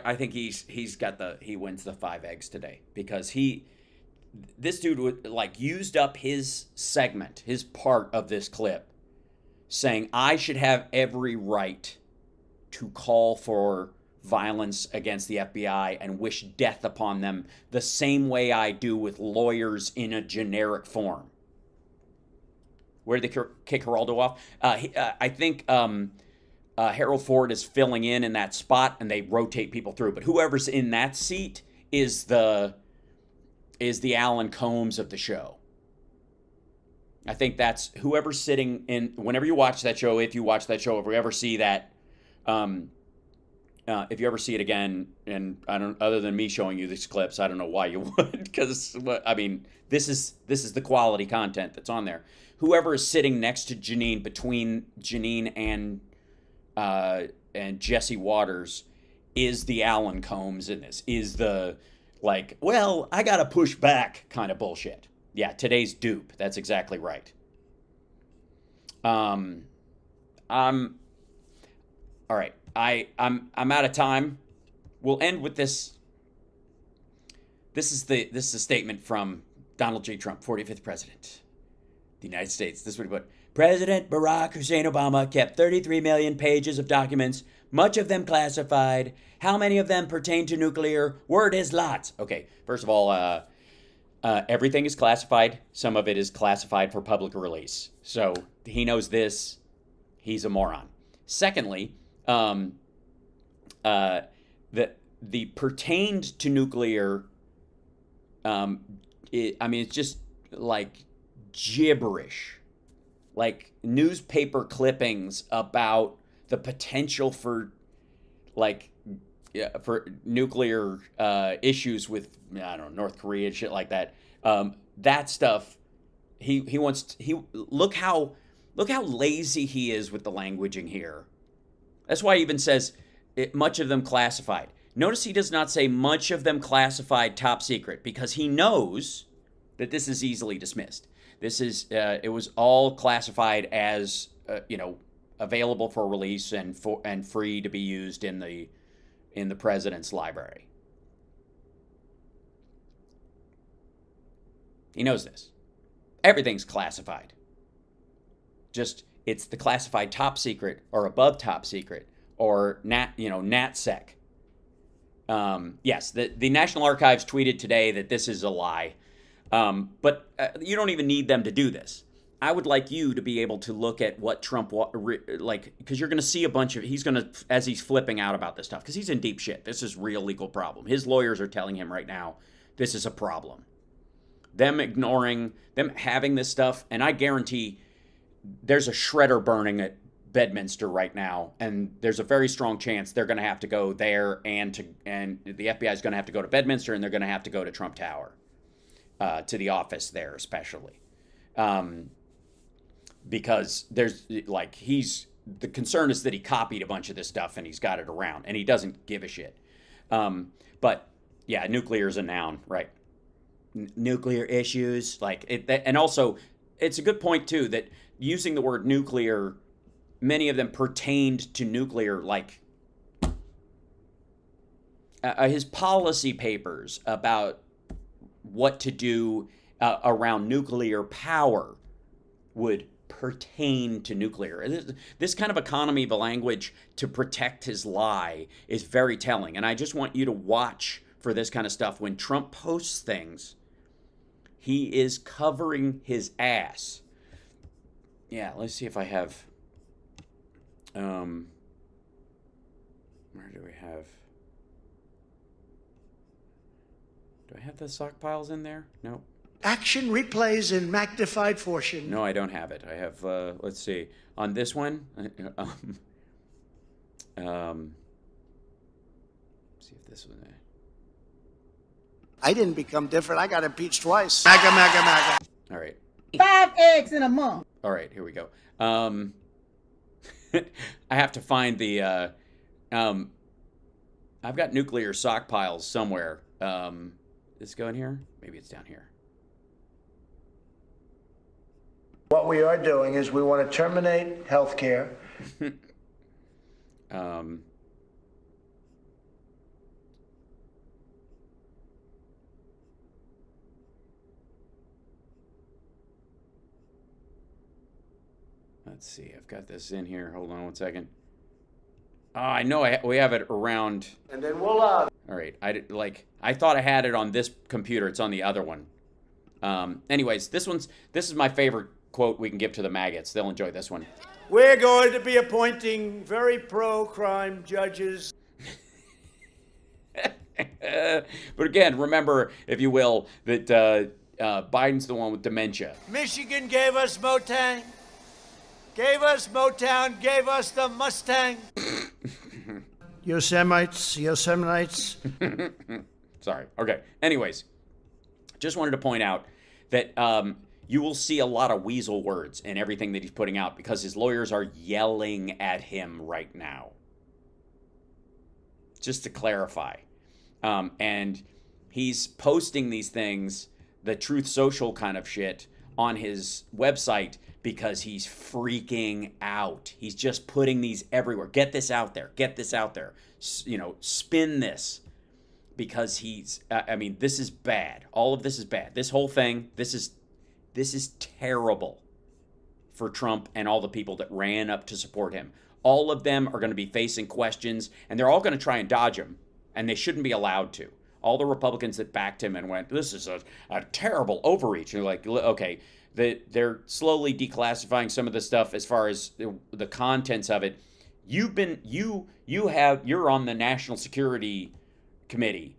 I think he wins the 5 eggs today, because this dude would used up his segment, his part of this clip, saying I should have every right to call for violence against the FBI and wish death upon them the same way I do with lawyers in a generic form. Where did they kick Geraldo off? I think Harold Ford is filling in that spot, and they rotate people through. But whoever's in that seat is the Alan Combs of the show. I think that's whoever's sitting in, whenever you watch that show, if you watch that show, if we ever see that, if you ever see it again, and I don't, other than me showing you these clips, I don't know why you would, because I mean, this is the quality content that's on there. Whoever is sitting next to Janine, between Janine and Jesse Waters, is the Alan Combs in this. Is the like, well, I gotta push back kind of bullshit. Yeah, today's dupe. That's exactly right. All right. I'm out of time. We'll end with this. This is a statement from Donald J. Trump, 45th president of the United States. This is what he put. President Barack Hussein Obama kept 33 million pages of documents, much of them classified. How many of them pertain to nuclear? Word is lots. Okay, first of all, everything is classified. Some of it is classified for public release. So he knows this. He's a moron. Secondly, the pertained to nuclear, it's just like gibberish, like newspaper clippings about the potential for for nuclear issues with, I don't know, North Korea and shit like that. That stuff, he wants. Look how lazy he is with the languaging here. That's why he even says much of them classified. Notice he does not say much of them classified top secret, because he knows that this is easily dismissed. This is it was all classified as available for release and free to be used in the president's library. He knows this. Everything's classified. Just it's the classified top secret or above top secret or NatSec. Yes, the National Archives tweeted today that this is a lie, but you don't even need them to do this. I would like you to be able to look at what Trump because you're going to see a bunch of, as he's flipping out about this stuff, because he's in deep shit. This is real legal problem. His lawyers are telling him right now this is a problem. Them ignoring, them having this stuff, and I guarantee there's a shredder burning at Bedminster right now, and there's a very strong chance they're going to have to go there, and the FBI is going to have to go to Bedminster, and they're going to have to go to Trump Tower, to the office there especially, because there's the concern is that he copied a bunch of this stuff and he's got it around, and he doesn't give a shit. But yeah, nuclear is a noun, right? Nuclear issues, and also it's a good point too that using the word nuclear, many of them pertained to nuclear, his policy papers about what to do around nuclear power would pertain to nuclear. This kind of economy of the language to protect his lie is very telling. And I just want you to watch for this kind of stuff. When Trump posts things, he is covering his ass. Yeah, let's see if I have... where do we have... Do I have the sock piles in there? No. Action replays in magnified fortune. No, I don't have it. I have, let's see. On this one, see if this was it. I didn't become different. I got impeached twice. MAGA. All right. 5 eggs in a month. All right, here we go. I have to find the, I've got nuclear sock piles somewhere. Does it go in here? Maybe it's down here. What we are doing is we want to terminate health care. Let's see. I've got this in here. Hold on one second. Oh, I know we have it around. And then we'll All right. I thought I had it on this computer. It's on the other one. Anyways, this is my favorite quote we can give to the maggots. They'll enjoy this one. We're going to be appointing very pro-crime judges. But again, remember, if you will, that Biden's the one with dementia. Michigan gave us Motang, gave us Motown, gave us the Mustang. Yosemites. Sorry. Okay. Anyways, just wanted to point out that you will see a lot of weasel words in everything that he's putting out because his lawyers are yelling at him right now. Just to clarify. And he's posting these things, the Truth Social kind of shit, on his website because he's freaking out. He's just putting these everywhere. Get this out there. Get this out there. You know, spin this. Because he's, I mean, this is bad. All of this is bad. This whole thing, this is terrible for Trump and all the people that ran up to support him. All of them are going to be facing questions, and they're all going to try and dodge him, and they shouldn't be allowed to. All the Republicans that backed him and went, this is a terrible overreach. And you're like, okay, they're slowly declassifying some of the stuff as far as the contents of it. You're on the National Security Committee.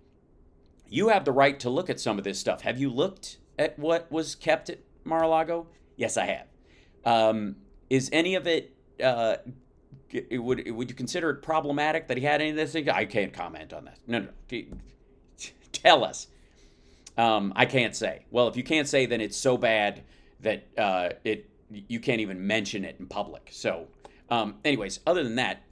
You have the right to look at some of this stuff. Have you looked at what was kept at Mar-a-Lago? Yes, I have. Is any of it, would you consider it problematic that he had any of this thing? I can't comment on that. No. Tell us. I can't say. Well, if you can't say, then it's so bad that you can't even mention it in public. So, anyways, other than that,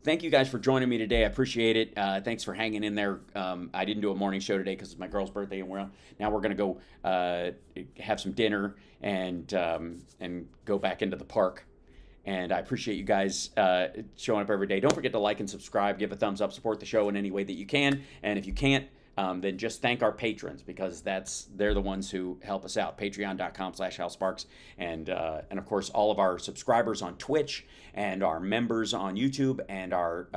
thank you guys for joining me today. I appreciate it. Thanks for hanging in there. I didn't do a morning show today because it's my girl's birthday, and now we're gonna go have some dinner and go back into the park. And I appreciate you guys showing up every day. Don't forget to like and subscribe, give a thumbs up, support the show in any way that you can. And if you can't, then just thank our patrons because they're the ones who help us out. Patreon.com/HalSparks. And of course, all of our subscribers on Twitch and our members on YouTube and our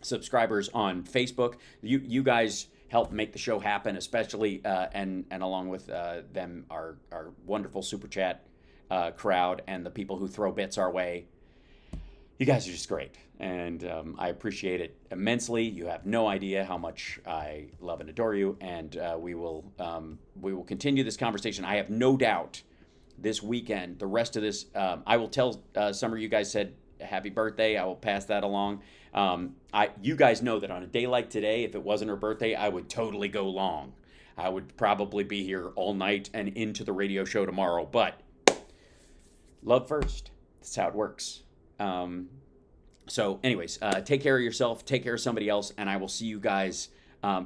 subscribers on Facebook. You guys help make the show happen, especially and along with them, our wonderful Super Chat crowd and the people who throw bits our way. You guys are just great, and I appreciate it immensely. You have no idea how much I love and adore you, and we will continue this conversation. I have no doubt this weekend, the rest of this, I will tell some of you guys said happy birthday. I will pass that along. You guys know that on a day like today, if it wasn't her birthday, I would totally go long. I would probably be here all night and into the radio show tomorrow, but love first. That's how it works. So anyways, take care of yourself, take care of somebody else, and I will see you guys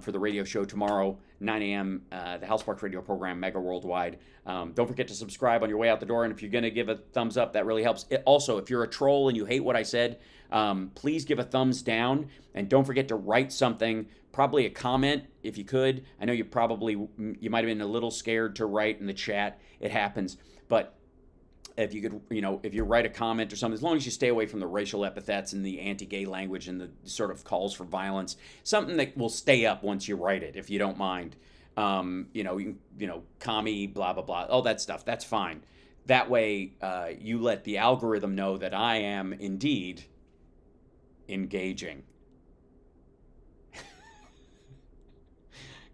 for the radio show tomorrow, 9 a.m., the HAL Sparks radio program, Mega Worldwide. Don't forget to subscribe on your way out the door, and if you're going to give a thumbs up, that really helps. Also, if you're a troll and you hate what I said, please give a thumbs down, and don't forget to write something, probably a comment if you could. I know you might have been a little scared to write in the chat. It happens, but if you could, if you write a comment or something, as long as you stay away from the racial epithets and the anti-gay language and the sort of calls for violence, something that will stay up once you write it, if you don't mind. Commie, blah, blah, blah, all that stuff, that's fine. That way, you let the algorithm know that I am indeed engaging.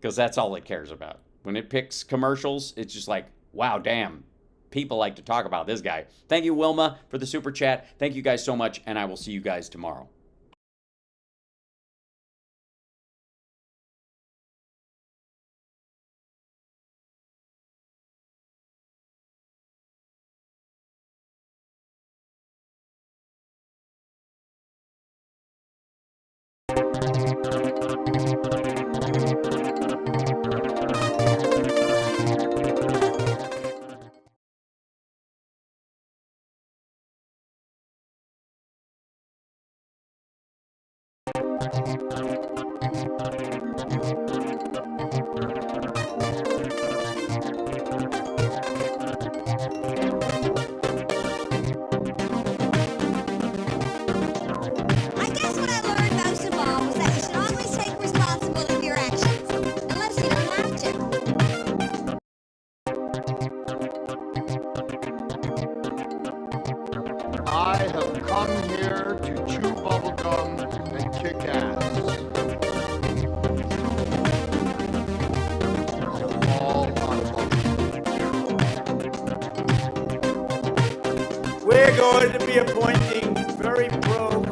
Because that's all it cares about. When it picks commercials, it's just like, wow, damn. People like to talk about this guy. Thank you, Wilma, for the super chat. Thank you guys so much, and I will see you guys tomorrow. I have come here to chew bubblegum and kick ass. To fall on We're going to be appointing very pro